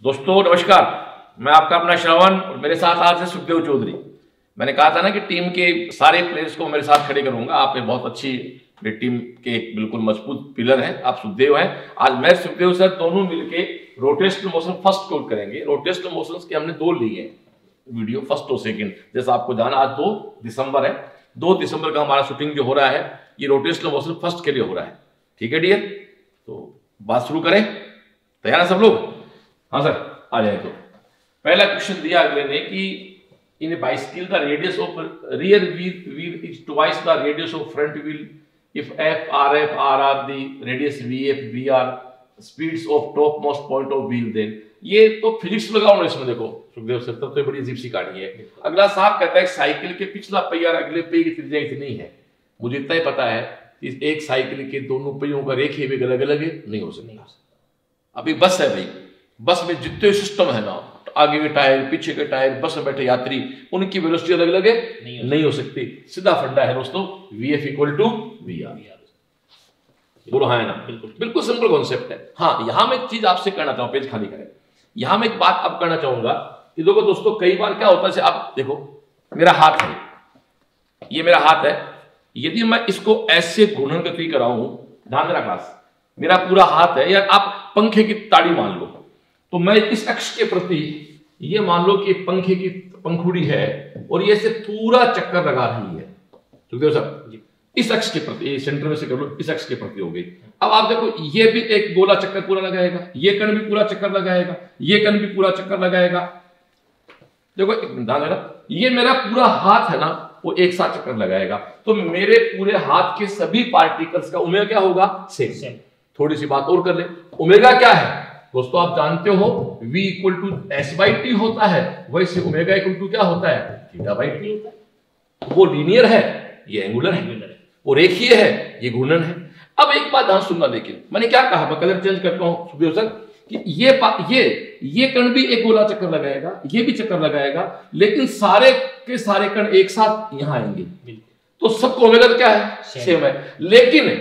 दोस्तों नमस्कार, मैं आपका अपना श्रवण और मेरे साथ आज है सुखदेव चौधरी। मैंने कहा था ना कि टीम के सारे प्लेयर्स को मेरे साथ खड़े करूंगा। आप एक बहुत अच्छी मेरी टीम के एक बिल्कुल मजबूत पिलर हैं, आप सुखदेव हैं। आज मैं सुखदेव सर दोनों मिलके रोटेशनल मोशन फर्स्ट कोड करेंगे। रोटेशनल मोशंस के हमने 2 लिए हैं वीडियो, फर्स्ट और सेकंड। जैसा आपको जाना, आज 2 दिसंबर है। 2 दिसंबर का हमारा शूटिंग जो हो रहा है ये रोटेशनल मोशन फर्स्ट के लिए हो रहा है। ठीक है डियर, तो बात शुरू करें। तैयार है सब लोग? हाँ सर, आ जाए। तो पहला क्वेश्चन दिया अगले ने कि in a bicycle the radius of rear wheel is twice the radius of front wheel if F R R the radius V F V R speeds of top most point of wheel. Then ये तो physics लगाओ ना इसमें। देखो Sukhdev sir, तब तो बड़ी अजीब सी कहानी है। अगला साहब कहता है साइकिल के पिछला पहिया और अगले पहिए की त्रिज्या इतनी है। मुझे इतना ही पता है कि एक साइकिल के दोनों पहियों का रेखीय वेग अलग अलग नहीं हो सकता। अभी बस है भाई, बस में जितने सिस्टम है ना, आगे के टायर पीछे के टायर, बस में बैठे यात्री, उनकी वेलोसिटी अलग अलग है नहीं हो सकती। सीधा फंडा है दोस्तों, Vf इक्वल टू VR। बोलो हाँ है ना? बिल्कुल सिंपल कॉन्सेप्ट है। हाँ, यहां मैं एक चीज आपसे कहना चाहूं, पेज खाली करें। यहां मैं एक बात अब करना चाहूंगा कि देखो दोस्तों, कई बार क्या होता है, आप देखो मेरा हाथ है, ये मेरा हाथ है। यदि मैं इसको ऐसे घूर्णन गति कराऊं, ध्यान देना क्लास, मेरा पूरा हाथ है, या आप पंखे की ताड़ी मान लो, तो मैं इस अक्ष के प्रति ये मान लो कि पंखे की पंखुड़ी है और ये से पूरा चक्कर लगा रही है। सुखदेव सर, इस अक्ष के प्रति, सेंटर में से कर लो, इस अक्ष के प्रति हो गई। अब आप देखो, ये भी एक गोला चक्कर पूरा लगाएगा, ये कण भी पूरा चक्कर लगाएगा, ये कण भी पूरा चक्कर लगाएगा। देखो ध्यान देना, ये मेरा पूरा हाथ है ना, वो एक साथ चक्कर लगाएगा। तो मेरे पूरे हाथ के सभी पार्टिकल्स का ओमेगा क्या होगा? सेम। थोड़ी सी बात और कर ले, ओमेगा क्या है दोस्तों? आप जानते हो V इक्वल टू S/T होता है, वैसे ओमेगा इक्वल टू क्या होता है? θ/t होता है। वो लीनियर है, ये एंगुलर है। वो रेखीय है, ये घूर्णन है। अब एक बात ध्यान सुनना, लेकिन मैंने क्या कहा, मैं कलर चेंज करता हूं सुखदेव सर, कि ये कण भी एक गोला चक्कर लगाएगा, ये भी चक्कर लगाएगा, लेकिन सारे के सारे कण एक साथ यहां आएंगे, तो सबको ओमेगा क्या है? सेम है। लेकिन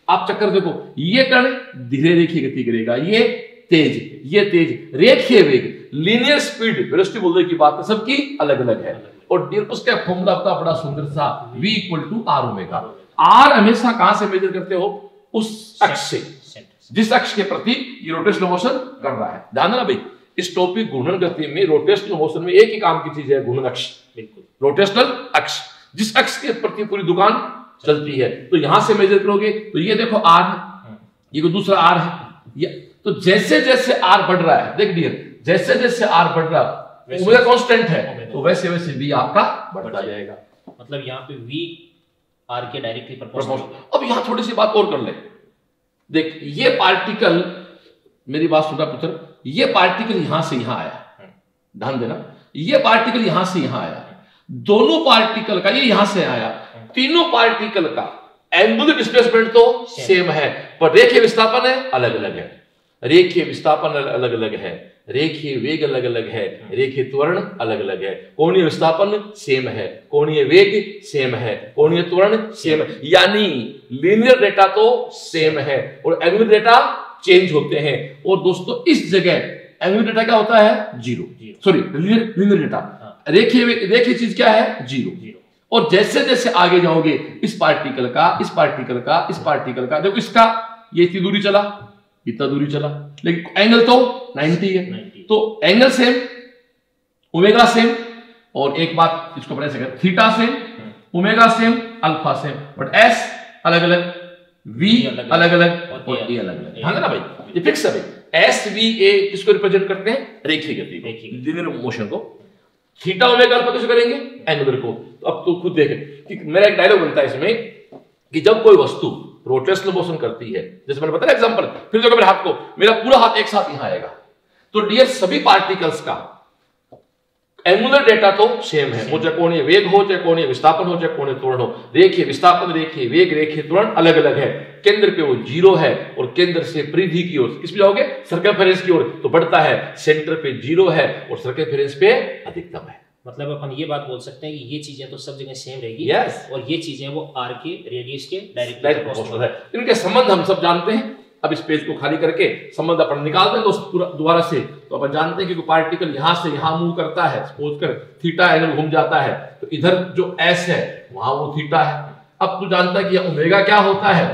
आप चक्कर देखो, ये कण धीरे रेखीय गति करेगा, ये तेज रेखीय वेग, लीनियर स्पीड, वेलोसिटी बोलने की बात है, सबकी अलग अलग है। और उसका फॉर्मूला होता है बड़ा सुंदर सा, V equal to R omega. R हमेशा कहां से मेजर करते हो? उस अक्ष से, जिस अक्ष के प्रति ये रोटेशनल मोशन कर रहा है। ध्यान देना भाई, इस टॉपिक घूर्णन गति में, रोटेशनल मोशन में एक ही काम की चीज है, घूर्णन अक्ष। रोटेशनल अक्ष, जिस अक्ष के प्रति पूरी दुकान चलती है, तो यहां से मेजर करोगे तो ये देखो R है, ये कोई दूसरा R है। तो जैसे जैसे R बढ़ रहा है, देख डियर, जैसे जैसे R बढ़ रहा है, ओमेगा कांस्टेंट है, तो वैसे वैसे V आपका बढ़ता जाएगा। मतलब यहाँ पे V R के डायरेक्टली प्रोपोर्शनल। अब यहां थोड़ी सी बात और कर ले। देख, ये पार्टिकल, मेरी बात सुना पुत्र, ये पार्टिकल यहां से यहां आया, ध्यान देना, ये पार्टिकल यहां से यहां आया, दोनों पार्टिकल का ये यहां से आया, तीनों पार्टिकल का एंगुलर डिस्प्लेसमेंट तो सेम है, पर रेखीय विस्थापन है अलग अलग है। रेखीय विस्थापन अलग अलग है, रेखीय वेग अलग अलग है, रेखीय त्वरण अलग अलग है। कोणीय विस्थापन सेम है, कोणीय वेग सेम है, कोणीय त्वरण सेम है, यानी लीनियर डेटा तो सेम है और एंगुलर डेटा चेंज होते हैं। और दोस्तों इस जगह एंगुलर डेटा क्या होता है? 0। सॉरी, लीनियर डेटा, रेखीय चीज क्या है? 0। और जैसे जैसे आगे जाओगे, इस पार्टिकल का, इस पार्टिकल का, इस पार्टिकल का, देखो इसका ये इतनी दूरी चला, इतना दूरी चला, लेकिन एंगल तो 90 है, तो एंगल सेम, ओमेगा सेम, और एक बात इसको पढ़े सके, theta same, omega same, alpha same, but S अलग अलग, V अलग अलग और A अलग अलग। हाँ ना भाई, ये फिक्स है भाई। एस वी ए किसको रिप्रेजेंट करते हैं? रेखीय गति को, लीनियर मोशन को। थीटा ओमेगा अल्फा किसको करेंगे? एंगुलर को। तो अब तो खुद देखे कि मेरा एक डायलॉग बनता है इसमें कि जब कोई वस्तु रोटेशनल मोशन करती है, जैसे मैंने बताया एग्जांपल, फिर देखो मेरे हाथ को, मेरा पूरा हाथ एक साथ यहां आएगा, तो डियर सभी पार्टिकल्स का एंगुलर डेटा तो सेम है, वो चाहे कोणीय वेग हो, चाहे कोणीय विस्थापन हो, चाहे कोणीय त्वरण हो। रेखीय विस्थापन, रेखीय वेग, रेखीय त्वरण अलग अलग है। केंद्र पे वो 0 है और केंद्र से परिधि की ओर, किस पे जाओगे? सर्कमफेरेंस की ओर, तो बढ़ता है। सेंटर पे 0 है और सर्कमफेरेंस पे अधिकतम है। मतलब अपन ये बात बोल सकते हैं कि ये चीजें तो सब जगह सेम रहेगी। yes. और ये चीजें वो R के रेडियस के डायरेक्ट प्रोपोर्शनल है। इनके संबंध हम सब जानते हैं, अब इस पेज को खाली करके संबंध अपन निकालते हैं दोस्त पूरा दोबारा से। तो अपन जानते हैं कि पार्टिकल यहां से यहां मूव करता है, सपोज कर थीटा एंगल घूम जाता है, तो इधर जो एस है वहां वो थीटा है। अब तू जानता है कि ओमेगा क्या होता है,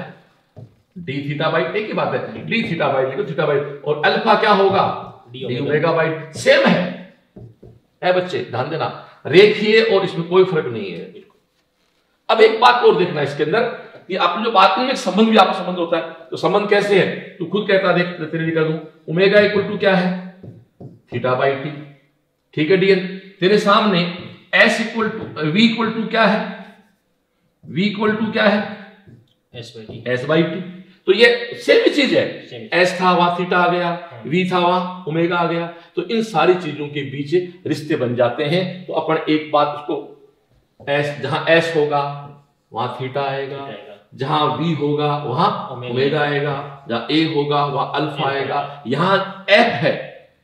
डी थीटा बाई, एक ही बात है, D theta by theta by, और अल्फा क्या होगा, डी ओमेगा बाई, सेम है बच्चे, ध्यान देना, रेखीय और इसमें कोई फर्क नहीं है। अब एक बात और देखना इसके अंदर, ये आपने जो बात की संबंध भी आपका संबंध होता है, तो संबंध कैसे है तू खुद कहता, देख तेरे लिए कर दूं, ओमेगा इक्वल टू क्या है, थीटा बाई टी, ठीक है डियर। तेरे सामने S equal to V equal to क्या है, वी इक्वल टू क्या है, एस बाई टी। तो ये सेम चीज है, एस था वहां थीटा आ गया, वी था वहां ओमेगा आ गया, तो इन सारी चीजों के बीच रिश्ते बन जाते हैं। तो अपन एक बात उसको, एस जहां एस होगा वहां थीटा आएगा, जहां वी होगा वहां ओमेगा आएगा, जहां ए होगा वहां अल्फा आएगा, यहां एफ है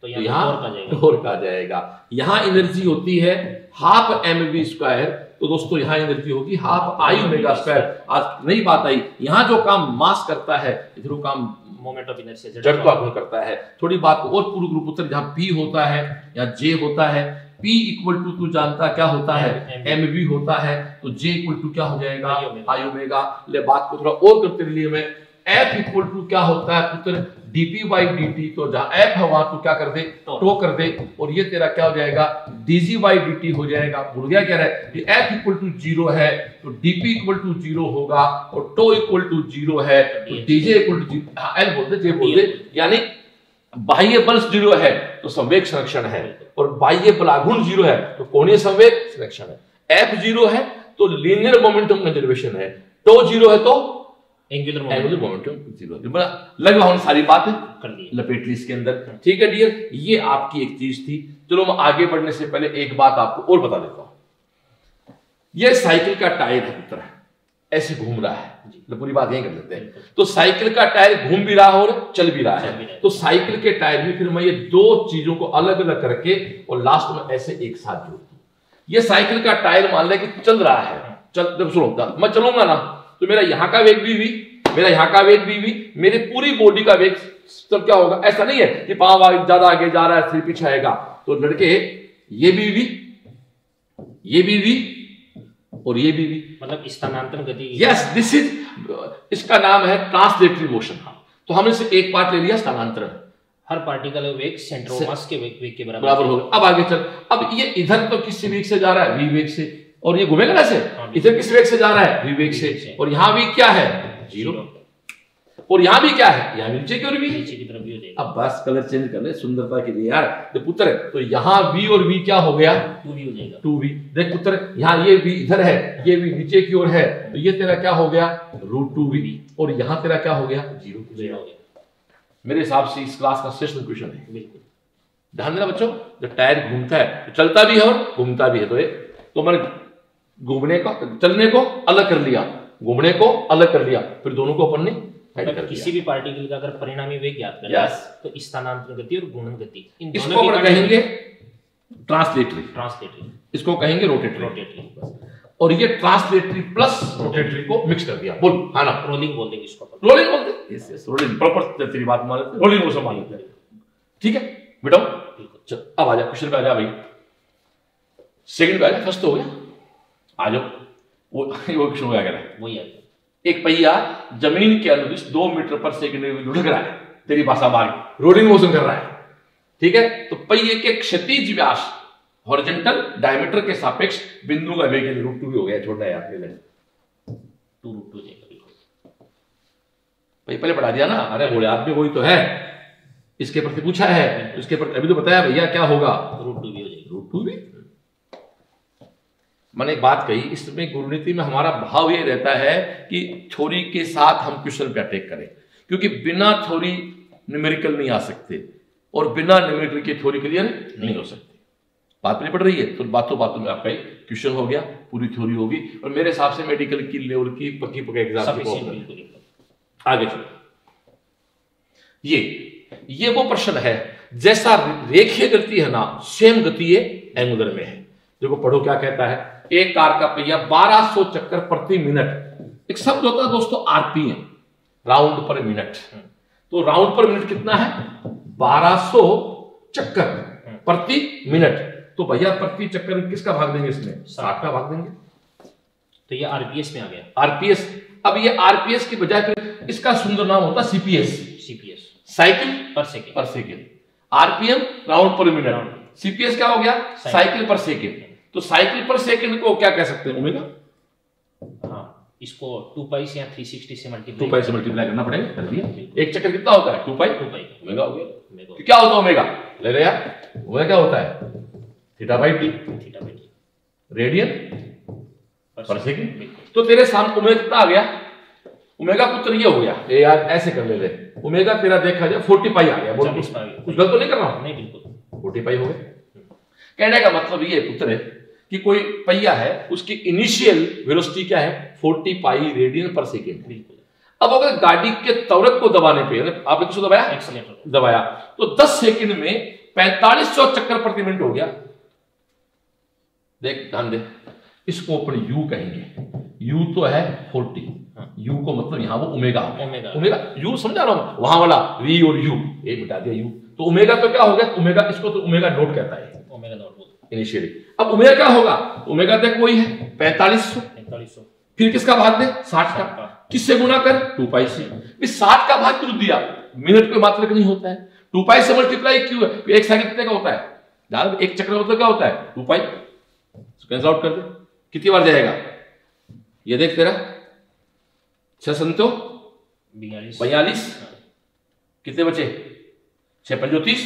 तो यहां टोर का जाएगा। यहां एनर्जी होती है हाफ एम वी स्क्वायर, तो दोस्तों यहां एनर्जी होगी हाफ आई ओमेगा स्क्वायर। आज नई बात आई, यहां जो काम मास करता है इधर वो काम मोमेंट ऑफ इनर्शिया जड़त्वाघूर्ण करता है। थोड़ी बात और पूर्ण ग्रुप उत्तर, जहां पी होता है या जे होता है, P इक्वल टू तू जानता क्या होता है, एम वी होता है, तो J इक्वल टू क्या हो जाएगा, आई ओमेगा। ले बात को थोड़ा और करते लिए मैं, F इक्वल टू क्या होता है पुत्र, dp बाई dt, तो जहां F है वहां तू क्या कर दे, टो कर दे, और ये तेरा क्या हो जाएगा, dg बाई dt हो जाएगा। भूल गया क्या है कि F इक्वल टू 0 है तो dp इक्वल टू 0 होगा, और टो इक्वल टू 0 है तो dj इक्वल टू L बोल दे, J बोल दे, यानी बाह्य बल 0 है तो संवेग संरक्षण है, और बाह्य बलाघूर्ण 0 है तो कोणीय संवेग संरक्षण है। F 0 है तो लीनियर मोमेंटम कंजर्वेशन है, टो 0 है तो एंगुलर मोमेंटम 0 है। लगभग हम सारी बातें कर ली, लपेट ली इसके अंदर, ठीक है डियर। ये आपकी एक चीज थी। चलो मैं आगे बढ़ने से पहले एक बात आपको और बता देता हूं, ये साइकिल का टायर है पुत्र, ऐसे घूम रहा है, तो पूरी बात यही कर लेते हैं। तो साइकिल का टायर घूम भी रहा है और चल भी रहा है, तो साइकिल के टायर में फिर मैं ये दो चीजों को अलग अलग करके और लास्ट में ऐसे एक साथ जोड़ दूं। ये साइकिल का टायर मान ले कि चल रहा है, चल जब सुनो मैं चलूंगा ना तो मेरा यहाँ का वेग भी मेरा यहाँ का वेग भी मेरे पूरी बॉडी का वेग तब क्या होगा। ऐसा नहीं है कि पांव ज्यादा आगे जा रहा है सिर पीछे आएगा, तो लड़के ये भी और ये भी मतलब स्थानांतरण गति। यस, दिस इज, इसका नाम है ट्रांसलेटरी मोशन। तो हमने से एक पार्ट ले लिया स्थानांतरण, हर पार्टिकल वेग सेंटर ऑफ मास के वेग के बराबर होगा। अब आगे चल, अब ये इधर तो किस वेग से जा रहा है, वी वेग से, और ये घूमेगा ना से, इधर किस वेग से जा रहा है, वी वेग से, और यहां भी क्या है 0, और यहां भी क्या है, यहां नीचे की ओर भी नीचे की तरफ भी हो जाएगा। अब बस कलर चेंज कर ले सुंदरता के लिए यार, तो पुत्र तो यहां v और v क्या हो गया, 2v हो जाएगा, 2v। देख पुत्र यहां ये v इधर है, ये v नीचे की ओर है, तो ये तेरा क्या हो गया √2v, और यहां तेरा क्या हो गया 0 हो गया। मेरे हिसाब से इस क्लास का श्रेष्ठ क्वेश्चन है। बिल्कुल ध्यान देना बच्चों, जब टायर घूमता है तो चलता भी है और घूमता भी है, तो मैंने घूमने को चलने को अलग कर लिया, घूमने को अलग कर लिया, फिर दोनों को अपन ने किसी भी पार्टिकल का अगर परिणामी वेग ज्ञात करना है तो स्थानांतरण गति और गुणन गति, इन इसको अपन कहेंगे ट्रांसलेटरी, इसको कहेंगे रोटेटरी, और ये ट्रांसलेटरी प्लस रोटेटरी को मिक्स कर दिया। बोल हाँ ना, रोलिंग बोल देंगे इसको, रोलिंग बोलते, यस रोलिंग, प्रॉपर तेरी बात मान लेते, रोलिंग मोशन मान लेते, ठीक है बेटा। चल अब आ जा क्वेश्चन पे, आ जा भाई, सेकंड पे आ जा, फर्स्ट हो गया, आ जाओ। वो क्वेश्चन हो गया, वही है, एक पहिया जमीन के अनुदिश 2 मीटर पर सेकंड में लुढ़क रहा है, तेरी भाषा मारी रोलिंग मोशन कर रहा है, ठीक है। तो पहिए के क्षैतिज व्यास हॉरिजॉन्टल डायमीटर के सापेक्ष बिंदु का वेग √2 हो गया, छोड़ना है यार, 2√2 पहले पढ़ा दिया ना, अरे बोले आदमी वही तो है, इसके प्रति पूछा है, इसके प्रति अभी तो बताया भैया क्या होगा, √2 भी हो जाएगा, √2 भी। मैंने एक बात कही, इसमें गुरुनीति में हमारा भाव ये रहता है कि थ्योरी के साथ हम क्वेश्चन पे अटैक करें, क्योंकि बिना थ्योरी न्यूमेरिकल नहीं आ सकते और बिना न्यूमेरिकल के थ्योरी क्लियर नहीं हो सकती। बात नहीं पड़ रही है, तो बातों में आपका क्वेश्चन हो गया, पूरी थ्योरी होगी, और मेरे हिसाब से मेडिकल की लेवल की पक्की एग्जाम की। आगे चलो, ये वो प्रश्न है, जैसा रेखीय गति है ना, सेम गति ये एंगुलर में है। देखो पढ़ो क्या कहता है, एक कार का पहिया 1200 चक्कर प्रति मिनट, एक शब्द होता है दोस्तों आरपीएम, राउंड पर मिनट, तो राउंड पर मिनट कितना है? 1200 चक्कर प्रति मिनट। तो भैया प्रति चक्कर में किसका भाग देंगे? इसमें 60 का भाग देंगे। तो ये आरपीएस में आ गया। आरपीएस। अब ये आरपीएस की बजाय फिर इसका सुंदर नाम होता है सीपीएस, साइकिल पर सेकेंड। आरपीएम राउंड पर मिनट, सीपीएस क्या हो गया? साइकिल पर सेकेंड। तो साइकिल पर सेकेंड को क्या कह सकते हैं? ओमेगा। हाँ, इसको 2 पाई से या 360 से मल्टीप्लाई करना पड़ेगा। कर दिया। एक चक्कर कितना होता है? 2 पाई ओमेगा हो गया। तो क्या होता है ओमेगा? ले ले यार, ओमेगा क्या होता है? थीटा बाई टी रेडियन पर सेकेंड। तो तेरे सामने ओमेगा कितना आ गया? ओमेगा पुत्र ये हो गया। ए यार ऐसे कर ले, ओमेगा तेरा देखा जाए 40 पाई आ गया। बोल कुछ गलत तो नहीं कर रहा हूं? नहीं, बिल्कुल 40 पाई हो गया। कहने का मतलब ये पुत्र है कि कोई पहिया है, उसकी इनिशियल वेलोसिटी क्या है? 40 पाई रेडियन पर सेकेंड। बिल्कुल। अब अगर गाड़ी के त्वरक को दबाने पे, आपने किसको दबाया? एक्सीलरेटर दबाया, तो 10 सेकंड में 4500 चक्कर प्रति मिनट हो गया। देख ध्यान दे, इसको अपन यू कहेंगे। यू तो है 40, यू को मतलब यहां वो ओमेगा। ओमेगा यू समझा रहा हूं, वहां वाला वी और यू एक मिटा दिया यू। तो ओमेगा तो क्या हो गया? ओमेगा, इसको तो ओमेगा नोट कहता है, ओमेगा नोट इनिशियली। अब ओमेगा क्या होगा? ओमेगा तक वही है 4500। फिर किसका भाग दे? 60 का। किससे गुणा कर? 2 पाई से। 60 का भाग क्यों दिया? मिनट कोई मात्रक नहीं होता है। 2 पाई से मल्टीप्लाई क्यों है? एक सेकंड कितने का होता है? यार एक चक्र मतलब क्या होता है? 2 पाई। कैंसिल आउट कर दे, कितनी बार जाएगा? ये देख तेरा 6 संतो 42, कितने बचे? 6 पंजो 30,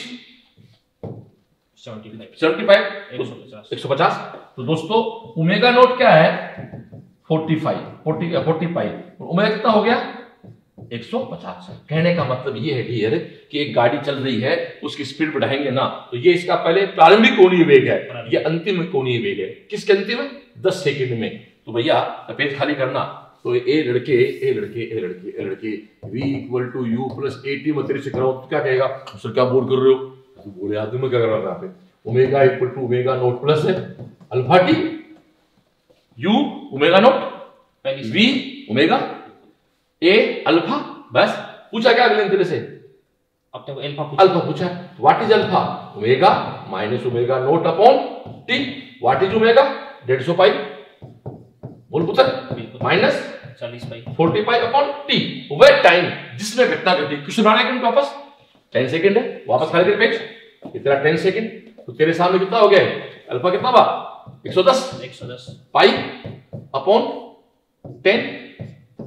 75, 150। तो दोस्तों ओमेगा नोट क्या है? 40 पाई। ओमेगा कितना हो गया? 150। कहने का मतलब ये है डियर कि एक गाड़ी चल रही है, उसकी स्पीड बढ़ाएंगे ना, तो ये इसका पहले प्रारंभिक कोणीय वेग है, ये अंतिम कोणीय वेग है। किसके अंतिम है? 10 सेकंड में। तो भैया पेज खाली करना। तो ए लड़के v equal to U plus AT में तेरे से कराओ तो क्या कहेगा? सर क्या बोल कर रहे हो? तो बोले आदमी में क्या कर रहा है? Omega equal to omega not plus है alpha T, U omega not, v omega, A alpha. बस पूछा क्या अगले तेरे से? अपने को अल्फा पूछा। What is alpha? Omega minus omega naught upon T. What is omega? 150 पाई। बोल पुत्र, माइनस 40 पाई अपॉन टी। वह टाइम जिसमें घटना घटी। क्वेश्चन आना है वापस 10 सेकंड है, वापस खाली कर पेज। इतना 10 सेकंड। तो तेरे सामने कितना हो गया? अल्फा कितना बा? 110 पाई अपॉन 10।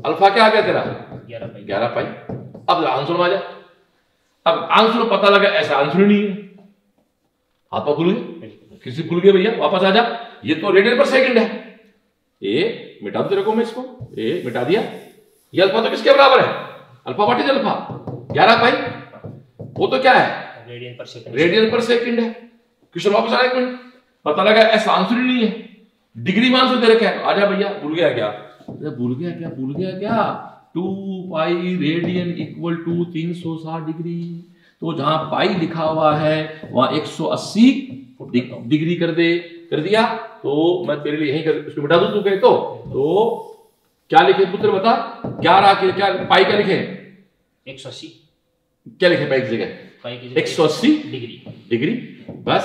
अल्फा क्या आ गया तेरा? 11 पाई। अब आंसर में आ जा। अब आंसर में पता लगा ऐसा आंसर नहीं है। हाथ पर खुल गए, किसी खुल गए भैया, वापस आ जा। ये तो रेडियन पर सेकंड है। ए मिटा दो तेरे को मैं इसको, ए मिटा दिया। ये अल्फा तो किसके बराबर है? Alpha what is alpha? 11 पाई। वो तो क्या है? रेडियन पर सेकंड है। क्वेश्चन वापस आ रहा है, पता लगा ऐसा आंसर ही नहीं है। डिग्री में आंसर दे रखा है। आजा भैया, भूल गया क्या? भूल गया क्या? 2 pi radian equal to 360 degree. तो जहां पाई लिखा हुआ है वहां 180 डिग्री कर दे। कर दिया। तो मैं तेरे लिए यहीं कर उसको मिटा दूं तू कहे तो क्या लिखे पुत्र बता? 11 के क्या पाई क्या लिखे? 180। क्या लिखे पाई की जगह? 180 डिग्री। बस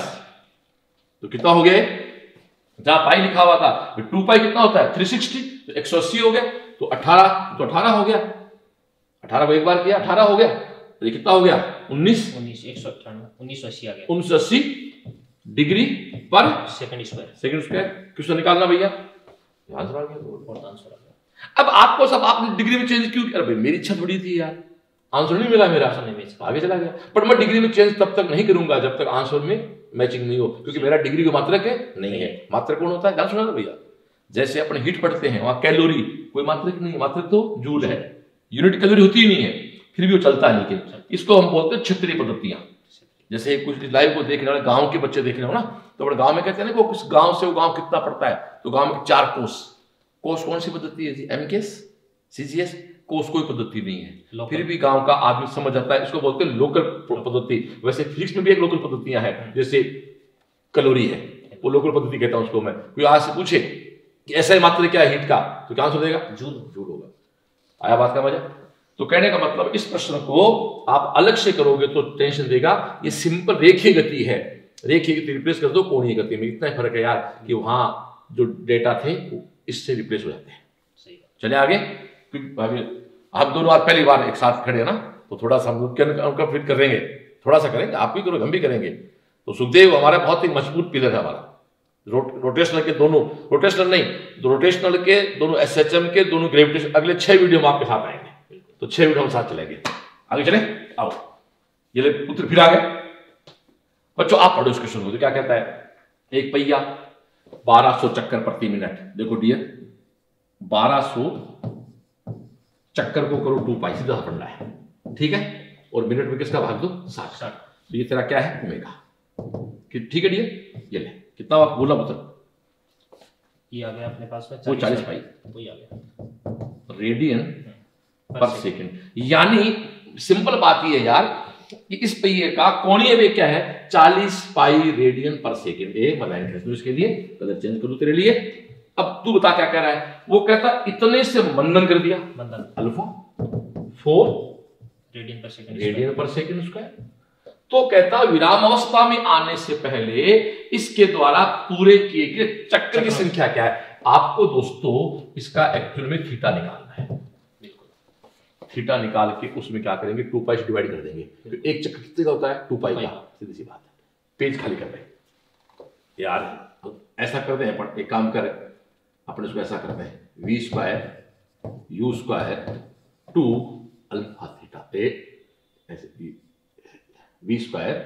तो कितना हो गया? जहां पाई लिखा हुआ था 2 पाई कितना होता है? 360। तो 180 हो गया। तो 18 हो गया। 18 को एक बार किया 18 हो गया। तो ये कितना हो गया? 1980 आ गया। 1980 डिग्री पर सेकंड स्क्वायर। क्वेश्चन निकालना भैया। आंसर आ गया। अब आपको सब आपने डिग्री में चेंज क्यों किया? अरे मेरी इच्छा थोड़ी थी यार, आंसर नहीं मिला मेरा, आगे चला गया। पर मैं डिग्री में चेंज तब तक नहीं करूंगा जब तक आंसर में मैचिंग नहीं हो, क्योंकि मेरा डिग्री का मात्रक है नहीं है। मात्रक कौन होता है? ध्यान सुना भैया। जैसे अपन हीट पढ़ते हैं वहां कैलोरी कोई मात्रक नहीं, मात्रक तो जूल है। यूनिट कैलोरी होती ही नहीं है, फिर भी वो चलता है। लेकिन इसको हम बोलते हैं क्षेत्रीय पद्धतियां। जैसे कुछ लाइव को देखने वाले गांव के बच्चे देख रहे हो ना, तो अपने गांव में कहते हैं ना कि उस गांव से वो गांव कितना पड़ता है। तो गांव में 4 कोस कौन सी पद्धति है? MKS, CGS. कोस कोई पद्धति नहीं है, फिर भी गांव का आदमी समझ जाता है। इसको बोलते हैं लोकल पद्धति। वैसे फिजिक्स में भी एक लोकल पद्धतियां हैं, जैसे कैलोरी है, वो लोकल पद्धति कहता हूं उसको मैं। कोई आज से पूछे कि ऐसा ही मात्रा क्या है हीट का, तो क्या आंसर देगा? जूल होगा। आया बात का मजा? तो कहने का मतलब इस प्रश्न को आप अलग से करोगे तो टेंशन देगा। ये सिंपल रेखीय गति है, रेखीय गति रिप्लेस कर दो कोणीय गति में, इतना ही फर्क है यार कि वहां जो डेटा थे वो इससे रिप्लेस हो जाते हैं। चले आगे, आप दोनों आज पहली बार एक साथ खड़े हैं ना, तो थोड़ा सा हम उनका फिट करेंगे, थोड़ा सा करेंगे, आप भी करो हम भी करेंगे। तो सुखदेव हमारा बहुत ही मजबूत पिलर है हमारा, रोटेशनल के दोनों, रोटेशनल नहीं, रोटेशनल के दोनों, एसएचएम के दोनों, ग्रेविटेशन। अगले 6 वीडियो में आपके साथ आएंगे, तो 6 वीडियो हम साथ चलेंगे। आगे चले, आओ, ये ले पुत्र फिर आ गए बच्चों। आप पढ़ो इस क्वेश्चन को, तो क्या कहता है, एक पहिया 1200 चक्कर प्रति मिनट। देखो डियर, 1200 चक्कर को करो 2 पाई, सीधा पढ़ना है, ठीक है, और मिनट में किसका भाग दो 60। तो ये तेरा क्या है, ओमेगा, ठीक है डियर। ये ले, कितना आप बोला पुत्र, ये आ गया अपने पास में, वो 40 पाई, वही आ गया रेडियन पर सेकंड। यानी सिंपल बात ये है यार कि इस पहिए का कोणीय वेग क्या है, 40 पाई रेडियन पर सेकंड। एक लाइन खींच दो इसके लिए, कलर चेंज कर दो तेरे लिए। अब तू बता क्या कह रहा है, वो कहता इतने से मंदन कर दिया, मंदन अल्फा 4 रेडियन पर सेकंड स्क्वायर। तो कहता विराम अवस्था में आने से पहले इसके द्वारा पूरे किए गए चक्कर की संख्या क्या है। आपको दोस्तों इसका एक्चुअल में थीटा निकालना है, थीटा निकाल के उसमें क्या करेंगे, 2 पाई से डिवाइड कर देंगे। तो एक चक्कर कितने का होता है, 2 पाई का, सीधी सी बात है। पेज खाली कर रहे यार, तो ऐसा करते हैं, एक काम कर अपने इसको ऐसा करते हैं, v square u square 2 alpha theta, ऐसे v स्क्वायर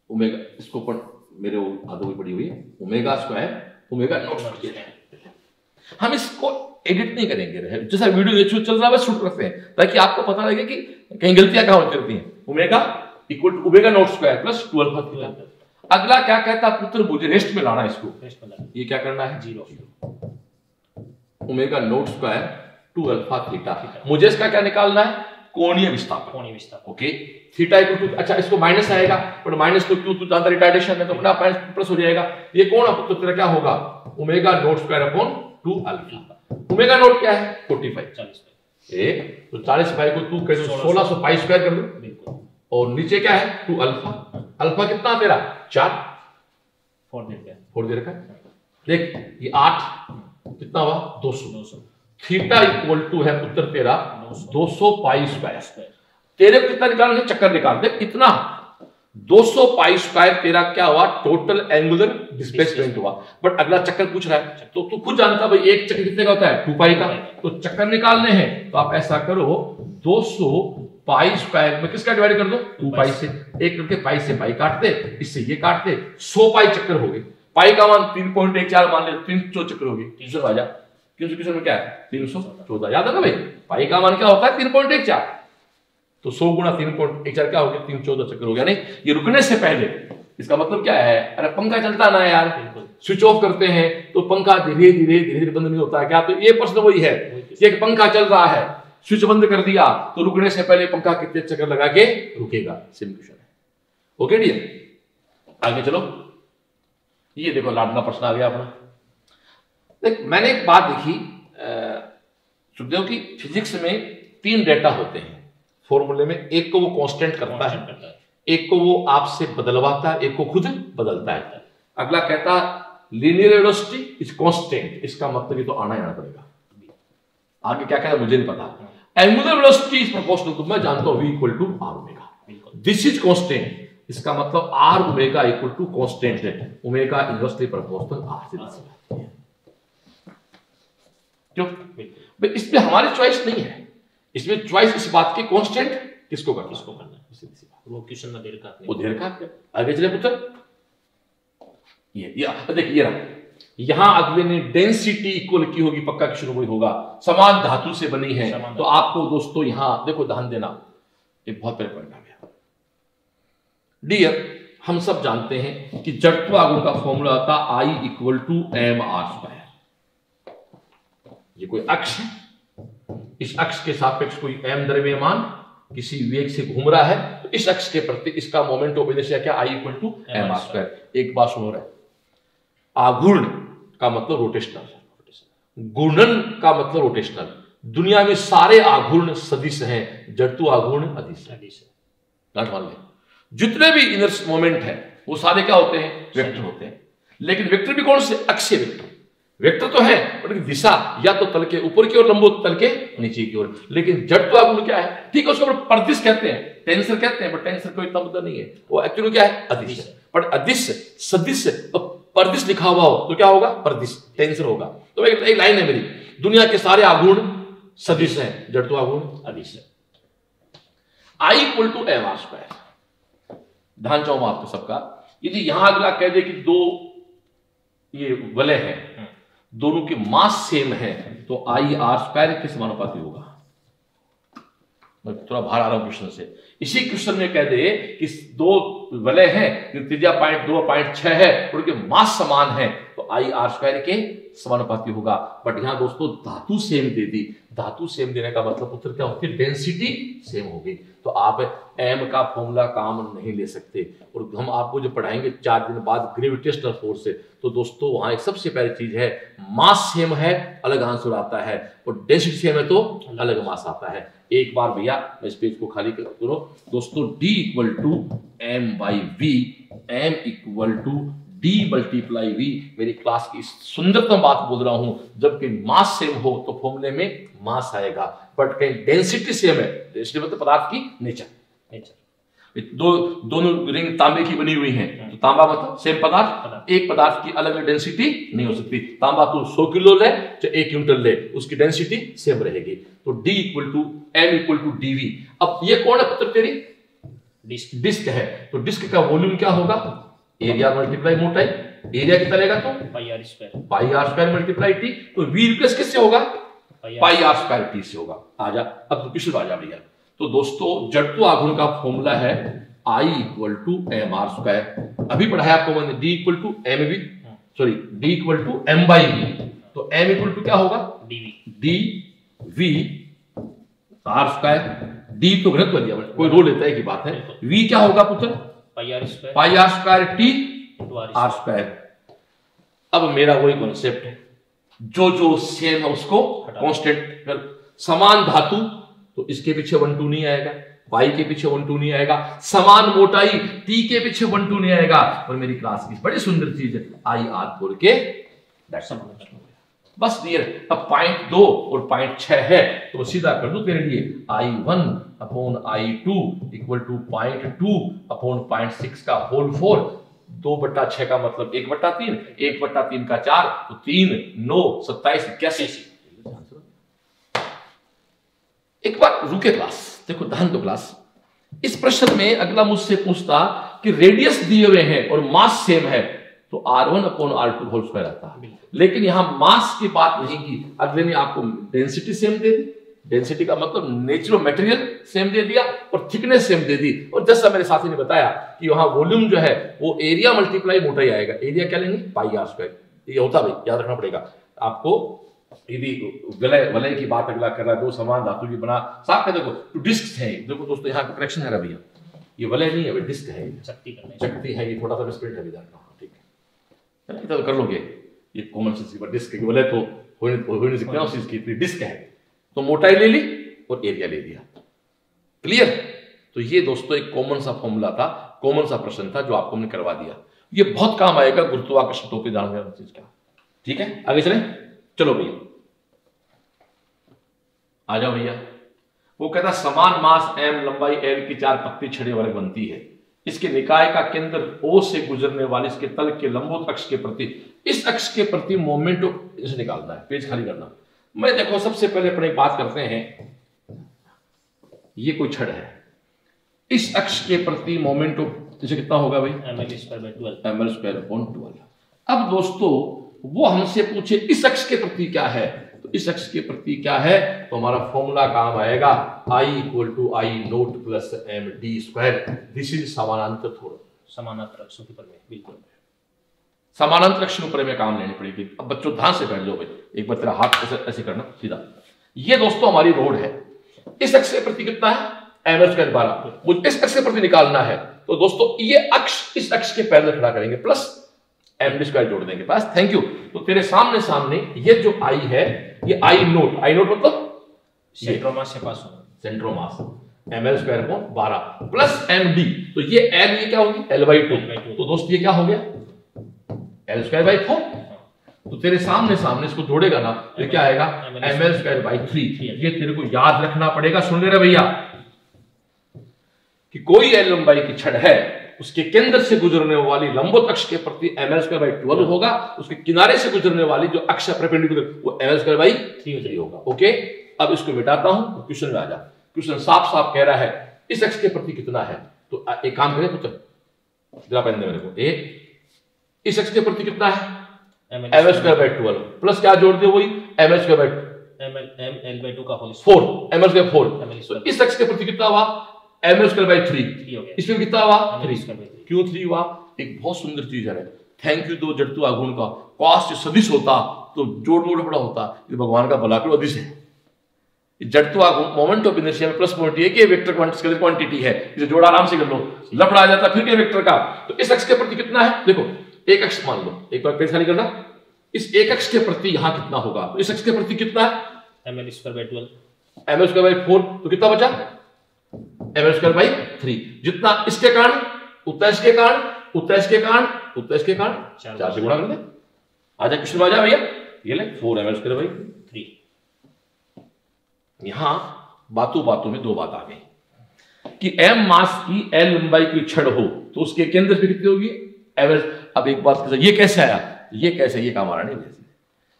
ओमेगा, इसको पढ़ मेरे आदो में पड़ी हुई है, ओमेगा स्क्वायर ओमेगा नॉट। हम इसको एडिट नहीं करेंगे, जैसा वीडियो ये चल रहा है बस शूट करते हैं, ताकि आपको पता लगे कि कहीं गलतियां कहां होती रहती हैं। Omega equal to omega naught square plus 2 alpha theta. अगला क्या कहता है पुत्र, मुझे रेस्ट में लाना है इसको, ये क्या करना है, 0 omega naught square 2 alpha theta. मुझे इसका क्या निकालना है, कोणीय विस्थापन। ओके, थीटा इक्वल टू, अच्छा इसको माइनस आएगा, पर माइनस तो क्यों, तू जानता रिटार्डेशन है, तो अपना प्लस हो जाएगा। ये कोण पुत्र तेरा क्या होगा, omega naught square upon 2 alpha. Omega naught क्या है, 45, 40 एक, तो 40 पाई को तू कह दो 1600 पाई स्क्वायर कर दो, और नीचे क्या है 2 अल्फा। अल्फा कितना तेरा 4, 4 दे रखा है, देख ये 8 कितना हुआ 200। थीटा इक्वल टू है पुत्र तेरा 200 पाई स्क्वायर। तेरे को कितना निकालना है, चक्कर निकाल दे, कितना 200 पाई स्क्वायर तेरा क्या हुआ, टोटल एंगुलर डिस्प्लेसमेंट हुआ। बट अगला चक्कर पूछ रहा है, तो तू खुद जानता भाई एक चक्कर कितने का होता है, 2 पाई का। तो चक्कर निकालने हैं तो आप ऐसा करो, 200 पाई स्क्वायर में किसका डिवाइड कर दो, 2 पाई से, एक करके पाई से पाई काटते, इससे ये काटते, 100 पाई चक्कर हो गए। पाई का मान 3.14 मान ले, 300 चक्कर हो गए। 300 आ जा, 300 में क्या है 314, याद है ना भाई, पाई का मान क्या होता है 3.14, तो 100 गुणा 3.14 क्या हो गया, 314 चक्कर हो गया। नहीं, ये रुकने से पहले, इसका मतलब क्या है, अरे पंखा चलता ना यार, स्विच ऑफ करते हैं तो पंखा धीरे धीरे बंद नहीं होता क्या, तो ये प्रश्न वही है, एक पंखा चल रहा है, स्विच बंद कर दिया तो रुकने से पहले पंखा कितने चक्कर लगा के रुकेगा, सिंपल क्वेश्चन है। ओके डियर, आगे चलो। ये देखो लाडला प्रश्न आ गया अपना। देख मैंने एक बात देखी सुखदेव की, फिजिक्स में 3 डेटा होते हैं फॉर्मूले में, एक को वो कांस्टेंट करता है, एक को वो आपसे बदलवाता है, एक को खुद बदलता है। अगला कहता लीनियर वेलोसिटी इज कांस्टेंट, इसका मतलब ये तो आना ही आना पड़ेगा। आगे क्या कहता मुझे नहीं पता। एंगुलर वेलोसिटी इज प्रोपोर्शनल, तो मैं जानता हूं v equal to r omega, this is constant, इसका मतलब r omega equal to constant है, ओमेगा इनवर्सली प्रोपोर्शनल r से। क्यों भाई, इसमें हमारी चॉइस नहीं है, इसमें चॉइस इस बात की कांस्टेंट किसको करना है, वो क्वेश्चन में देर का, वो देर का। आगे चले पुत्र, ये देखिए ये रहा, यहां अगले ने डेंसिटी इक्वल की होगी, पक्का की शुरू होगा, समान धातु से बनी है। तो आपको दोस्तों यहां देखो ध्यान देना, एक बहुत बड़ा पॉइंट आ गया डियर। हम सब जानते हैं कि जड़त्व आघूर्ण का फॉर्मूला आता I इक्वल टू mr²। ये कोई अक्ष है, इस अक्ष के सापेक्ष कोई m द्रव्यमान किसी वेग से घूम रहा है, तो इस अक्ष के प्रति इसका मोमेंट ऑफ इनर्शिया क्या, I इक्वल टू mr²। एक बात सुनो रहे, आघूर्ण का मतलब रोटेशनल, घूर्णन का मतलब रोटेशनल, दुनिया में सारे आघूर्ण सदिश हैं, जड़ आघूर्ण अदिश है। गांठ मान ले, जितने भी इनर मोमेंट है वो सारे क्या होते हैं, वेक्टर होते हैं। लेकिन वेक्टर भी कौन से, अक्षीय वेक्टर। वेक्टर तो है पर दिशा या तो तल के ऊपर की ओर लंबवत, तल के नीचे की ओर। लेकिन जड़ आघूर्ण क्या है, ठीक है, उसको परदिश कहते हैं, टेंसर कहते हैं, बट टेंसर कोई इतना मुद्दा नहीं है, वो एक्चुअली क्या है, अदिश है। बट अदिश सदिश परदिश लिखा हुआ हो तो क्या होगा, परदिश, टेंसर होगा। तो एक लाइन है मेरी, दुनिया के सारे आघूर्ण सदिश हैं, जड़ आघूर्ण अदिश है। I = mr²। ध्यान चाहूंगा आपको सबका, यदि यहां अगला कह दे कि दो ये वलय हैं, दोनों के मास सेम है, तो I r² के समानुपाती होगा। मैं थोड़ा बाहर आ रहा हूं क्वेश्चन से। इसी क्वेश्चन में कह दे कि दो वलय हैं, त्रिज्या 0.2-0.6 है, उनके मास समान है, तो I r² के समानुपाती होगा। बट यहां दोस्तों धातु सेम दे दी। धातु सेम देने का मतलब उत्तर क्या होती है, डेंसिटी सेम होगी। तो आप m का फॉर्मूला काम नहीं ले सकते। और हम आपको जो पढ़ाएंगे 4 दिन बाद ग्रेविटेशनल फोर्स से, तो दोस्तों वहां एक सबसे पहली चीज है, मास सेम है अलग आंसर आता है, और डेंसिटी सेम है तो अलग मास आता है। एक बार भैया मैं इस पेज को खाली करो दोस्तों, D = m/v, m = D × v। मेरी क्लास की सुंदरतम बात बोल रहा हूं, जबकि मास सेम हो तो फॉर्मूले में मास आएगा, बट कहीं डेंसिटी सेम है, डेंसिटी मतलब पदार्थ की नेचर। दोनों रिंग तांबे की बनी हुई हैं, तो तांबा मतलब सेम पदार्थ, एक पदार्थ की अलग डेंसिटी नहीं हो सकती। तांबा तो 100 किलो ले चाहे 1 क्विंटल ले, उसकी डेंसिटी सेम रहेगी। तो D = m = dv। अब ये कौन है पुत्र, तेरी डिस्क है, तो डिस्क का वॉल्यूम क्या होगा, एरिया मल्टीप्लाई मोटाई। एरिया कितना रहेगा, तो πr² मल्टीप्लाई t। तो v रिप्लेस किससे होगा, πr² t से होगा। आजा अब क्वेश्चन आ जा भैया। तो दोस्तों जड़त्व आघूर्ण का फॉर्मूला है I = mr²। अभी पढ़ाया आपको मैंने, D = mv, sorry D = m/v। तो m = क्या होगा, dv r²। d तो घनत्व लिया, कोई रो लेता है की बात है। v क्या होगा पुत्र, πr² t r²। अब मेरा वही कॉन्सेप्ट है, जो सेम है उसको कांस्टेंट। समान धातु तो इसके पीछे 1 2 नहीं आएगा, y के पीछे 1 2 नहीं आएगा, समान मोटाई t के पीछे 1 2 नहीं आएगा। और मेरी क्लास की बड़ी सुंदर चीज है, IR4 के बस क्लियर। अब 0.2 और 0.6 है, तो सीधा कर दो तेरे लिए, I1/I2 = 0.2/0.6 का होल 4। 2/6 का मतलब 1/3, 1/3 का 4, तो 3 9 27 81। एक बार रुके क्लास, देखो ध्यान दो क्लास। इस प्रश्न में अगला मुझसे पूछता कि रेडियस दिए हुए हैं और मास सेम है, तो r1/r2 होल स्क्वायर आता है। लेकिन यहां मास की बात नहीं की, अगले ने आपको डेंसिटी सेम दे दी। डेंसिटी का मतलब नेचुरल मटेरियल सेम दे दिया और थिकनेस सेम दे दी। और जैसा मेरे साथी ने बताया कि वहां वॉल्यूम जो है वो एरिया मल्टीप्लाई मोटाई आएगा। एरिया क्या लेंगे, πr²। ये होता भाई, याद रखना पड़ेगा आपको। यदि वलय की बात अगला कर रहा है, दो समान धातु की बना साफ कर, देखो तो डिस्क है। देखो दोस्तों यहाँ का करेक्शन है भैया, ये वलय नहीं है, डिस्क है, शक्ति है, ये थोड़ा सा स्प्लिट है, ठीक है, तो कर लोगे। ये कॉमन सेंस की डिस्क है, वलय तो हो नहीं सकता उस चीज की, डिस्क है तो मोटाई ले ली और एरिया ले लिया। क्लियर। तो ये दोस्तों एक कॉमन सा फॉर्मूला था, कॉमन सा प्रश्न था जो आपको हमने करवा दिया। ये बहुत काम आएगा गुरुत्वाकर्षण टोपी जानने वाली चीज का। ठीक है, आगे चलें। चलो भैया आ जाओ भैया। वो कहता समान मास m, लंबाई l की 4 पत्ती छड़ी वाली बनती है। इसके निकाय का केंद्र O से गुजरने वाले इसके तल के लंबवत अक्ष के प्रति, इस अक्ष के प्रति मोमेंट इसे निकालना है। पेज खाली करना। मैं देखो सबसे पहले अपनी बात करते हैं, ये कोई छड़ है, इस अक्ष के प्रति मोमेंट इसे कितना होगा भाई, ml²/12। अब दोस्तों वो हमसे पूछे इस अक्ष के प्रति क्या है, तो इस अक्ष के प्रति क्या है, तो हमारा फॉर्मूला काम आएगा I = I0 + md²। This is समानांतर थोड़ा, समानांतर अक्षों के प्रमेय, बिल्कुल समानांतर अक्षों के प्रमेय काम लेनी पड़ेगी। अब बच्चों ध्यान से बैठ जाओ भाई, एक बार तेरा हाथ ऐसे करना सीधा। ये दोस्तों हमारी रोड है, इस अक्ष के प्रति कितना है ml²/12। मुझे इस अक्ष के प्रति निकालना है, तो दोस्तों ये अक्ष इस अक्ष के पैरेलल खड़ा करेंगे प्लस md² जोड़ देंगे पास। Thank you. तो तेरे सामने ये जो I है, ये I0 मतलब सेंट्रोमास से पास होना, सेंट्रोमास ml square upon 12 plus md, तो ये l ये क्या होगी l/2, तो दोस्त ये क्या हो गया l स्क्वायर बाई 4, तो तेरे सामने सामने इसको जोड़ेगा ना तो क्या आएगा ml स्क्वायर बाई 3। ये तेरे को याद रखना पड़ेगा, सुन ले रहे भैया, कि कोई l लंबाई की छड़ है, उसके केंद्र से गुजरने वाली लंबवत अक्ष के प्रति ml स्क्वायर बाई 12 होगा, उसके किनारे से गुजरने वाली जो अक्ष है परपेंडिकुलर वो ml स्क्वायर बाई 3 होगा। ओके, अब इसको मिटाता हूं, क्वेश्चन में आ जा। क्वेश्चन साफ साफ कह रहा है इस अक्ष के प्रति कितना है, तो एक काम करें पुत्र, जरा पेन दे मेरे को, इस अक्ष के प्रति कितना है ml स्क्वायर बाई 12 प्लस क्या जोड़ दे वही ml स्क्वायर बाई ml/2 का होल 4 ml स्क्वायर 4, तो इस अक्ष के प्रति कितना हुआ ml स्क्वायर बाई 3, इसमें कितना हुआ 3। क्यों 3 हुआ, एक बहुत सुंदर चीज है, थैंक यू दो जड़त्व आघूर्ण का कॉस्ट सदिश होता तो जोड़ मोड़ बड़ा होता, ये भगवान का भला करो अदिश है। जड़त्व आघूर्ण मोमेंट ऑफ इनर्शिया में प्लस पॉइंट ये कि वेक्टर क्वांटिटी है, इसे जोड़ आराम से कर लो, लफड़ा आ जाता फिर के वेक्टर का। तो इस अक्ष के प्रति कितना है, देखो एक अक्ष मान लो, एक बार पेश खाली करना, इस एक अक्ष के प्रति यहां कितना होगा, तो इस अक्ष के प्रति कितना है ml square by 12, ml square by 4, तो कितना बचा ml स्क्वायर बाई 3, जितना इसके कारण उतना इसके कारण उतना इसके कारण उतना इसके कारण 4 से गुणा कर दे, आजा क्वेश्चन में आ जा भैया, ये ले 4 ml स्क्वायर बाई 3। यहां बातों बातों में दो बात आ गई कि m मास की l लंबाई की छड़ हो तो उसके केंद्र पे कितनी होगी एवरेज। अब एक बात, ये कैसे आया, ये कैसे, ये काम आ रहा नहीं,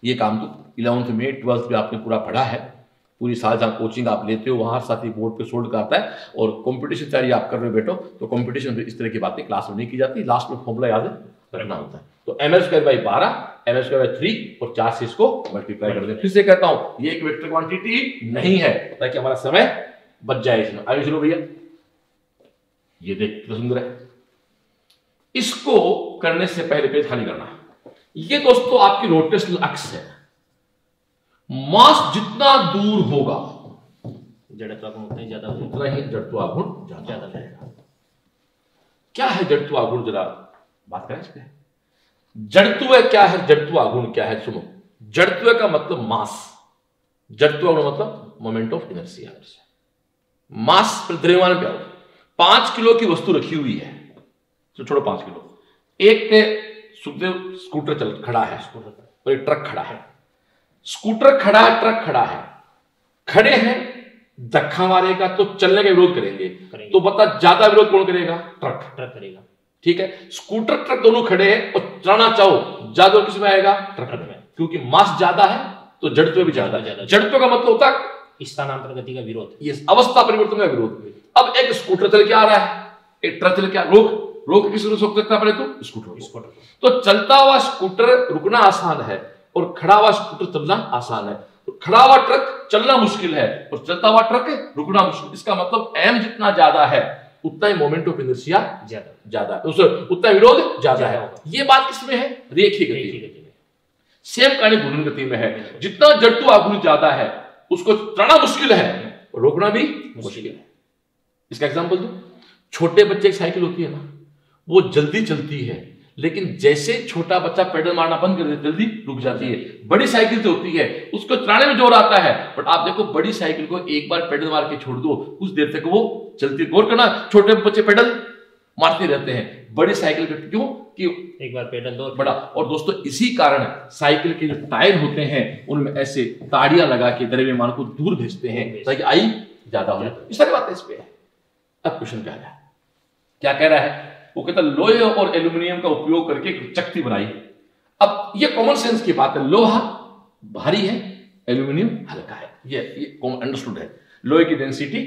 ये काम तो 11th में 12th में आपने पूरा पढ़ा है, पूरी साल जहाँ कोचिंग आप लेते हो वहां साथ ही बोर्ड पे सोल्व करता है, और कंपटीशन तैयारी आप कर रहे हो बेटो, तो कंपटीशन में इस तरह की बातें क्लास में नहीं की जाती, लास्ट में फॉर्मूला याद रखना होता है। तो ml square by 12 ml square by 3 और 4 से इसको मल्टीप्लाई कर दें। फिर से कहता हूं ये एक वेक्टर क्वांटिटी नहीं है, ताकि हमारा समय बच जाए इसमें। आगे चलो भैया, ये देख कितना सुंदर है, इसको करने से पहले पेज खाली करना। ये दोस्तों आपकी रोटेशनल अक्ष है, मास जितना दूर होगा जड़त्वाघूर्ण उतना ही ज्यादा हो जाएगा, उतना ही जड़त्वाघूर्ण ज्यादा रहेगा। क्या है जड़त्वाघूर्ण, जरा बात करें इस पे। जड़त्व क्या है, जड़त्वाघूर्ण क्या है, सुनो। जड़त्व का मतलब मास, जड़त्व मतलब मोमेंट ऑफ इनर्शिया। मास द्रव्यमान क्या हो, 5 किलो की वस्तु रखी हुई है, तो छोड़ो 5 किलो, एक पे सुखदेव स्कूटर चल खड़ा है और एक ट्रक खड़ा है, स्कूटर खड़ा है ट्रक खड़ा है, खड़े हैं, धक्का मारेगा तो चलने का विरोध करेंगे, तो बता ज्यादा विरोध कौन करेगा, ट्रक करेगा, ठीक है। स्कूटर ट्रक दोनों खड़े हैं और चलाना चाहो, ज्यादा किस में आएगा, ट्रक में, क्योंकि मास ज्यादा है तो जड़त्व भी ज्यादा है। जड़त्व का मतलब होता है स्थानांतर गति का विरोध, ये अवस्था परिवर्तन का विरोध। अब एक स्कूटर चल के आ रहा है, एक ट्रक चल के रोक किस रोक सकता है, पहले तो स्कूटर। तो चलता हुआ स्कूटर रुकना आसान है और खड़ा हुआ स्कूटर चलना आसान है। तो खड़ा हुआ ट्रक चलना मुश्किल है और चलता हुआ ट्रक रुकना मुश्किल। इसका मतलब m जितना ज्यादा है उतना ही मोमेंट ऑफ इनर्शिया ज्यादा है, उतना विरोध ज्यादा है। ये बात किसमें है, रेखीय गति में। सेम कहानी घूर्णन गति में है, जितना जड़त्व आघूर्ण ज्यादा है उसको चलना मुश्किल है और रोकना भी मुश्किल है। इसका एग्जांपल दो, छोटे बच्चे की साइकिल होती है ना, वो जल्दी चलती है, लेकिन जैसे छोटा बच्चा पेडल मारना बंद कर दे जल्दी रुक जाती है। बड़ी साइकिल जो होती है उसको चलाने में जोर आता है, बट आप देखो बड़ी साइकिल को एक बार पेडल मार के छोड़ दो, कुछ देर तक वो चलती है। गौर करना, छोटे बच्चे पेडल मारते रहते हैं, बड़ी साइकिल पे क्यों, कि एक बार पेडल दो बड़ा। और दोस्तों इसी कारण साइकिल के जो टायर होते हैं उनमें ऐसे ताड़ियां लगा के द्रव्यमान को दूर भेजते हैं ताकि आई ज्यादा हो जाए। इस सारी बात इस पे है। अब क्वेश्चन क्या है, क्या कह रहा है, वो कहता है लोहे और एल्यूमिनियम का उपयोग करके एक चक्ति बनाई। अब ये कॉमन सेंस की बात है, लोहा भारी है, एल्यूमिनियम हल्का है, ये अंडरस्टूड है। लोहे की डेंसिटी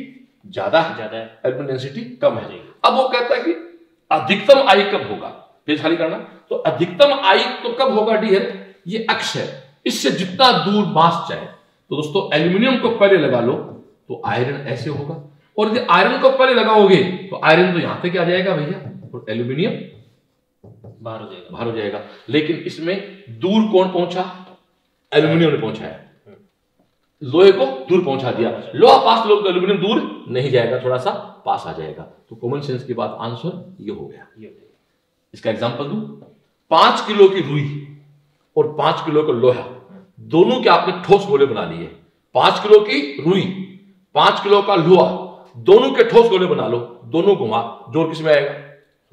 ज्यादा है, एल्यूमिनियम डेंसिटी कम है। अब वो कहता है कि अधिकतम आई कब होगा, पेज खाली करना। तो अधिकतम आई तो कब होगा डियर, ये अक्ष है, इससे जितना दूर मास चाहे। तो दोस्तों एल्यूमिनियम को पहले लगा लो तो आयरन ऐसे होगा, और यदि आयरन को पहले लगाओगे तो आयरन तो यहां तक आ जाएगा भैया, और एल्यूमिनियम बाहर हो जाएगा। लेकिन इसमें दूर कौन पहुंचा, एल्यूमिनियम ने पहुंचा है, लोहे को दूर पहुंचा दिया। लोहा पास लोग तो एल्यूमिनियम दूर नहीं जाएगा, थोड़ा सा पास आ जाएगा। तो कॉमन सेंस की बात, आंसर ये हो गया। इसका एग्जांपल दूं, 5 किलो की रुई और 5 किलो का लोहा, दोनों के आपने ठोस गोले बना लिए, 5 किलो की रुई, 5 किलो का लोहा, दोनों के ठोस गोले बना लो, दोनों घुमा, जोर किसमें आएगा?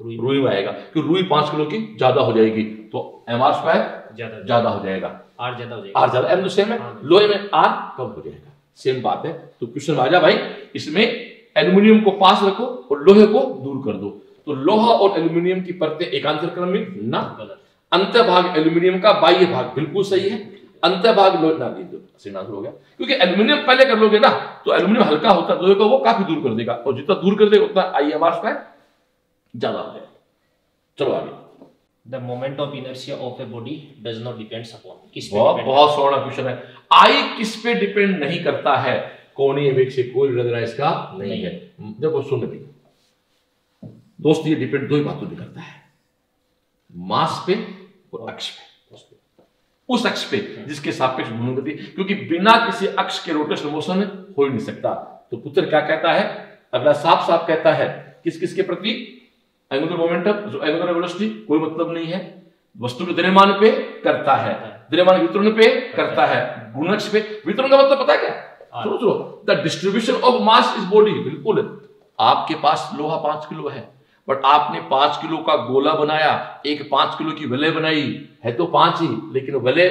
रुई में आएगा, क्योंकि रुई 5 किलो की ज्यादा हो जाएगी तो mr स्क्वायर ज्यादा हो जाएगा, आर ज्यादा हो जाएगा, आर ज्यादा, एम तो सेम है, लोहे में आर कम हो जाएगा, सेम बात है। तो क्वेश्चन आ जा भाई, इसमें एल्यूमिनियम को पास रखो और लोहे को दूर कर दो, तो लोहा और एल्यूमिनियम की परतें एकांतर क्रम में ना, अंत भाग एल्यूमिनियम का, बाह्य भाग बिल्कुल सही है, अंत भाग लोहे ना, सही आंसर हो गया, क्योंकि एल्यूमिनियम पहले कर लोगे ना तो एल्यूमिनियम हल्का होता है, लोहे को वो काफी दूर कर देगा, और जितना दूर कर देगा उतना IMR स्क्वायर ज्यादा हो जाएगा। चलो आगे। The moment of inertia of a body does not depends upon, किस पे बहुत depend बहुत सोना क्वेश्चन है। आई किस पे डिपेंड नहीं करता है? कोणीय वेग से कोई लेना इसका नहीं है। देखो सुन भी दोस्त, ये डिपेंड दो ही बातों पे करता है, मास पे और अक्ष पे, उस अक्ष पे जिसके सापेक्ष घूर्णन गति, क्योंकि बिना किसी अक्ष के रोटेशनल मोशन हो ही नहीं सकता। तो पुत्र क्या कहता है? अगला साफ साफ कहता है किस किस के प्रति? एंगुलर मोमेंटम, एंगुलर वेलोसिटी कोई मतलब नहीं है, वस्तु के द्रव्यमान पे करता है, द्रव्यमान वितरण पे करता है, गुणज पे। वितरण का मतलब पता है क्या? सुनो सुनो, the distribution of mass is body. बिल्कुल, आपके पास लोहा 5 किलो है, बट आपने 5 किलो का गोला बनाया, एक 5 किलो की वलय बनाई, है तो 5 ही, लेकिन वलय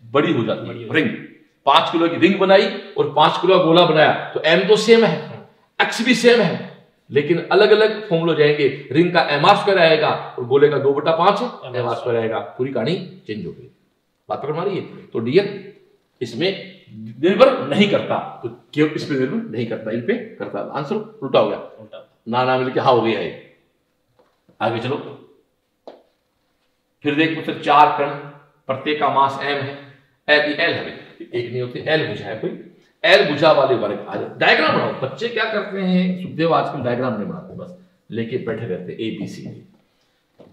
बड़ी हो जाती है, रिंग। 5 किलो की रिंग बनाई और 5 किलो का गोला बनाया, तो एम तो सेम है, एक्स भी सेम है, लेकिन अलग अलग फॉर्मूले जाएंगे। रिंग का MR स्क्वायर आएगा और गोले का 2/5 MR स्क्वायर आएगा, पूरी कहानी चेंज हो गई। बात पकड़ मारी है? तो डियर इसमें निर्भर नहीं करता, तो क्यों इस पे निर्भर नहीं करता, इन पे करता। आंसर उल्टा हो गया, ना मिलके हाँ हो गया है। आगे चलो, फिर देख पुत्र, 4 कण, प्रत्येक का मास m है, एल है, एक नहीं होती, एल भुजा है, कोई एल भुजा वाले वर्ग। आ जाए, डायग्राम बनाओ। बच्चे क्या करते हैं सुखदेव, आजकल डायग्राम नहीं बनाते, बस लेके बैठे रहते, ABCD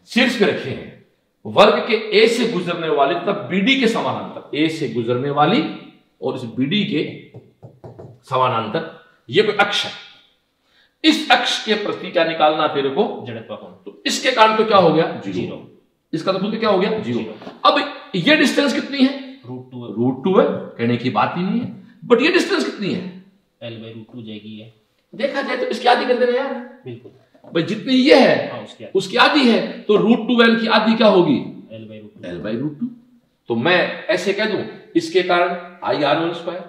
शीर्ष पे रखे हैं। वर्ग के ए से गुजरने वाली तब BD के समानांतर, ए से गुजरने वाली और इस BD के समानांतर, ये कोई अक्ष है। इस अक्ष के प्रति क्या निकालना तेरे को? जड़त्व कोण। तो इसके कारण तो क्या हो गया? 0। इसका तो क्या हो गया? 0। अब ये डिस्टेंस कितनी है? √2 है, कहने की बात ही नहीं है। बट ये डिस्टेंस कितनी है? L/√2 जाएगी है। देखा जाए तो इसकी आधी कर देना यार, बिल्कुल भाई जितनी ये है उसकी आधी है, तो √2L की आधी क्या होगी? L/√2। तो मैं ऐसे कह दूं, इसके कारण IR1 square,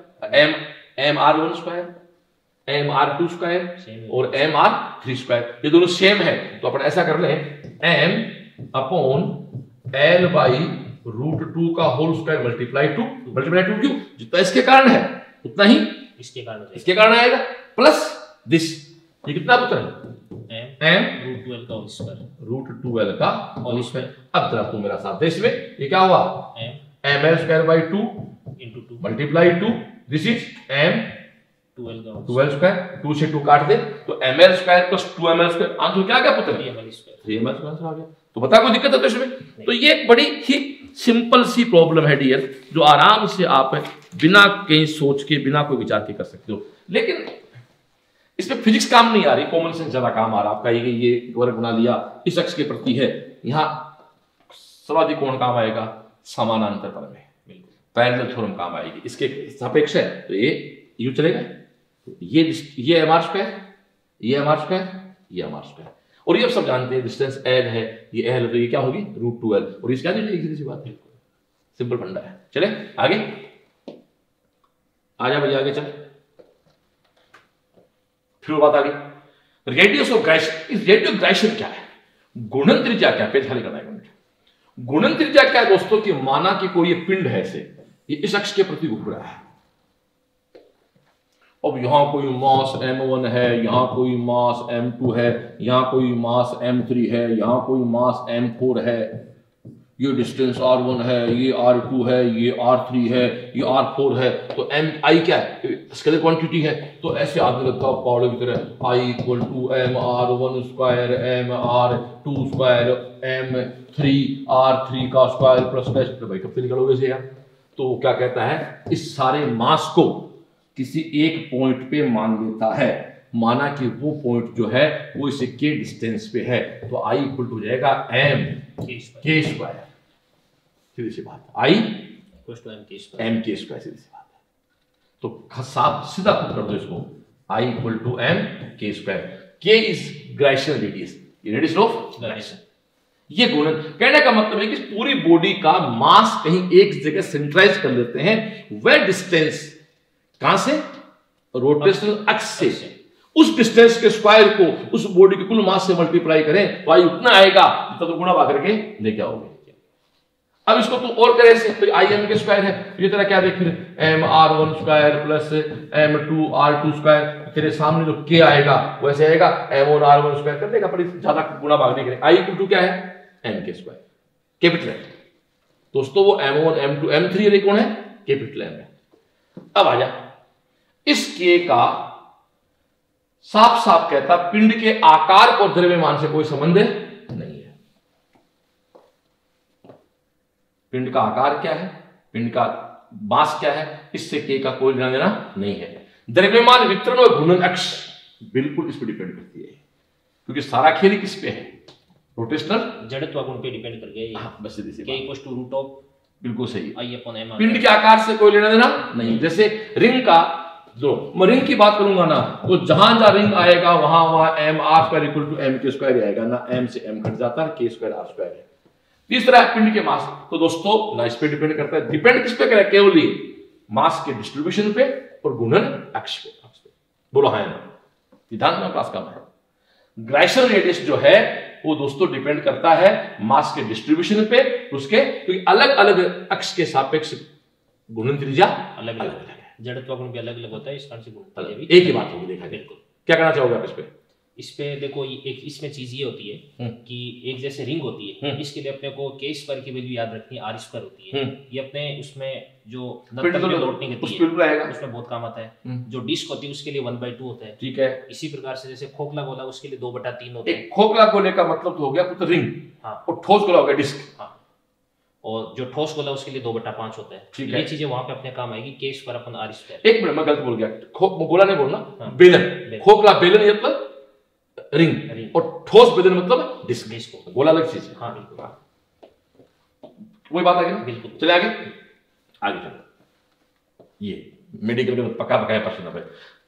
MR1 square, MR2 square और MR3 स्क्वायर, ये दोनों सेम है। तो अपन ऐसा कर ले, M/L/√2 का होल स्क्वायर मल्टीप्लाई 2 क्यों? जितना इसके कारण है उतना ही इसके कारण आएगा, प्लस दिस, ये कितना पुत्र है? M/√2L का होल स्क्वायर। अब जरा तू मेरा साथ दे, इसमें ये क्या हुआ? ML²/2 multiply 2, this is M12 square, 2 से 2 काट दे तो ML square plus 2ML square, answer क्या आ गया पुत्र? 3ML स्क्वायर आ गया। तो बता कोई दिक्कत है तो इसमें? तो ये एक बड़ी ही सिंपल सी प्रॉब्लम है डियर, जो आराम से आप बिना कहीं सोच के, बिना कोई विचार के कर सकते हो। लेकिन इसमें फिजिक्स काम नहीं आ रही, कॉमन सेंस ज्यादा काम आ रहा। आपका ये वर्ग बना लिया, इस अक्ष के प्रति है, यहाँ सर्वाधिक कोण काम आएगा समानांतर पर में, पैरेलल थ्योरम काम आएगी, इसके सापेक्ष है तो ये यूं चलेगा। तो ये MR स्क्वायर, ये MR स्क्वायर, ये MR स्क्वायर, और ये सब जानते हैं डिस्टेंस L है, ये L है, तो ये क्या होगी? √2L, और इसका सीधी सी बात है, सिंपल फंडा है। चले आगे, आजा भैया आगे चल। फिर बात आ गई रेडियस ऑफ गायरेशन। इस रेडियस ऑफ गायरेशन क्या है? गुणन त्रिज्या क्या? पेज खाली करना है। गुणन त्रिज्या क्या है दोस्तों? की माना कि कोई ये पिंड है, ऐसे ये इस अक्ष के प्रति घूम रहा है। अब यहां कोई मास M1 है, यहां कोई मास M2 है, यहां कोई मास M3 है, यहां कोई मास M4 है, ये डिस्टेंस R1 है, ये R2 है, ये R3 है, ये R4 है। तो MI क्या है? स्केलर क्वांटिटी है। तो ऐसे आदमी लगता है पहाड़ों की तरह, I = MR1 square MR2 square M3R3 का स्क्वायर प्लस डैश। तो भाई कब से निकलोगे से यार? तो क्या कहता है, इस सारे मास को किसी एक पॉइंट पे मान लेता है, माना कि वो पॉइंट जो है वो इसे के डिस्टेंस पे है, तो I इक्वल टू जाएगा M/K स्क्वायर। सीधी सी बात, I M/K स्क्वायर, सीधी सी बात है। तो साफ सीधा पुट कर दो इसको, I equal to M K square. के इज ग्राइशन रेडियस, रेडियस ऑफ ग्राइशन। ये गुणन कहने का मतलब है कि पूरी बॉडी का मास कहीं एक जगह सेंट्राइज कर लेते हैं, वह डिस्टेंस कहां से, रोटेशनल एक्स से, उस डिस्टेंस के स्क्वायर को उस बॉडी के कुल मास से मल्टीप्लाई करें तो आई उतना आएगा जितना तो गुणा भाग करके लेके आओगे। अब इसको तू और करे से, तो आई एम के स्क्वायर है, ये तेरा क्या देख M R one square plus M two R two square, तेरे सामने जो के आएगा वैसे आएगा M one R one square कर देगा, पर ज्यादा गुणा भाग नहीं करेगा। आई इक्वल टू क्या है, M K square, capital M. दोस्तों वो M one M two M three ये कौन है, कैपिटल एम है। अब आ जा, इस के का साफ साफ कहता पिंड के आकार और द्रव्यमान से कोई संबंध नहीं है। पिंड का आकार क्या है, पिंड का मास क्या है, इससे के का कोई लेना देना नहीं है। द्रव्यमान वितरण और घूर्णन अक्ष बिल्कुल इस पर डिपेंड करती है, क्योंकि सारा खेल किस पे है, रोटेशनल जड़त्व गुण पे डिपेंड कर गया ये। हाँ, बस सीधी के इक्वल्स टू रूट ऑफ, बिल्कुल सही। आई अपॉन एम। पिंड के आकार से कोई लेना देना नहीं। जैसे रिंग का, जो मैं रिंग की बात करूंगा ना, तो जहां जहां रिंग आएगा वहां वहां M R square equal to M K square आएगा ना, एम से एम घट जाता है, के स्क्वायर आर स्क्वायर है। तीसरा है पिंड के मास। तो दोस्तों ना इस पे डिपेंड करता है, डिपेंड किस पे करे, केवल मास के डिस्ट्रीब्यूशन पे और गुणन अक्ष पे। बोलो हाँ ना, सिद्धांत में क्लास का है। ग्राइशन रेडियस जो है वो दोस्तों डिपेंड करता है मास के डिस्ट्रीब्यूशन पे, उसके, क्योंकि अलग अलग अक्ष के सापेक्ष गुणन त्रिज्या अलग अलग है। जड़त्व गुण भी अलग अलग होता है, इस कारण से गुण एक ही बात होगी। देखा बिल्कुल, क्या कहना चाहोगे आप इस पे देखो एक इसमें चीज ये होती है कि एक जैसे रिंग होती है, इसके लिए अपने को के स्क्वायर की वैल्यू याद रखनी है, आर स्क्वायर होती है। ये अपने उसमें जो लौटने की उसमें बहुत काम आता है। जो डिस्क होती है उसके लिए 1/2 होता है। ठीक है, इसी प्रकार से जैसे खोखला गोला उसके लिए 2/3 होता है। खोखला गोले का मतलब तो हो गया पुत्र रिंग, हाँ, और ठोस गोला हो गया डिस्क, हाँ, और जो ठोस गोला उसके लिए 2/5 होता है। ठीक है, ये चीजें वहां पे अपने काम आएगी, के स्क्वायर अपन आर स्क्वायर। एक मिनट मैं गलत बोल गया, गोला नहीं बोलना, बेलन। खोखला बेलन मतलब रिंग, और ठोस बेलन मतलब डिस्क। गोला अलग चीज है। हाँ बिल्कुल, वही बात आ गई। बिल्कुल, चले आगे चलो। ये मेडिकल में पक्का पकाया प्रश्न है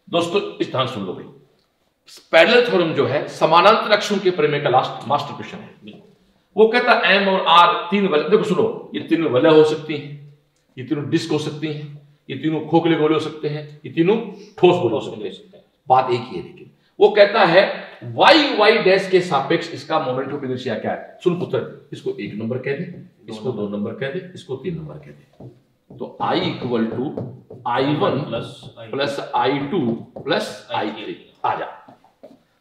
दोस्तों, इस ध्यान सुन लो भाई। पैरेलल थ्योरम जो है समानांतर अक्षों के प्रमेय का लास्ट मास्टर क्वेश्चन है। वो कहता है एम और आर तीन वलय, देखो सुनो, ये तीनों वलय हो सकती हैं, ये तीनों डिस्क हो सकती हैं, ये तीनों खोखले गोले हो सकते हैं, ये तीनों ठोस गोले हो सकते हैं। बात एक ही है, लेकिन वो कहता है y डैश के सापेक्ष इसका मोमेंट ऑफ इनर्शिया क्या है। सुन पुत्र, इसको 1 नंबर कह दे, इसको 2 नंबर कह दे, इसको 3 नंबर कह दे। तो I इक्वल टू I1 प्लस I2 प्लस I3 आ जा।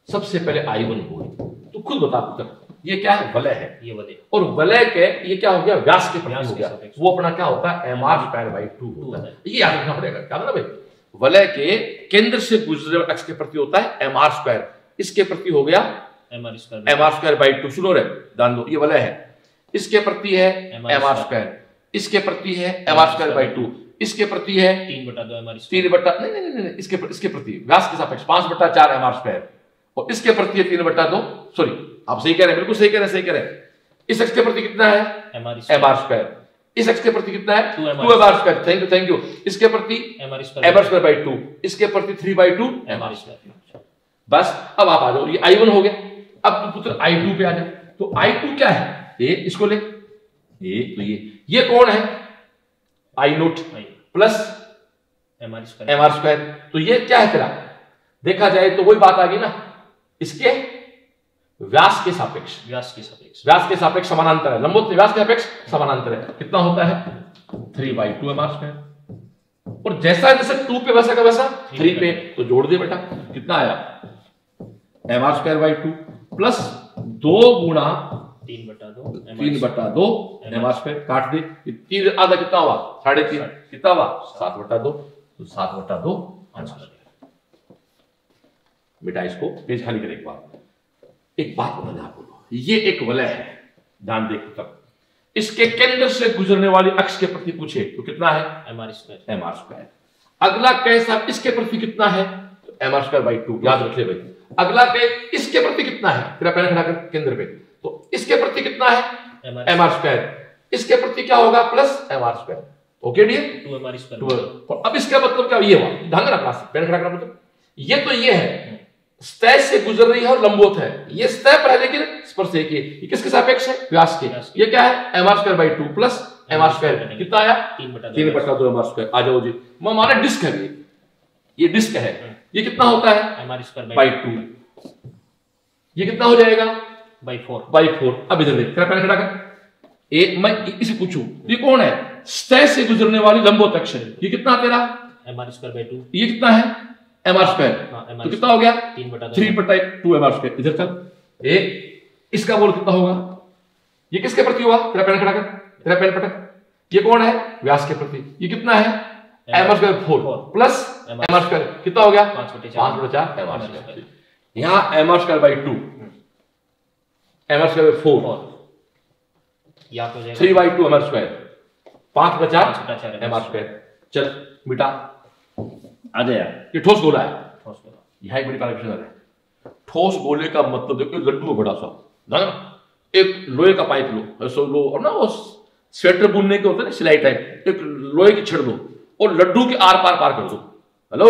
सबसे पहले I1 बोल, तू खुद बता पुत्र, ये क्या है, वलय है, ये वलय, और वलय के ये क्या हो गया, व्यास के प्रति हो गया। वो अपना क्या होता है, mr²/2 होता है। ये याद रखना पड़ेगा, क्या ना भाई, वलय के केंद्र से गुजरे अक्ष के प्रति होता है mr², इसके प्रति हो गया mr²/2। सुनो रे, ध्यान दो, ये वलय है, इसके प्रति है mr², इसके प्रति है mr²/2, इसके प्रति है 3/2 mr², 3 नहीं, इसके प्रति व्यास के सापेक्ष 5/4 mr², और इसके प्रति है 3/2। सॉरी, आप सही कह रहे हैं, बिल्कुल सही कह रहे हैं। इस अक्ष के प्रति कितना है, mr², इस अक्ष के प्रति कितना है, 2mr²। Thank you. इसके प्रति mr²/2, इसके प्रति 3/2 mr²। बस अब आप आ जाओ, ये I1 हो गया। अब पुत्र I2 पे आ जाए, तो I2 क्या है, ये इसको ले, तो ये कौन है, I0 प्लस mr²। तो ये क्या है तेरा, देखा जाए तो वही बात आ गई ना, इसके व्यास के सापेक्ष समानांतर है, लंबवत व्यास के सापेक्ष समानांतर है। कितना होता है, 3/2 mr²। और जैसा 2 पे वैसा का वैसा 3 पे, तो जोड़ दे बेटा, कितना आया, mr²/2 प्लस 2 गुणा 3/2 mr², काट दे, 3 आधा कितना हुआ, 3.5, कितना हुआ 7/2, तो 7/2 आंसर। बेटा इसको पेज खाली करे। एक बात बता दें आपको, ये एक वलय है, ध्यान देख तक, इसके केंद्र से गुजरने वाली अक्ष के प्रति पूछे तो कितना है, mr²। अगला कैसा, इसके प्रति कितना है, तो mr²/2, याद रख ले भाई। अगला के इसके प्रति कितना है, फिर पहले खड़ा कर केंद्र पे, तो इसके प्रति कितना है, mr², इसके प्रति क्या होगा, plus mr²। Okay dear, 2 mr square. अब इसका मतलब क्या, ये हुआ ढंग ना क्लास पेन खड़ा करना, मतलब ये तो ये है सतह से गुजर रही है और लंबवत है, ये सतह पर है लेकिन स्पर्श एक ही। ये किसके सापेक्ष है, व्यास के। ये क्या है, mr² / 2 प्लस mr², कितना आया 3/2 mr²। आ जाओ जी, माना डिस्क है, ये डिस्क है, ये कितना होता है mr² / 2, ये कितना हो जाएगा /4। अब इधर देख, तेरा पेन खड़ा कर, मैं इसे पूछूं, ये कौन है, सतह से गुजरने वाली लंबवत अक्ष है, ये कितना तेरा mr² / 2, ये कितना है mr², तो कितना हो गया 3/2 mr²। इधर चल, इसका बोल कितना होगा, ये किसके प्रति हुआ, तेरा पेन खड़ा कर, तेरा पेन पटक, ये कौन है, व्यास के प्रति, ये कितना है mr² 4 प्लस mr², कितना हो गया 5/4 mr²। यहां mr² / 2 mr² / 4 या तो 3/2 mr², 5/4 mr²। चल बेटा आ जा यार, ये ठोस गोला है, यहां एक बड़ी कनेक्शन है। ठोस गोले का मतलब देखो, लड्डू बड़ा सा ना, एक लोहे का पाइप लो, ऐसा लो, और ना वो स्वेटर बुनने के होते हैं ना, सिलाई टाइप, एक लोहे की छड़ लो और लड्डू के आर पार कर दो। हेलो,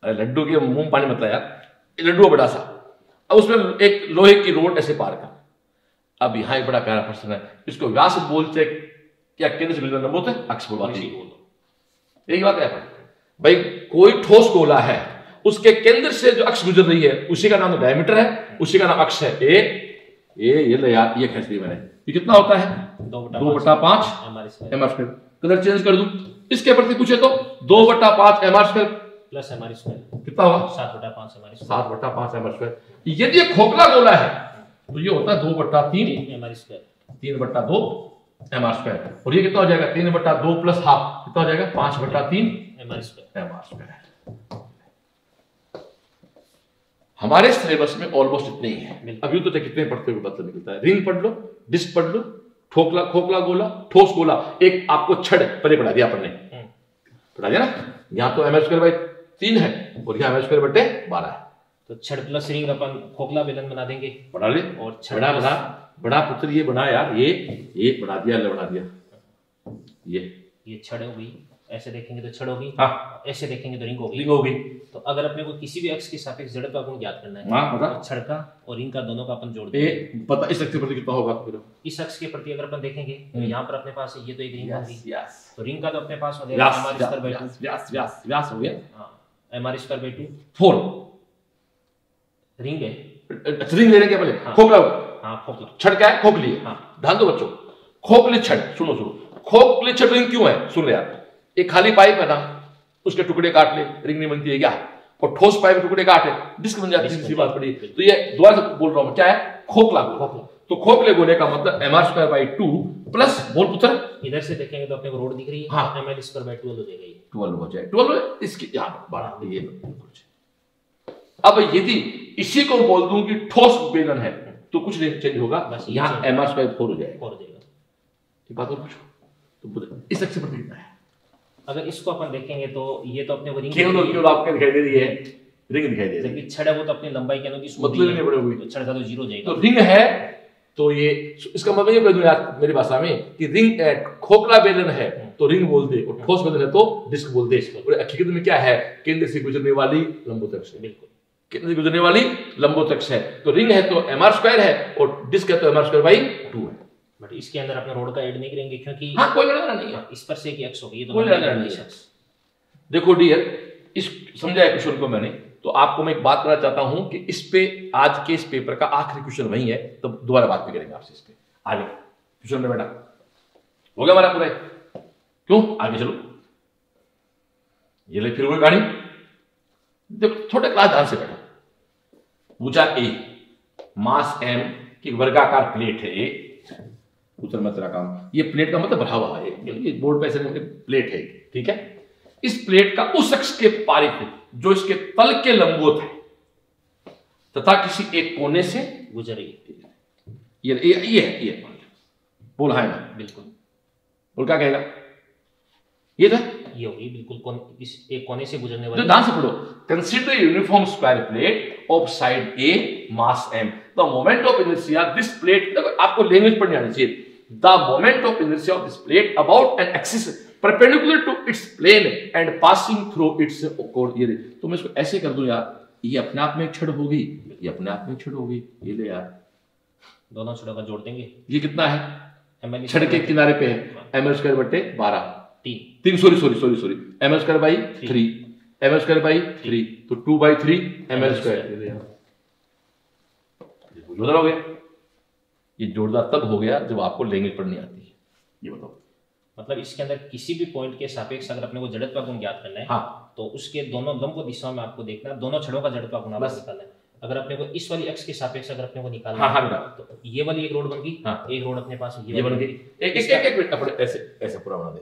अरे लड्डू के मुंह में पानी मत ला यार, लड्डू बड़ा सा, अब उसमें एक लोहे की रोड ऐसे पार कर। अब यहां एक बड़ा प्यारा प्रश्न है, इसको व्यास बोलते क्या, केंद्र से मिलना बोलते हैं, अक्ष बोलते हैं, यही बात है भाई। कोई ठोस गोला है, उसके केंद्र से जो अक्ष गुजर रही है उसी का नाम तो डायमीटर है, उसी का नाम अक्ष है। ये ले यार, ये खींच ली मैंने, ये कितना होता है 2/5 mr²। कलर चेंज कर दूं, इसके प्रति पूछे तो 2/5 mr² प्लस mr², कितना होगा 7/5 mr²। यदि ये खोखला गोला है तो ये होता है 2/3 mr², 3/2 mr², और ये कितना हो जाएगा 3/2 प्लस हाफ, कितना हो जाएगा 5/3 mr²। हमारे सिलेबस में ऑलमोस्ट इतने ही है। अभी तो कितने पढ़ते हुए मतलब निकलता है, रिंग पढ़ लो, डिस्क पढ़ लो, खोखला गोला, ठोस गोला, एक आपको छड़ पहले पढ़ा दिया अपन ने, पढ़ा दिया ना, यहाँ तो mr² / 3 है और यहाँ mr² / 12 है, तो छड़ प्लस रिंग अपन खोखला बेलन बना देंगे, बना ले, और छड़ा बड़ा पुत्र ये बना यार, ये बना दिया, ये छड़ हो गई, ऐसे देखेंगे तो छड़ होगी, हाँ, ऐसे देखेंगे तो रिंग होगी। तो अगर अपने को किसी भी अक्ष के सापेक्ष जड़त्व को ज्ञात करना है, तो छड़ का और रिंग का दोनों का अपन जोड़ देंगे, पता इस अक्ष के प्रति कितना होगा। इस अक्ष के प्रति अगर अपन देखेंगे तो यहाँ पर अपने पास ये तो एक रिंग होगी, तो रिंग का तो अपने पास हो जाएगा व्यास हो गया, mr² / 2 4 रिंग है, रिंग लेने के पहले खोखला, खोखला छड़ क्या है, खोखली है। ध्यान दो बच्चों, खोखली छड़, सुनो खोखली छड़ रिंग क्यों है, सुन ले यार, एक खाली पाइप है ना, उसके टुकड़े काट ले, रिंग नहीं बनती है क्या, और ठोस पाइप टुकड़े काटे डिस्क बन जाती है, सीधी बात पड़ी। तो ये दोबारा से बोल रहा हूं, क्या है, खोखला। तो खोखले गोले का मतलब mr² / 2 प्लस, बोल पुत्र, इधर से देखेंगे तो अपने को रोड दिख रही है, हाँ, ml² / 12 हो जाएगा, 12 हो जाए, 12 इसकी यहाँ बढ़ा ये। अब यदि इसी को बोल दूं कि ठोस बेलन है तो कुछ नहीं चेंज होगा, बस यहाँ mr² / 4 हो जाएगा। एक बात और पूछो, तो इस अक्ष पर कितना है, अगर इसको अपन देखेंगे तो ये तो अपने को रिंग केवल आपको दिखाई दे रही है, रिंग दिखाई दे रही है, जबकि छड़ है वो तो अपनी लंबाई के अनुसार मतलब नहीं बढ़ी हुई, तो छड़ का तो 0 हो जाएगा। तो रिंग है तो ये, इसका मतलब ये कह दूं यार मेरी भाषा में कि रिंग खोखला बेलन है तो रिंग बोल दे, और ठोस बेलन है तो डिस्क बोल दे। और हकीकत में क्या है, केंद्र से गुजरने वाली लंबवत अक्ष है, बिल्कुल केंद्र से गुजरने वाली लंबवत अक्ष है। तो रिंग है तो mr² है और डिस्क है तो mr² / 2 है। बट इसके अंदर अपने रोड का ऐड नहीं करेंगे क्योंकि हाँ, कोई लेना नहीं है, इस पर से एक अक्ष होगी, ये तो कोई लेना नहीं है। देखो डियर, इस समझाया क्वेश्चन को मैंने, तो आपको मैं एक बात करना चाहता हूं कि इस पे आज के इस पेपर का आखिरी क्वेश्चन वही है, तो दोबारा बात भी करेंगे आपसे इस पे आगे क्वेश्चन में। बेटा हो गया हमारा पूरा, क्यों आगे चलो, ये ले फिर वही गाड़ी। देखो छोटे क्लास ध्यान से बैठो, पूछा ए मास m की वर्गाकार प्लेट है, ए उत्तर में तेरा काम, ये प्लेट का मतलब बढ़ा हुआ है, ये बोर्ड पे ऐसे प्लेट है, ठीक है। इस प्लेट का उस अक्ष के पारित जो इसके तल के लंबवत है तथा किसी एक कोने से गुजर रही है, ये बोल है ना, बिल्कुल बोल क्या कहेगा, ये था, ये होगी बिल्कुल इस एक कोने से गुजरने वाली। ध्यान से पढ़ो, consider uniform square plate of side A mass m, the moment of inertia this plate, आपको लैंग्वेज पढ़नी आनी चाहिए, the moment of inertia of this plate about an axis perpendicular to its plane and passing through its code. ये तो मैं इसको ऐसे कर दूं यार, ये अपने आप में एक छड़ होगी, ये अपने आप में एक छड़ होगी, ये ले यार दोनों छड़ों का जोड़ देंगे। ये कितना है, छड़ के किनारे पे है ml स्क्वायर बटे 12, 3 sorry ml square by 3, ml square by 3, तो 2/3 ml स्क्वायर। जोड़दार हो गया। ये जोड़दार तब हो गया जब आपको लैंग्वेज पढ़नी आती है। ये बताओ, मतलब इसके अंदर किसी भी पॉइंट के सापेक्ष अगर अपने को जड़त्व गुण ज्ञात करना है, हाँ, तो उसके दोनों लंब दिशाओं में आपको देखना है, दोनों छड़ों का जड़त्व गुण आपको निकालना है। अगर अपने को इस वाली अक्ष के सापेक्ष अगर अपने को निकालना है, तो ये वाली एक रोड बन गई, एक रोड अपने पास ये बन गई। एक मिनट अपने ऐसे पूरा बना दे,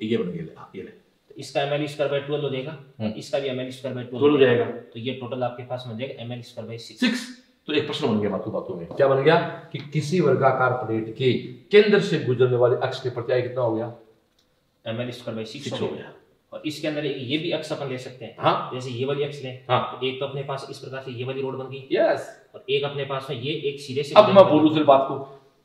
ये बन गया, ये ले, तो इसका ml स्क्वायर बाय 12 हो जाएगा, इसका भी ml स्क्वायर बाय 12 हो जाएगा, तो ये टोटल आपके पास बन जाएगा ml स्क्वायर बाय 6। तो एक प्रश्न बन गया बातों में, क्या बन गया कि किसी वर्गाकार प्लेट के केंद्र से गुजरने वाले अक्ष के प्रत्याय कितना हो गया, ml स्क्वायर बाय 6 हो गया। और इसके अंदर ये भी अक्ष अपन ले सकते हैं, हाँ, जैसे ये वाली अक्ष लें, हाँ, तो एक तो अपने पास इस प्रकार से ये वाली रोड बन गई, यस, और एक अपने पास में ये एक सिरे से। अब मैं बोलूं दूसरी बात को,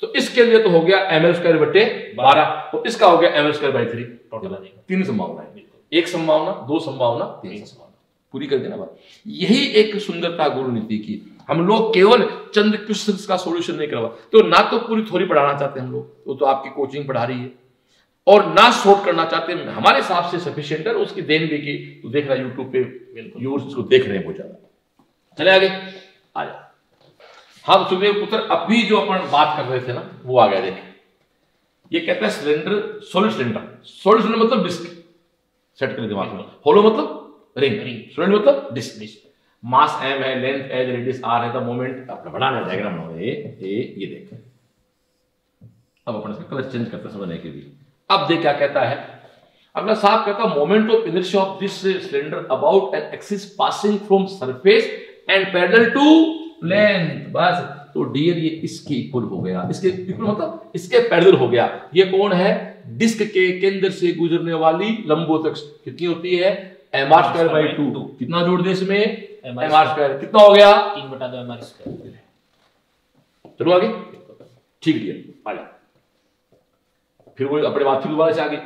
तो इसके लिए तो हो गया ml स्क्वायर बटे 12 और इसका हो गया ml स्क्वायर बाय 3, टोटल आ जाएगा। 3 संभावना है, एक संभावना, दो संभावना, 3 संभावना, पूरी कर देना बात। यही एक सुंदरता गुण नीति की। हम लोग केवल चंद क्वेश्चन का सॉल्यूशन नहीं करवा, तो ना तो पूरी थ्योरी पढ़ाना चाहते हैं हम लोग, वो तो आपकी कोचिंग पढ़ा रही है, और ना शॉर्ट करना चाहते हैं, हमारे हिसाब से सफिशिएंट है, उसकी देन भी की तो देख रहा है यूट्यूब पे, व्यूअर्स इसको देख रहे हैं बहुत ज्यादा। चले आगे, आ जा। हाँ तो सुखदेव पुत्र, अभी जो अपन बात कर रहे थे ना वो आ गया, देखें ये कहता है सिलेंडर, सॉलिड सिलेंडर मतलब डिस्क, सेट कर दिमाग में, होलो मतलब रिंग, सिलेंडर मतलब डिस्क, मास m है, लेंथ l, रेडियस r है, द मोमेंट अपना बढ़ाना डायग्राम हो ये देखें। अब अपन इसका कलर चेंज करते हैं समझने के लिए। अब देख क्या कहता है अगला साहब, कहता है moment of inertia of this cylinder about an axis passing from surface and parallel to length. बस, तो डियर ये इसके इक्वल हो गया, इसके इक्वल मतलब इसके पैरेलल हो गया। ये कौन है, डिस्क के केंद्र से गुजरने वाली लंबवत अक्ष कितनी होती है, mr स्क्वायर बाय 2। कितना जोड़ दे इसमें, mr स्क्वायर, कितना हो गया 3/2 mr स्क्वायर। चलो आगे, ठीक डियर, आ जा। फिर वो अपने बात फिर दोबारा से आगे,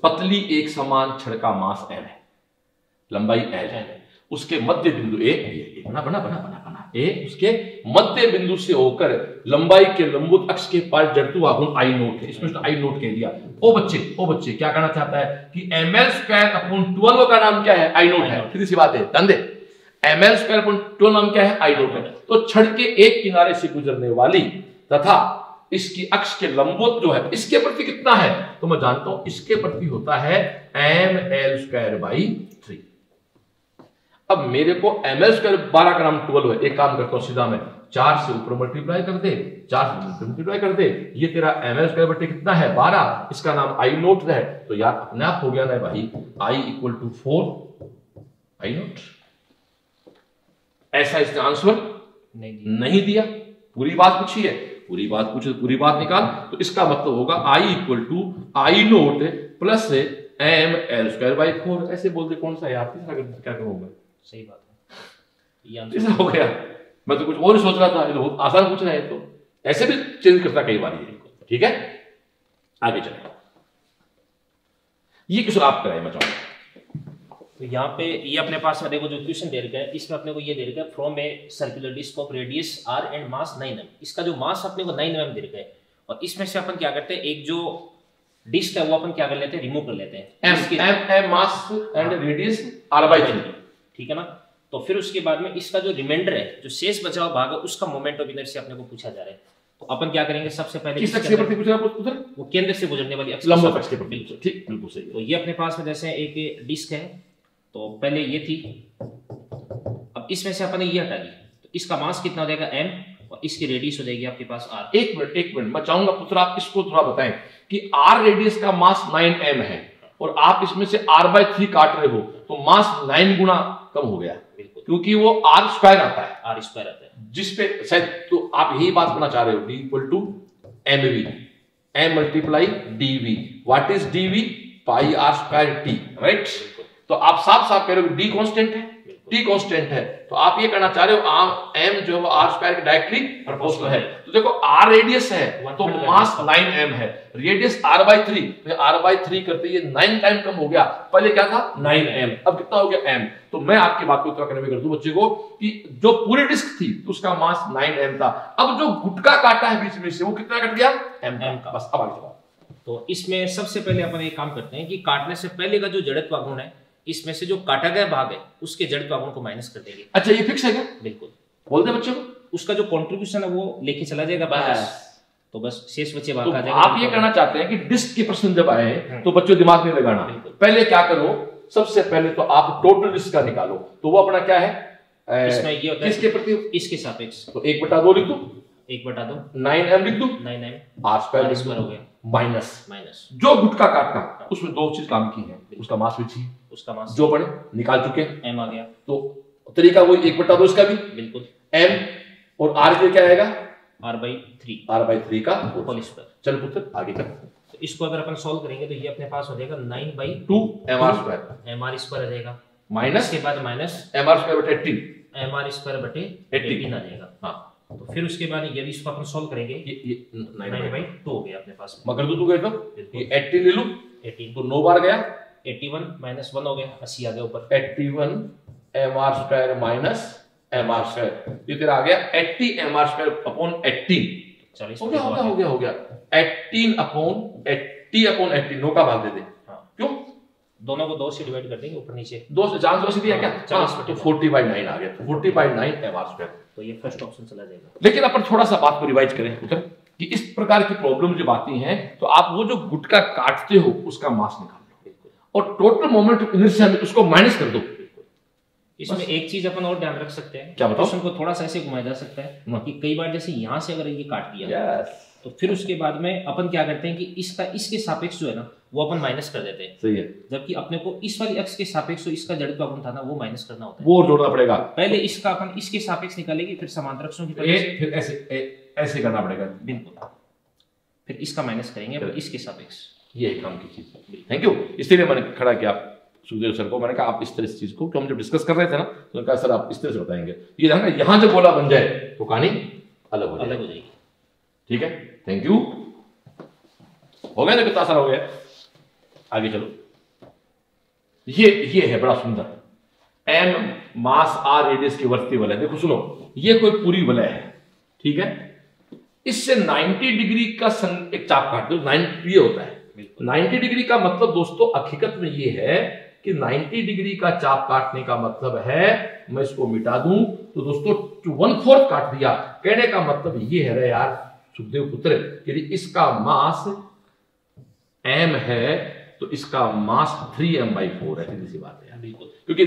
पतली एक समान छड़ का मास m है, लंबाई l है, उसके मध्य बिंदु ए बना उसके मध्य बिंदु से होकर लंबाई के लंबवत अक्ष के पास जड़त्व गुण I नोट है, इसमें तो I नोट कह दिया। ओ बच्चे क्या कहना चाहता है कि ml स्क्वायर अपॉन 12 का नाम क्या है, I नोट है। सीधी सी बात है, ध्यान दे, ml स्क्वायर अपॉन 12 नाम क्या है, I नोट है। तो छड़ के एक किनारे से गुजरने वाली तथा इसकी अक्ष के लंबवत जो है इसके प्रति कितना है, तो मैं जानता हूं इसके प्रति होता है ml स्क्वायर बाई 3। अब मेरे को ml स्क्वायर 12 का नाम 12 है, एक काम करता हूं सीधा मैं 4 से ऊपर मल्टीप्लाई कर दे, 4 से नीचे मल्टीप्लाई कर दे, ये तेरा ml स्क्वायर बटे कितना है 12, इसका नाम I नोट है, तो यार अपने आप हो गया ना भाई, I equal to 4 I naught. ऐसा इसका आंसर नहीं दिया, पूरी बात पूछी है, पूरी बात पूछे, पूरी बात निकाल, तो इसका मतलब होगा I equal to I naught plus ml square by 4। ऐसे बोलते कौन सा है यार, क्या करूंगा, सही बात है, ये आंसर हो गया। मैं तो कुछ और सोच रहा था, ये तो बहुत आसान पूछ रहा है, तो ऐसे भी चेंज करता कई बार ये, ठीक है। आगे चले, ये क्वेश्चन आप कराए मैं चाहूंगा। तो यहाँ पे ये अपने पास में देखो जो क्वेश्चन दे रखा है, इसमें अपने को ये दे रखा है from a circular disc of radius r and mass 9 mm। इसका जो मास अपने को 9 mm दे रखा है, और इसमें से अपन क्या करते हैं, एक जो डिस्क है वो अपन क्या कर लेते हैं, रिमूव कर लेते हैं, m mass and radius r/3, ठीक है ना। तो फिर उसके बाद में इसका जो रिमाइंडर है, जो शेष बचा हुआ भाग है, उसका मोमेंट ऑफ इनर्शिया अपने को पूछा जा रहा है। तो अपन क्या करेंगे, सबसे पहले किस अक्ष के प्रति पूछ रहा है उधर, वो केंद्र से गुजरने वाली अक्ष, लंबवत अक्ष के प्रति, ठीक, बिल्कुल सही। तो ये अपने पास में जैसे एक डिस्क है, तो पहले ये थी, अब इसमें से अपन ने ये हटा दी, तो इसका मास कितना हो जाएगा m, और इसकी रेडियस हो जाएगी आपके पास r। एक मिनट मैं चाहूंगा पुत्र आप इसको थोड़ा बताएं कि r रेडियस का मास 9m है और आप इसमें से r/3 काट रहे हो, तो मास 9 गुना कम हो गया, क्योंकि वो r स्क्वायर आता है, जिसपे शायद तो आप यही बात करना चाह रहे हो, d equal to mv, m multiply dv। What is dv, pi r square t, right. तो आप साफ साफ कह रहे हो डी कांस्टेंट है, टी कांस्टेंट है, तो आप ये कहना चाह रहे हो एम जो है वो आर स्क्वायर के डायरेक्टली प्रोपोर्शनल है। तो देखो आर रेडियस है तो मास 9m है, रेडियस r/3, तो r/3 करते ये 9 टाइम कम हो गया, पहले क्या था 9m, अब कितना हो गया m। तो मैं आपकी बात को इतना कन्वे कर दूं बच्चे को कि जो पूरी डिस्क थी तो उसका मास 9m था, अब जो गुटका काटा है बीच में से वो कितना कट गया m का। बस अब आगे चलो। तो इसमें सबसे पहले अपन एक काम करते हैं कि काटने से पहले का जो जड़त्व आघूर्ण है, इसमें से जो काटा गया भाग है उसके जड़त्व आघूर्ण को माइनस कर देंगे। अच्छा ये फिक्स है क्या? बिल्कुल, बोल दे बच्चों को, उसका जो कंट्रीब्यूशन है वो लेके चला जाएगा बस, तो बस शेष बचे भाग तो आ जाएगा। आप ये कहना चाहते हैं कि डिस्क के प्रश्न जब आए तो बच्चों दिमाग में लगाना, पहले क्या करो, सबसे पहले तो आप टोटल डिस्क का निकालो, तो वो अपना क्या है इसमें ये होता है किसके प्रति, इसके सापेक्ष, तो 1/2 लिख दो, 1/2 9m लिख दो, 9m आर स्क्वायर हो गया माइनस जो गुटका काटना उसमें दो चीज काम की है, उसका मास भी चाहिए, उसका मास जो बने निकाल चुके हैं, m आ गया, तो तरीका वही 1/2 इसका भी बिल्कुल, m और r के क्या आएगा r/3 का होल स्क्वायर। चल पुत्र आगे कर, तो इसको अगर अपन सॉल्व करेंगे तो ये अपने पास हो जाएगा 9/2 mr स्क्वायर, mr स्क्वायर आ जाएगा, माइनस के बाद माइनस mr स्क्वायर बटे 18, mr स्क्वायर बटे 18 आ जाएगा। हाँ, तो फिर उसके बाद यदि इसको अपन सॉल्व करेंगे ये 9/2 हो गया अपने पास, मगर तू गए तो ये 18 ले लो, 18 तो 9 बार गया, 81 - 1 हो गया, 80 आ गया ऊपर, 81 mr square minus mr square, ये तेरा आ गया 80 mr स्क्वायर अपॉन 18, 40 हो गया 18 अपॉन 80/18, 9 का भाग दे दे। हाँ, क्यों दोनों को 2 से डिवाइड कर देंगे ऊपर नीचे, 2 से जान से दिया क्या, 40 तो 40/9 आ गया, 40/9 mr स्क्वायर, तो ये फर्स्ट ऑप्शन चला जाएगा। लेकिन अपन थोड़ा सा बात को रिवाइज करें पुत्र कि इस प्रकार की प्रॉब्लम जब आती हैं तो आप वो जो गुटका काटते हो उसका मास निकाल लो और टोटल मोमेंट ऑफ इनर्शिया में उसको माइनस कर दो। इसमें एक चीज अपन और ध्यान रख सकते हैं, क्या बताओ, क्वेश्चन को थोड़ा सा ऐसे घुमाया जा सकता है कि कई बार जैसे यहाँ से अगर ये काट दिया तो फिर उसके बाद में अपन क्या करते हैं कि इसका इसके सापेक्ष जो है ना वो अपन माइनस कर देते हैं। सही है, जबकि अपने को इस वाली अक्ष के सापेक्ष जो इसका जड़त्व आघूर्ण था ना वो माइनस करना होता है, वो जोड़ना पड़ेगा। पहले इसका अपन इसके सापेक्ष निकालेंगे, फिर समांतर अक्षों की वजह से फिर ऐसे करना पड़ेगा, बिल्कुल, फिर इसका माइनस करेंगे अब इसके सापेक्ष, ये काम की चीज। थैंक यू, इसलिए मैंने खड़ा किया सुखदेव सर को, मैंने कहा आप इस तरह इस चीज को, हम जब डिस्कस कर रहे थे ना तो कहा सर आप इस तरह से बताएंगे, ये ध्यान रखना यहाँ जब गोला बन जाए तो कहानी अलग हो जाएगी। ठीक है, थैंक यू, हो गया ना, कितना सारा हो गया, आगे चलो। ये है बड़ा सुंदर एम मास आर रेडियस की वर्ती वलय। देखो सुनो, ये कोई पूरी वलय है, ठीक है, इससे 90 डिग्री का एक चाप काट दो, 90 होता है 90 डिग्री का मतलब दोस्तों हकीकत में ये है कि 90 डिग्री का चाप काटने का मतलब है, मैं इसको मिटा दूं तो दोस्तों 1/4 काट दिया, कहने का मतलब ये है रे यार सुखदेव पुत्र, यदि इसका मास m है तो इसका मास 3m/4 है, सीधी सी बात है यार, बिल्कुल, क्योंकि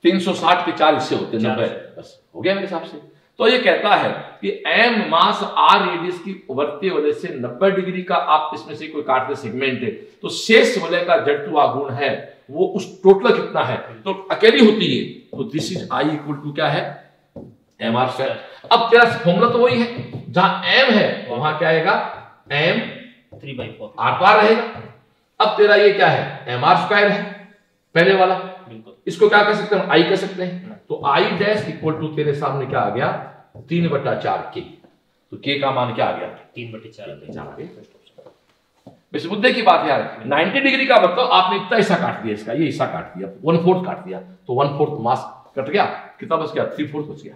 360 के 4 हिस्से होते हैं, 90 बस हो गया मेरे हिसाब से। तो ये कहता है कि m मास r रेडियस की वर्तीय वलय से 90 डिग्री का आप इसमें से कोई काटते सेगमेंट है तो शेष वलय का जड़त्व आघूर्ण है वो उस टोटल कितना है, तो अकेली होती है, तो दिस इज I = क्या है mr स्क्वायर। अब तेरा फॉर्मूला तो वही है, जहां m है वहां क्या आएगा m 3/4 r रहेगा। अब तेरा ये क्या है mr स्क्वायर है पहले वाला, बिल्कुल, इसको क्या कर सकते हैं I कर सकते हैं, तो I डैश = तेरे सामने क्या आ गया 3/4 k, तो k का मान क्या आ गया 3/4 वैसे मुद्दे की बात यार, 90 डिग्री का मतलब आपने इतना हिस्सा काट दिया, इसका ये हिस्सा काट दिया, 1/4 काट दिया, तो 1/4 मास कट गया, कितना बच गया 3/4 बच गया,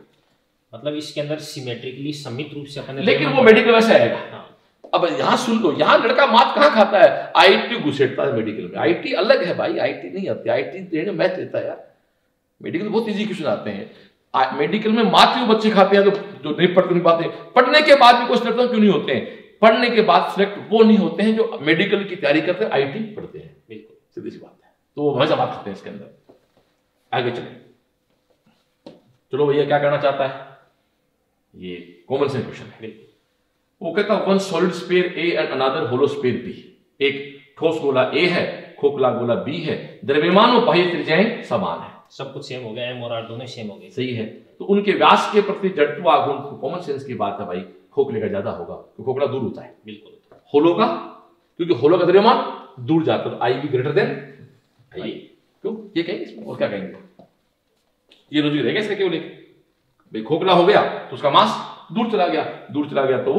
मतलब इसके अंदर सिमेट्रिकली सममित रूप से अपन, लेकिन वो मेडिकल वैसे आएगा। हाँ। अब यहाँ सुन लो, यहाँ लड़का मात कहाँ खाता है, आईटी घुसेड़ता है मेडिकल में, आईटी अलग है भाई, आईटी नहीं आती, आईटी मैथ लेता है यार, मेडिकल बहुत इजी क्वेश्चन आते हैं, मेडिकल में मात क्यों बच्चे खाते हैं जो नहीं पढ़ते नहीं पाते, पढ़ने के बाद भी क्वेश्चन क्यों नहीं होते हैं, पढ़ने के बाद सिलेक्ट वो नहीं होते हैं जो मेडिकल की तैयारी करते हैं, आईटी पढ़ते हैं, बिल्कुल सीधी सी बात है, तो वो मजा बात करते हैं इसके अंदर। आगे चलो भैया क्या कहना चाहता है, ये कॉमन सेंस क्वेश्चन है, वो कहता है one solid sphere A and another hollow sphere B, एक ठोस गोला ए है, खोखला गोला बी है, द्रव्यमान और बाह्य त्रिज्याएं समान है, सब कुछ सेम हो गया, m और r दोनों सेम हो गए, सही है, तो उनके व्यास के प्रति जड़त्व आघूर्ण, कॉमन सेंस की बात है भाई, खोखले का ज्यादा होगा क्योंकि खोखला दूर होता है, बिल्कुल, होलो का क्योंकि होलो का द्रव्यमान दूर जाता है, I भी ग्रेटर देन I, क्यों ये कहेंगे इसमें और क्या कहेंगे, ये लॉजिक रहेगा इसका केवल एक, भाई खोखला हो गया तो उसका मास दूर चला गया, दूर चला गया तो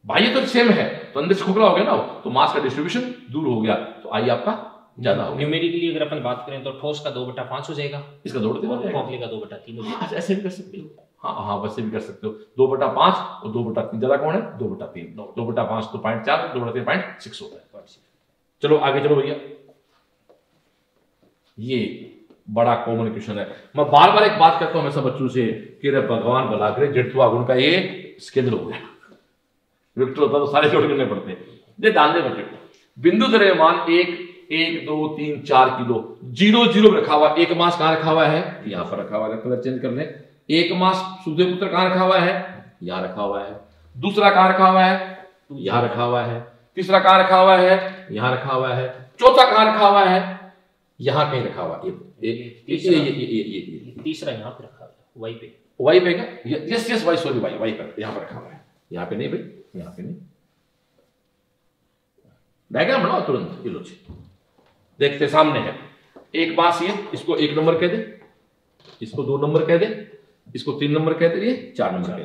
बाह्य तो सेम है, तो अंदर से खोखला हो गया ना, तो मास का डिस्ट्रीब्यूशन दूर हो गया, तो आई आपका ज्यादा हो गया। न्यूमेरिकली अगर अपन बात करें तो ठोस का 2/5 हो जाएगा, इसका 2/3 हो जाएगा, खोखले का 2/3 हो जाएगा। ऐसे भी कर सकते हो, हाँ वैसे भी कर सकते हो। 2/5 और 2/3 ज्यादा कौन है? 2/3। 2/5 तो 0.4, 2/3 0.6 होता है। चलो आगे चलो भैया, ये बड़ा कॉमन क्वेश्चन है। मैं बार बार एक बात कहता हूं हमेशा बच्चों से कि रे भगवान भला करे, जड़त्वा गुण का ये स्केलर हो गया, वेक्टर होता तो सारे जोड़ करने पड़ते हैं। ये ध्यान दे बच्चे, बिंदु द्रव्यमान 1 2 3 4 किलो, 0 0 रखा हुआ, एक मास कहां रखा हुआ है? यहां पर रखा हुआ है, कलर चेंज कर लें। एक मास सुखदेव पुत्र कहां रखा हुआ है? यहां रखा हुआ है। दूसरा कहां रखा हुआ है? यहां रखा हुआ है। तीसरा कहां रखा हुआ है? यहां रखा हुआ है। चौथा कहां रखा हुआ है? यहां कहीं रखा हुआ है। ये तीसरा यहां पे रखा हुआ है, वाई पे, वाई पे क्या? यस वाई, सॉरी वाई पर यहां पर रखा हुआ है, यहां पे नहीं भाई, यहां पे नहीं। डायग्राम बनाओ तुरंत, ये लो देखते सामने है एक मास, ये इसको 1 नंबर कह दे, इसको 2 नंबर कह दे, इसको 3 नंबर कह दे, ये 4 नंबर कह दे।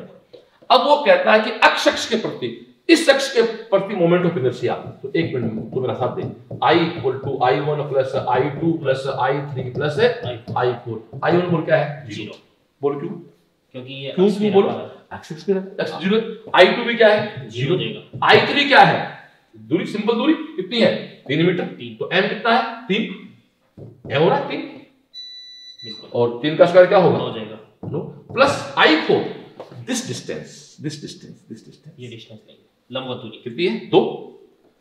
अब वो कहता है कि अक्ष अक्ष के प्रति, इस अक्ष के प्रति मोमेंट ऑफ इनर्शिया, तो एक मिनट तो मेरा साथ दे, I = I1 + I2 + I3 + I4। I1 बोल क्या है? 0। बोल क्यों? क्योंकि ये क्यों बोलो? एक्स पे x 0। I2 भी क्या है? 0 देगा। I3 क्या है? दूरी, सिंपल दूरी कितनी है? 3 मीटर। तो m कितना है? 3। m हो रहा है 3, बिल्कुल, और 3 का स्क्वायर क्या होगा? हो जाएगा, no, plus I4, this distance ये डिस्टेंस नहीं, लंबवत दूरी कितनी है? 2।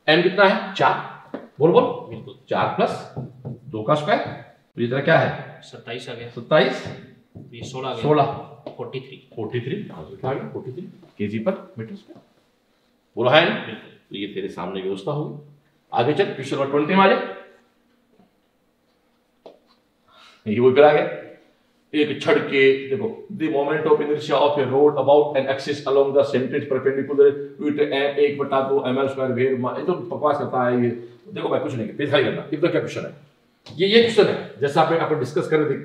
m कितना है? 4। बोल बिल्कुल, 4 + 2 का स्क्वायर, तो इधर क्या है? 27 आ गया। 27, ये 16 आ गया, 16 43 आ गया, 43 केजी पर मीटर स्क्वायर। बोला है ना? तो ये तेरे सामने व्यवस्था होगी। आगे चल, क्वेश्चन नंबर 20 में आ जाए। ये वो फिर आ गया, एक छड़ के देखो, the moment of inertia of a rod about an axis along the centre perpendicular to it m 1/2 ml² where, ये तो बकवास करता है ये। देखो भाई कुछ नहीं, पेज खाली करना। इधर क्या क्वेश्चन है? ये क्वेश्चन है जैसा आप डिस्कस कर रहे थे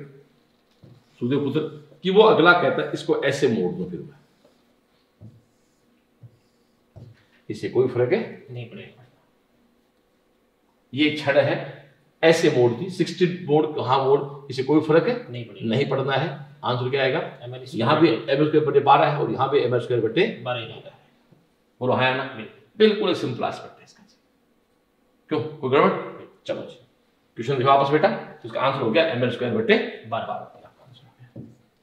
सुखदेव पुत्र कि वो अगला कहता है इसको ऐसे मोड़ दो, फिर इससे कोई फर्क है नहीं पड़ेगा। ये छड़ है, ऐसे मोड़ दी, 60 मोड़ कहां मोड़, इसे कोई फर्क है नहीं पड़ेगा, नहीं पड़ना है। आंसर क्या आएगा? यहां भी m²/12 है और यहां भी m²/12 ही रहेगा। बोलो है ना? बिल्कुल सिंपल एस्पेक्ट है इसका। क्यों, कोई गड़बड़? चलो जी, क्वेश्चन देखो आपस बेटा, तो इसका आंसर हो गया ml²/12।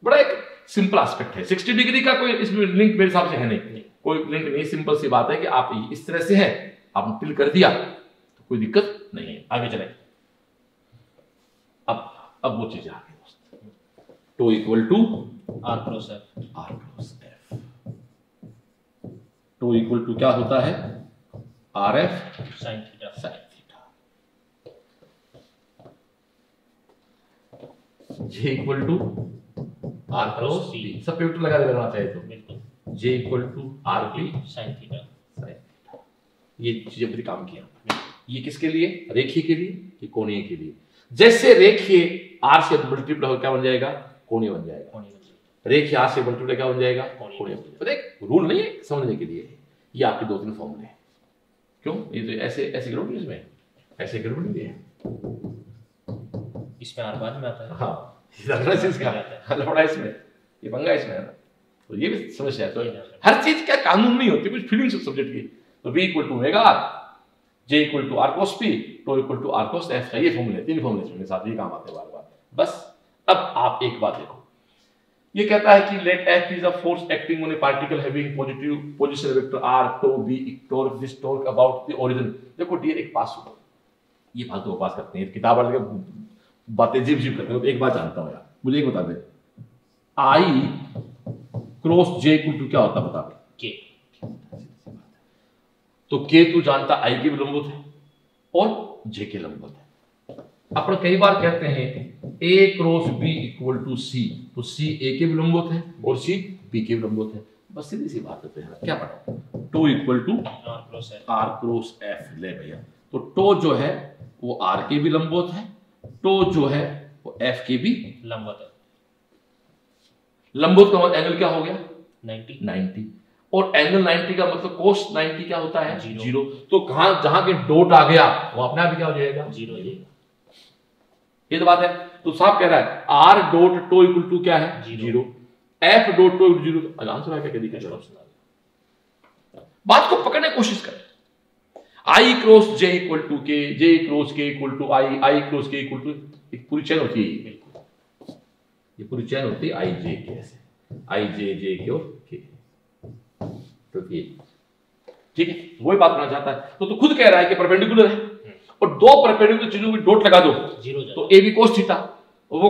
बड़ा एक सिंपल एस्पेक्ट है। 60 डिग्री का कोई इसमें लिंक मेरे हिसाब से है नहीं, कोई लिंक नहीं। सिंपल सी बात है कि आप इस तरह से है, आपने टिल कर दिया तो कोई दिक्कत नहीं है। आगे चले, अब वो चीज आ गई दोस्त, tau equal to R×F। Tau equal to क्या होता है? RF sin theta. J equal to R×P, सब पे लगा देना चाहिए तो बिल्कुल, J equal to RP sin theta. ये चीजें भी काम किया। ये किसके लिए? रेखीय के लिए, ये कोणीय के लिए। जैसे रेखीय R से मल्टीप्लाई हो क्या बन जाएगा? कोणीय बन जाएगा। रेखीय R से मल्टीप्लाई क्या बन जाएगा? कोणीय। तो एक रूल नहीं है समझने के लिए, ये आपके 2-3 फॉर्मूले हैं। क्यों? ये तो ऐसे गड़बड़ इसमें, ऐसे गड़बड़ नहीं है, इसमें R बाद में आता है। हाँ, लफड़ा इसमें, ये पंगा इसमें है ना, तो ये भी समस्या है। तो हर चीज क्या कानून नहीं होती, कुछ फीलिंग्स सब्जेक्ट की। तो B = ω/R, J = R×P, to = R×F। ये फॉर्मूले, 3 फॉर्मूले मेरे साथ ये काम आते हैं बार-बार। बस अब आप एक बात देखो, ये कहता है कि let F is a force acting on a particle having positive position vector R, tau B torque, this torque about the origin. देखो डियर, एक पास हो, ये फालतू को पास करते हैं, किताब वाले बातें जीप करते हैं। तो एक बात जानता हूं यार, मुझे एक बता दे, I×J = क्या होता है बता? K। तो K तू जानता I के लंबवत है और J के लंबवत है। अपन कई बार कहते हैं A×B = C, तो C A के लंबवत है और C B के लंबवत है। बस सीधी सी बात होती है, क्या पढ़ा? To = R×F। ले भैया, तो टो जो है वो R के भी लंबवत है, टो जो है वो F के भी लंबवत है। लंबवत का एंगल क्या हो गया 90। और एंगल 90 का मतलब cos 90 क्या होता है 0। तो कहां जहां के डॉट आ गया वो अपने आप क्या हो जाएगा 0 ये तो बात है। तो साहब कह रहा है R dot tau equal to क्या है 0, एफ डॉट टो 0। आंसर आ क्या दिखा, बात को पकड़ने की कोशिश कर। I cross J equal to K, J cross K equal to I, I cross K equal to, एक पूरी चेन होती है, ये पूरी चेन होती है आई जे के, ऐसे आई जे के और के, तो ये ठीक है। वही बात करना चाहता है। तो खुद कह रहा है कि परपेंडिकुलर है और दो परपेंडिकुलर चीजों की डॉट लगा दो 0 तो ए बी कोस थीटा, वो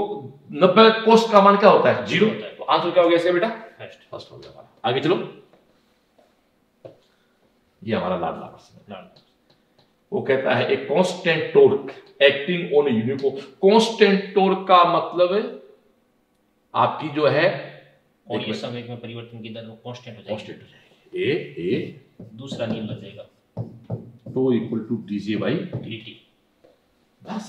90 कोस का मान क्या होता है 0। तो आंसर क्या हो गया इसका बेटा फर्स्ट हो गया। आगे चलो, ये हमारा लाडला प्रश्न। वो कहता है एक constant torque acting on uniform. Constant torque का मतलब है आपकी जो है और ये संवेग में परिवर्तन की दर कांस्टेंट हो जाएगी, ए दूसरा नियम लग जाएगा tau equal to DJ by dt। बस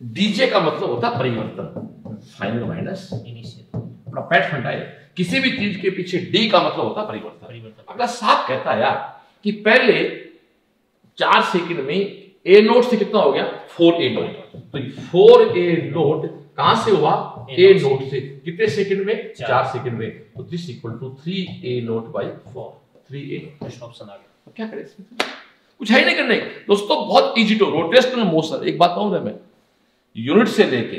डीजे का मतलब होता है परिवर्तन, फाइनल माइनस इनिशियल। अपना पैट फंडा है, किसी भी चीज के पीछे डी का मतलब होता है परिवर्तन। अगला साफ कहता है यार कि पहले 4 सेकंड में ए नोट से कितना हो गया 4a नोट, तो 4a नोट कहां से हुआ ए नोट से, कितने सेकंड में 4 सेकंड में। तो this equal to 3a not by 4, 3a first option आ गया। तो क्या करें इसमें, कुछ है ही नहीं करने दोस्तों, बहुत इजी टू रोटेशनल मोशन। एक बात कहूं मैं, यूनिट से लेके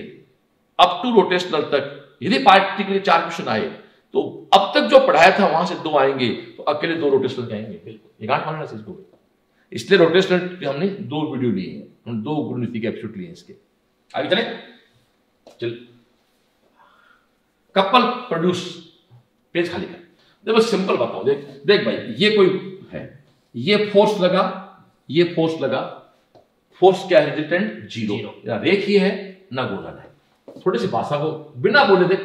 अप टू रोटेशनल तक यदि पार्टी के लिए 4 क्वेश्चन आए तो अब तक जो पढ़ाया था वहां से 2 आएंगे, तो अकेले 2 रोटेशनल के आएंगे। बिल्कुल ये गांठ मानना चीज को, इसलिए रोटेशनल की हमने 2 वीडियो लिए हैं, हम 2 गुणनीति के एपिसोड लिए इसके। आगे चले, चल कपल प्रोड्यूस, पेज खाली कर। देखो सिंपल बताओ, देख भाई ये कोई है, ये फोर्स लगा, ये फोर्स लगा, फोर्स क्या है रिजल्टेंट 0, या रेखीय है ना गुणन है। थोड़ी सी भाषा को बिना बोले देख,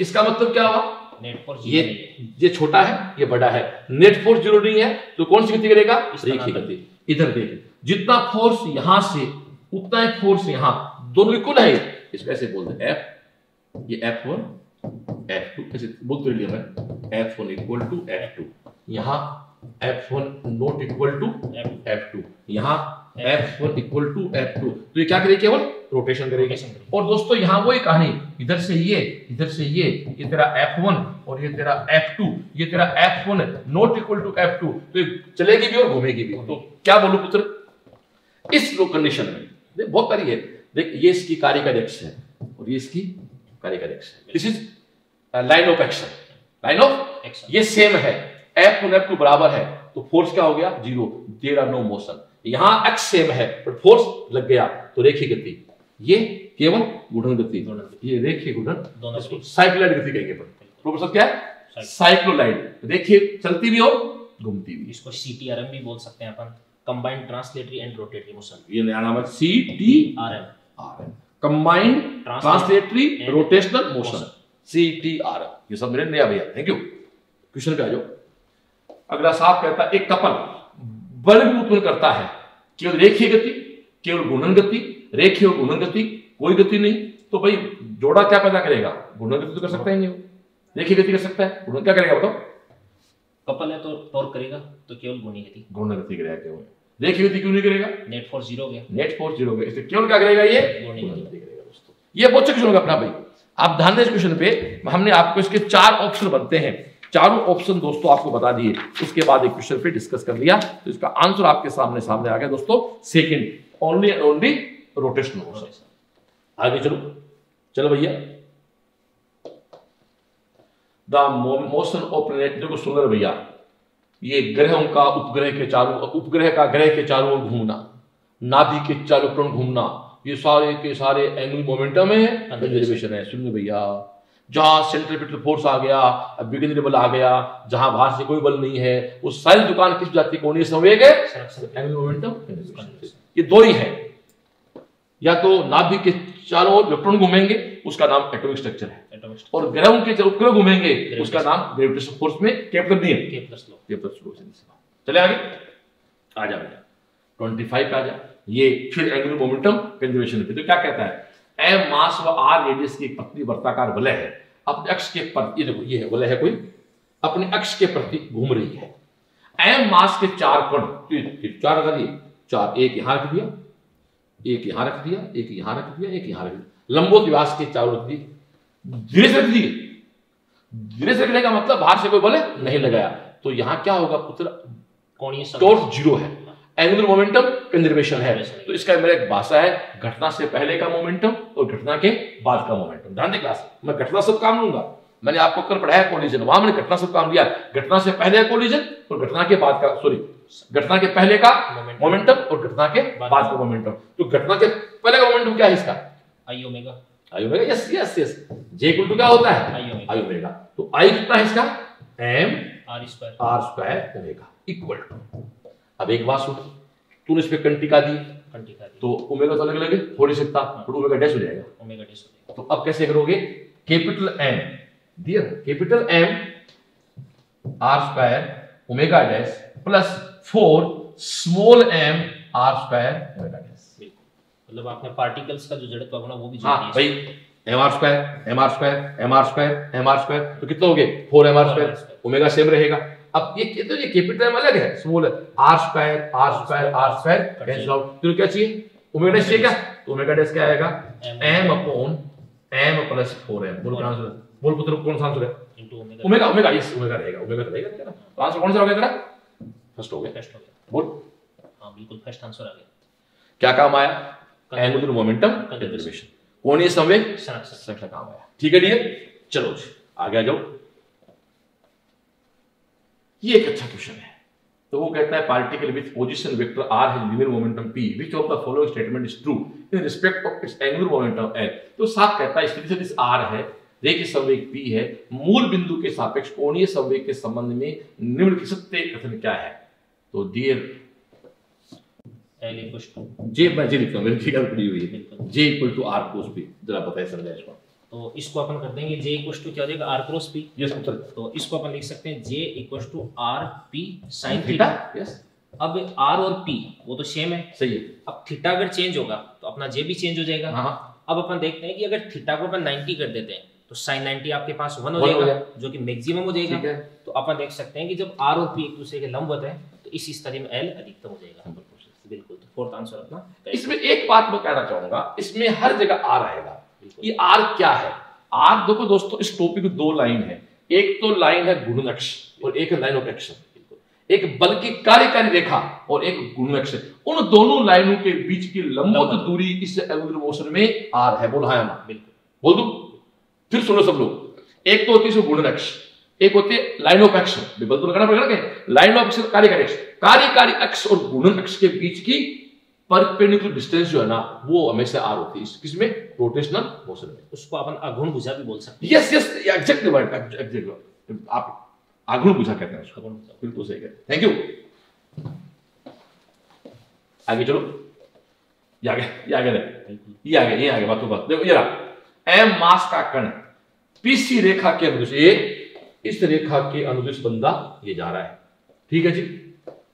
इसका मतलब क्या हुआ, नेट फोर्स ये छोटा है ये बड़ा है, नेट फोर्स 0 नहीं है तो कौन सी गति करेगा रेखीय गति। इधर देख, जितना फोर्स यहां से उतना ही फोर्स यहां, दोनों इक्वल है, इसको ऐसे बोल दे एफ, ये F1 F2 ऐसे बोलते रहिए मैं, F1 इक्वल टू F2, यहां F1 not equal to F2, यहां F1 इक्वल टू F2। तो ये क्या करेगी, केवल रोटेशन करेगी। और दोस्तों यहां वही कहानी, इधर से ये, इधर से ये तेरा F1 और ये तेरा F2, ये तेरा F1 not equal to F2, तो ये चलेगी भी और घूमेगी भी। तो क्या बोलूं पुत्र, इस लो कंडीशन में देख बहुत सारी है, देख ये इसकी कार्य का एक्स है और ये इसकी कार्य का एक्स है, this is line of action, line of action, ये सेम है, F1 F2 बराबर है, तो फोर्स क्या हो गया 0, देयर आर नो मोशन। यहां x सेम है पर फोर्स लग गया तो रेखीय गति, ये केवल गुणन गति, ये रेखीय गुणन, इसको साइक्लोइड गति कहेंगे। प्रोफेसर क्या है साइक्लोइड, रेखीय चलती भी और घूमती भी। इसको CTRM भी बोल सकते हैं अपन, combined translatory and rotatory motion. ये नया नाम है CTRM, combined translatory rotational motion, CTRM। ये सब मेरे नया भैया, थैंक यू। क्वेश्चन पे आ जाओ। अगला साफ कहता है एक कपल बल भी उत्पन्न करता है, केवल रेखीय गति, केवल गुणन गति, रेखीय और गुणन गति, कोई गति नहीं, तो भाई जोड़ा क्या पैदा करेगा, गुणन गति तो कर सकता ही नहीं, रेखीय गति कर सकता है, गुणन क्या करेगा बताओ। कपल है तो टॉर्क करेगा, तो केवल गुणी गति, गुणन गति करेगा, केवल रेखीय गति क्यों नहीं करेगा, नेट फोर्स 0 हो गया, नेट फोर्स 0 हो गया, इसलिए केवल क्या करेगा ये गुणन गति करेगा। दोस्तों ये बहुत अच्छा क्वेश्चन होगा अपना भाई, आप ध्यान दें इस क्वेश्चन पे। हमने आपको इसके 4 ऑप्शन बनते हैं, चारों ऑप्शन दोस्तों आपको बता दिए, उसके बाद एक क्वेश्चन पे डिस्कस कर लिया, तो इसका आंसर आपके सामने आ गया दोस्तों, second, only and only rotational motion. आगे चलो भैया, द मोशन ऑफ प्लैनेट, देखो सुन रहे भैया, ये ग्रहों का उपग्रह का ग्रह के चारों ओर घूमना, नाभि के चारों ओर घूमना, ये सारे के सारे एंगुलर मोमेंटम है, कंजर्वेशन है। सुन भैया, जहां सेंट्रीपिटल फोर्स आ गया, बिगिनरी बल आ गया, जहां बाहर से कोई बल नहीं है, वो सारी दुकान किस जाती कोणीय संवेग है, एंगुलर मोमेंटम। ये 2 ही है, या तो नाभि के चारों ओर इलेक्ट्रॉन घूमेंगे, उसका नाम एटॉमिक स्ट्रक्चर है, और ग्रहों के उपग्रह घूमेंगे, उसका नाम ग्रेविटेशनल फोर्स में केपलर नियम, केपलर लॉ। चले आगे, आ जा बेटा 25 पे आ जा। ये फिर एंगुलर मोमेंटम कंजर्वेशन पे, तो क्या कहता है, एम मास व आर रेडियस की एक पतली वर्ताकार वलय है, अपने अक्ष के प्रति, ये देखो ये है बोला है कोई अपने अक्ष के प्रति घूम रही है। m मास के 4 कण, 4 लगा दिए, 4, एक यहां रख दिया, एक यहां रख दिया, एक यहां रख दिया, एक यहां रख दिया, लंबवत व्यास के 4 रख दिए, धीरे से रख दिए। धीरे से रखने का मतलब बाहर से कोई बोले नहीं लगाया, तो यहां क्या होगा पुत्र, कोणीय टॉर्क 0 है, एंगुलर मोमेंटम कंजर्वेशन है। तो इसका मेरा एक भाषा है घटना से पहले का मोमेंटम और घटना के बाद का मोमेंटम। ध्यान दें क्लास, मैं घटना सब काम लूंगा, मैंने आपको कल पढ़ाया कोलिजन, वहां मैंने घटना सब काम लिया, घटना से पहले का कोलिजन और घटना के बाद का, सॉरी घटना के पहले का मोमेंटम और घटना के बाद का मोमेंटम। तो घटना के पहले का मोमेंटम क्या है इसका, I omega, I omega, yes yes yes, J equal to क्या होता है, आई ओमेगा। तो आई कितना है इसका, m r square omega equal to. अब एक बात सुन, तूने इस पे कंटिका दी तो ओमेगा तो अलग अलग हो नहीं सकता, तो ओमेगा डैश हो जाएगा, ओमेगा डैश हो जाएगा। तो अब कैसे करोगे, कैपिटल M दिया, capital M r square omega dash plus 4 small m r square omega dash. मतलब आपने पार्टिकल्स का जो जड़त्व गुण वो भी जोड़ दिया भाई, mr square mr square mr square mr square, तो कितना हो गए 4mr स्क्वायर, ओमेगा सेम रहेगा। अब ये कहते हो ये कैपिटल m अलग है, स्मॉल है, r स्क्वायर कैंसिल आउट, तो क्या चाहिए, ओमेगा डैश चाहिए क्या, तो ओमेगा डैश क्या आएगा, m upon m plus 4m। बोल कौन आंसर, बोल पुत्र कौन सा आंसर है, ओमेगा, ओमेगा यस ओमेगा रहेगा, ओमेगा रहेगा तेरा। तो आंसर कौन सा हो गया तेरा, फर्स्ट हो गया, बोल। हां बिल्कुल फर्स्ट आंसर आ गया। क्या काम आया, एंगुलर मोमेंटम कंजर्वेशन, कोणीय संवेग संरक्षण काम आया। ठीक है डियर, चलो जी आगे आ जाओ। ये एक अच्छा क्वेश्चन है, तो वो कहता है particle with position vector r has linear momentum p which of the following statement is true in respect of its angular momentum l। तो साफ कहता है स्थिति सदिश r है, रेखीय संवेग p है, मूल बिंदु के सापेक्ष कोणीय संवेग के संबंध में निम्नलिखित सत्य कथन क्या है। तो dear l equals to j, मैं j लिखता हूं, मेरी फिगर पड़ी हुई है, j equal to r cos p, जरा बताइए समझाइए इसको। तो इसको अपन कर देंगे j इक्वल्स टू क्या हो जाएगा, r क्रॉस p। यस पुत्र, तो इसको अपन लिख सकते हैं j equals to r p sin theta. Yes, अब r और p वो तो सेम है, सही है। अब थीटा अगर चेंज होगा तो अपना j भी चेंज हो जाएगा। हां, अब अपन देखते हैं कि अगर थीटा को अपन 90 कर देते हैं तो sin 90 आपके पास 1 हो जाएगा, जो कि मैक्सिमम हो जाएगा। तो अपन देख सकते हैं कि जब r और p एक दूसरे के लंबवत है तो इस स्थिति में l अधिकतम हो जाएगा। बिल्कुल, तो फोर्थ आंसर अपना। इसमें एक बात मैं कहना चाहूंगा, इसमें हर जगह r आएगा। ये r क्या है, r देखो दोस्तों, इस टॉपिक में 2 लाइन है, एक तो लाइन है गुणन अक्ष और एक है लाइन ऑफ एक्शन, एक बल की कार्यकारी रेखा और एक गुणन अक्ष। उन दोनों लाइनों के बीच की लंबवत दूरी इस एंगुलर मोशन में r है। बोल हाँ ना, बिल्कुल बोल दूं, फिर सुनो सब लोग, एक तो होती है गुणन अक्ष, एक होती है लाइन ऑफ एक्शन, बिल्कुल तो लगाना पड़ेगा ना, लाइन ऑफ एक्शन कार्यकारी अक्ष, कार्यकारी अक्ष और गुणन अक्ष के बीच की परपेंडिकुलर डिस्टेंस जो है ना वो हमेशा r होती है, किसमें, रोटेशनल मोशन में। उसको अपन आघूर्ण भुजा भी बोल सकते हैं। Yes yes, exactly word, exactly आप आघूर्ण भुजा कहते हैं उसको, बिल्कुल सही कहते हैं। थैंक यू, आगे चलो, ये आगे ये आगे बातों बात देखो, ये रहा m मास का कण पीसी रेखा के अनुदिश, ये इस रेखा के अनुदिश बंदा ये जा रहा है, ठीक है जी,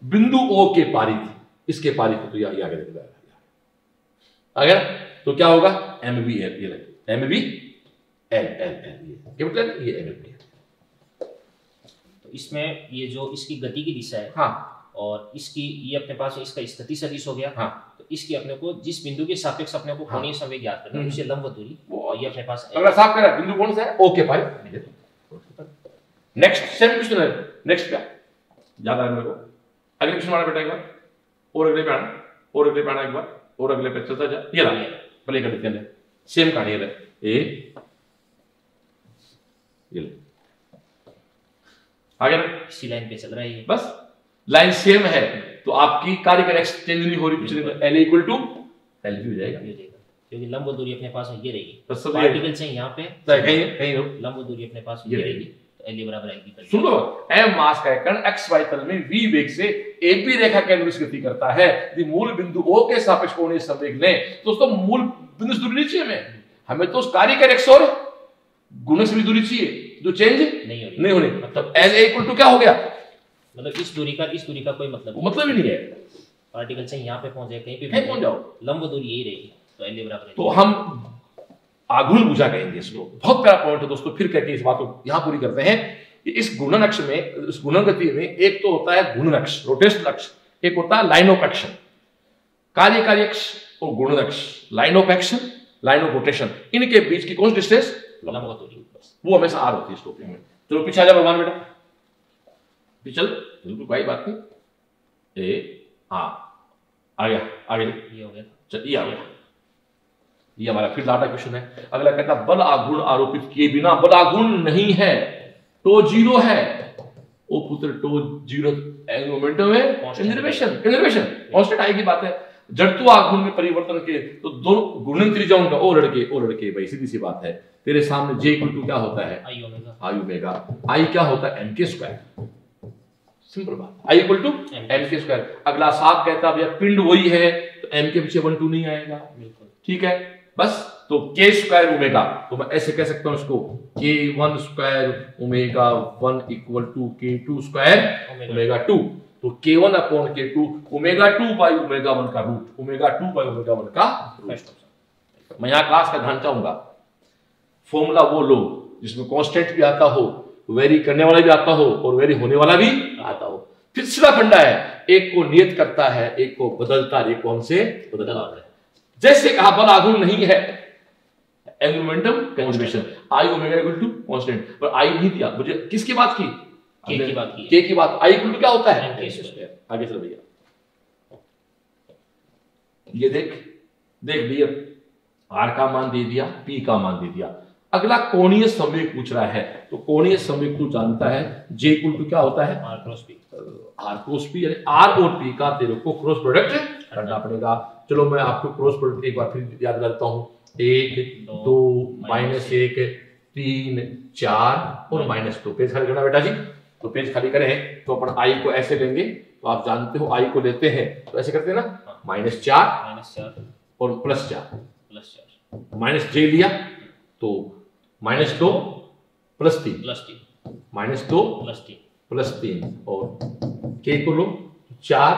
बिंदु O के पारित, इसके पारित, तो ये आगे देखो आगे, तो क्या होगा, एम बी एल, ये M B L L L, क्या मतलब ये एम बी एल। तो इसमें ये जो इसकी गति की दिशा है, हाँ, और इसकी ये अपने पास इसका स्थिति सदिश हो गया। हाँ, तो इसकी अपने को जिस बिंदु के सापेक्ष अपने को कोणीय संवेग ज्ञात करना है, उसे लंबवत दूरी, और ये अपने पास अगर साफ करा बिंदु कौन सा है, O के पारित। नेक्स्ट सेम क्वेश्चन है, नेक्स्ट क्या याद आया मेरे को, अगले क्वेश्चन वाला बेटा एक बार और अगले पे आना, और अगले पे आना एक बार, और अगले पे चलता जा, ये रहा प्ले कर देते हैं, सेम कहानी है, ए ये ले आगे इसी लाइन पे चल रहा है ये, बस लाइन सेम है, तो आपकी कार्यकारी अक्ष चेंज नहीं हो रही, कुछ नहीं, L इक्वल टू L भी हो जाएगा, क्योंकि लंबवत दूरी अपने पास ये रहेगी, तो पार्टिकल से यहाँ पे कहीं लंबवत दूरी अपने पास ये रहेगी, तो L बराबर आएगी। सुन लो, m मास का कण xy तल में v वेग से AP रेखा के अनुदिश गति करता है, यदि मूल बिंदु O के सापेक्ष कोणीय संवेग लें, तो दोस्तों मूल बिंदु से दूरी नहीं चाहिए हमें तो उस कार्यकारी अक्ष और गुणक से भी दूरी चाहिए जो चेंज नहीं होनी, मतलब L इक्वल टू क्या हो गया, मतलब इस दूरी का कोई मतलब ही नहीं है, पार्टिकल से यहाँ पे पहुंच जाए, कहीं पे पहुंच जाओ, लंब दूरी यही रहेगी, तो L बराबर है। तो हम आघूर्ण भुजा कहेंगे इसको। बहुत प्यारा पॉइंट है दोस्तों, फिर कहते हैं इस बात को यहां पूरी करते हैं कि इस गुणन अक्ष में, इस गुणन गति में एक तो होता है गुणन अक्ष, रोटेशनल अक्ष, एक होता है लाइन ऑफ एक्शन, कार्यकारी अक्ष और गुणन अक्ष। Line of action, line of rotation, इनके बीच की कौन सी डिस्टेंस? लंबवत होगी, वो हमेशा आर होती है इस टॉपिक में। चलो पीछे आ जा भगवान बेटा, चल बिल्कुल कोई बात नहीं। हाँ आ गया, आगे ये हो गया, चल ये आ गया, ये हमारा फिर डाटा क्वेश्चन है। अगला कहता बल आघूर्ण आरोपित किए बिना, बल आघूर्ण नहीं है, टो जीरो है, ओ पुत्र टो जीरो, मोमेंटम है, इनर्वेशन कांस्टेंट आई की बात है। जड़त्व आघूर्ण में परिवर्तन के तो दोनों गुणन त्रिज्याओं का, ओ लड़के भाई सीधी सी बात है, तेरे सामने जे इक्वल टू क्या होता है? आई ओमेगा। आई क्या होता है? एम के स्क्वायर, सिंपल बात, I equal to M K square. अगला साहब कहता भैया पिंड वही है तो एम के पीछे 1 2 नहीं आएगा, बिल्कुल ठीक है बस। तो के स्क्वायर ओमेगा, तो मैं ऐसे कह सकता हूं इसको, के 1 स्क्वायर ओमेगा 1 इक्वल टू के 2 स्क्वायर ओमेगा 2। तो k1 upon k2 omega 2 by omega 1 का रूट, ओमेगा 2 बाई ओमेगा 1 का रूट। मैं यहां क्लास का ध्यान चाहूंगा, फॉर्मूला वो लो जिसमें कांस्टेंट भी आता हो, वेरी करने वाला भी आता हो और वेरी होने वाला भी आता हो। फिर सीधा फंडा है, एक को नियत करता है, एक को बदलता है, एक को हमसे बदलता है। जैसे कहा बल आघूर्ण नहीं है, angular momentum conservation, I omega equal to constant, पर आई नहीं दिया मुझे, किसकी बात की? के की बात की, के की बात। आई इक्वल टू क्या होता है? आगे चलो भैया, ये देख भैया, आर का मान दे दिया, पी का मान दे दिया। अगला कोणीय संवेग पूछ रहा है, तो कोणीय संवेग तू जानता है, जे इक्वल टू क्या होता है? R cross P. R cross P यानी आर और पी का तेरे को क्रॉस प्रोडक्ट करना पड़ेगा। चलो मैं आपको क्रॉस प्रोडक्ट एक बार फिर याद करता हूं, 1 2 -1 3 4 और -2। पेज खाली करना बेटा जी, तो पेज खाली करें तो अपन आई को ऐसे लेंगे, तो आप जानते हो आई को लेते हैं तो ऐसे करते हैं ना, -4 और +4 माइनस जे लिया तो -2 + 3 -2 + 3 और के को लो 4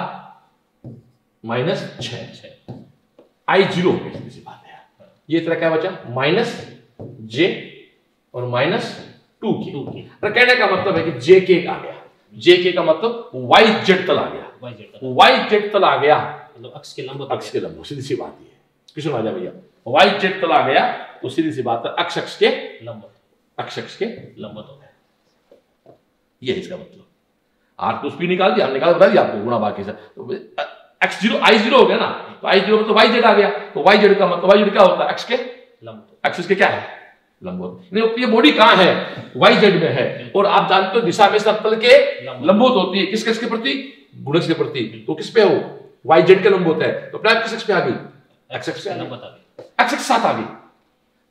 -6 आई 0 सी बात है। ये तरह क्या बचा? -j और -2 के। कहने का मतलब है कि जे के आ गया, जे के का मतलब वाई जेड तल आ गया, वाई जेड तल आ गया, मतलब अक्ष के लंब, सीधी सी बात है। क्वेश्चन आ जाए भैया, वाई जेड तल आ गया तो सीधी सी बात है अक्ष के लंब, हो गया, ये इसका मतलब। आर को स्पी निकाल दिया, हमने निकाल बता दिया आपको गुणा बाकी से, तो एक्स 0 आई 0 हो गया ना, तो आई 0 मतलब वाई जेड आ गया, तो वाई जेड का मतलब वाई जेड क्या होता है? अक्ष के लंब, एक्सिस के क्या है? लंबवत। नहीं ये बॉडी कहां है? वाई जेड में है, और आप जानते हो दिशा में समतल के लंबवत होती है, किस के प्रति? गुणज के प्रति। तो किस पे हो? वाई जेड के लंबवत है, तो प्राइम किस एक्स पे आ गई? एक्स एक्स पे लंबवत आ गई, एक्स एक्स साथ आ गई।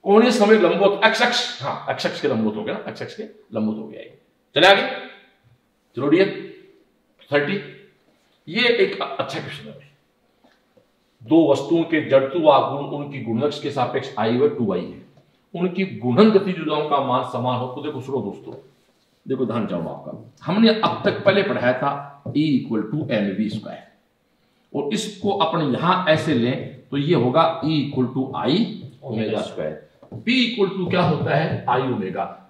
कोणीय संवेग लंबवत एक्स एक्स, हां एक्स एक्स के लंबवत हो गया ना, एक्स एक्स के लंबवत हो गया। चले आगे, चलो डियर 30, ये एक अच्छा क्वेश्चन है। दो वस्तुओं के जड़त्व आघूर्ण उनकी गुणज के सापेक्ष आई व 2i है, उनकी गुणन गतिविधियों का मान समान हो। तो देखो सुनो दोस्तों, देखो ध्यान जाओ आपका, हमने अब तक पहले पढ़ाया था E = mv², और इसको अपन यहां ऐसे लें तो ये होगा E = I ω²। P = क्या होता है? I ω।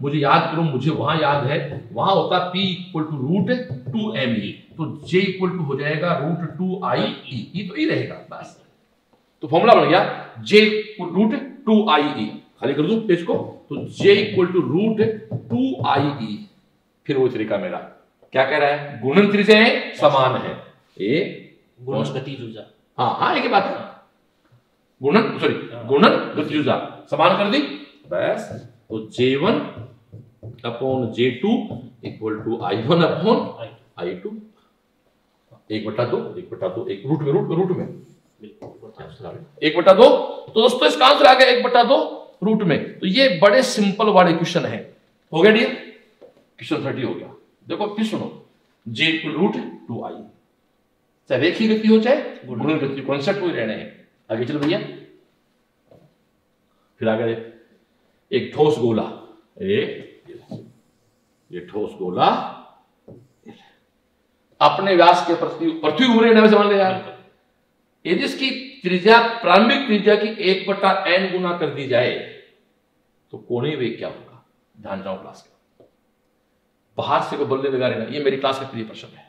मुझे याद करो, मुझे वहां याद है, वहां होता P = √2mE, तो J = हो जाएगा √2IE, ये तो E रहेगा बस। तो फॉर्मूला बन गया J √2IE, खाली कर दूं पेज को, तो J = √2IE। फिर वो तरीका मेरा क्या कह रहा है? गुणन त्रिज्याएं समान है, ये गुणन गतिज, हाँ एक बात है, गुणन गतिज समान कर दी बस। तो J1 upon J2 = I1 upon I2, 1/2 एक रूट में 1/2। तो दोस्तों इसका आंसर आ गया 1/2 रूट में। तो ये बड़े सिंपल वाले क्वेश्चन है। हो गया डियर, क्वेश्चन 30 हो गया। देखो फिर सुनो, J √2i, चाहे रेखीय गति हो चाहे गुणन गति, कॉन्सेप्ट वही रहने हैं। आगे चलो भैया, फिर आगे एक ठोस गोला, ये ठोस गोला अपने व्यास के पृथ्वी घूम रही है, समझ ले यार। यदि इसकी त्रिज्या प्रारंभिक त्रिज्या की 1/n गुना कर दी जाए तो कोणीय वेग क्या होगा, ध्यान रखो क्लास के बाहर से कोई बल्ले लगा लेना। ये मेरी क्लास का प्रिय प्रश्न है।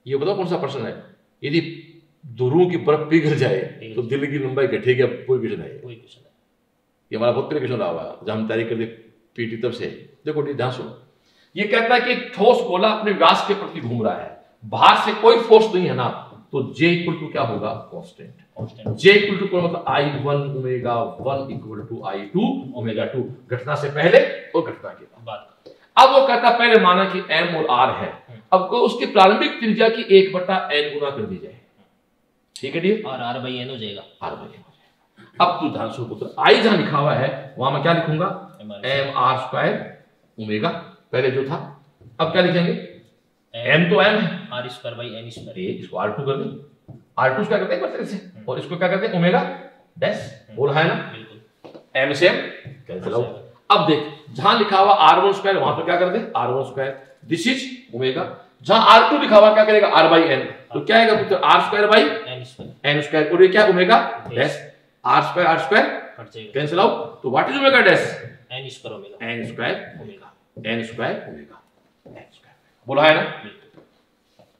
ये बताओ कौन सा प्रश्न है? यदि दूरों की बर्फ पिघल जाए तो दिल की लंबाई घटेगी? अब कोई क्वेश्चन है, ये हमारा बहुत क्वेश्चन रहा हुआ जब हम तैयारी करते पीटी तब से। देखो ध्यान सुनो, ये कहता है कि ठोस गोला अपने व्यास के प्रति घूम रहा है, बाहर से कोई फोर्स नहीं है ना, तो J इक्वल टू क्या होगा, कांस्टेंट। J इक्वल टू मतलब I1 omega 1 equal to I2 omega 2, घटना से पहले और घटना के बाद। अब वो कहता पहले माना कि M और R है, अब को उसकी प्रारंभिक त्रिज्या की 1/n गुना कर दी जाए, ठीक है डियर, और R/n हो जाएगा, R/n हो जाएगा। अब तू ध्यान से पुत्र, I जहां लिखा हुआ है वहां मैं क्या लिखूंगा, mr स्क्वायर ओमेगा पहले जो था, अब क्या लिखेंगे, m तो m है, r square by n square, इसको r2 कर दें, r2 क्या करते हैं एक से, और इसको क्या करते हैं ओमेगा डैश, बोल है ना, बिल्कुल m से m कैंसिल आउट। अब देख जहां लिखा हुआ r1 स्क्वायर वहां पर क्या कर दे r1 square, this is omega, जहां r2 लिखा हुआ क्या करेगा r बाई n, तो क्या आएगा पुत्र r square by n square, और ये क्या ओमेगा डैश, r स्क्वायर हट जाएगा कैंसिल आउट, तो what is omega dash, n square omega, n square omega, n square omega, n square, बोला है ना।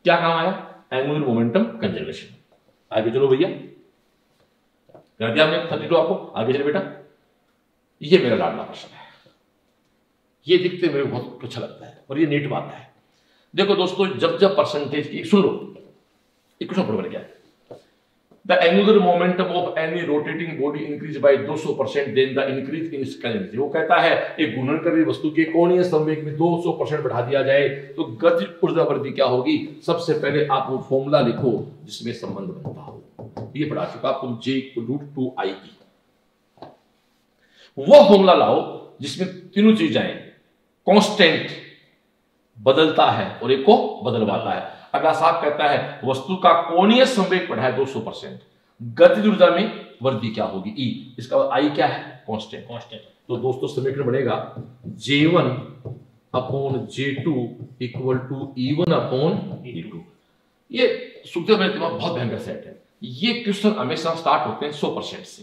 क्या काम आया, एंगुलर मोमेंटम कंजर्वेशन। आगे चलो भैया, कर दिया हमने 32 आपको, आगे चले बेटा। ये मेरा लाडला प्रश्न है, ये दिखते मेरे बहुत अच्छा लगता है और ये नीट बात है। देखो दोस्तों, जब परसेंटेज की, सुन लो एक क्वेश्चन पढ़ क्या है, the angular momentum of any rotating body increase by 200%, then the increase in scale energy. वो कहता है एक घूर्णन कर रही वस्तु के कोणीय संवेग में 200% बढ़ा दिया जाए तो गति ऊर्जा वृद्धि क्या होगी। सबसे पहले आप वो फॉर्मूला लिखो जिसमें संबंध बनता हो, ये पढ़ा चुका तुम J√2I की, वो फॉर्मूला लाओ जिसमें तीनों चीजें आए, कांस्टेंट बदलता है और एक को बदलवाता है। अगला साहब कहता है वस्तु का कोणीय संवेग बढ़ा है 200%, गतिज ऊर्जा में वृद्धि क्या होगी, E, इसका I क्या है, कांस्टेंट। तो दोस्तों समीकरण बनेगा J1 upon J2 equal to E1 upon E2। ये सुखदेव मेरे दिमाग बहुत भयंकर सेट है। ये क्वेश्चन हमेशा स्टार्ट होते हैं 100% से।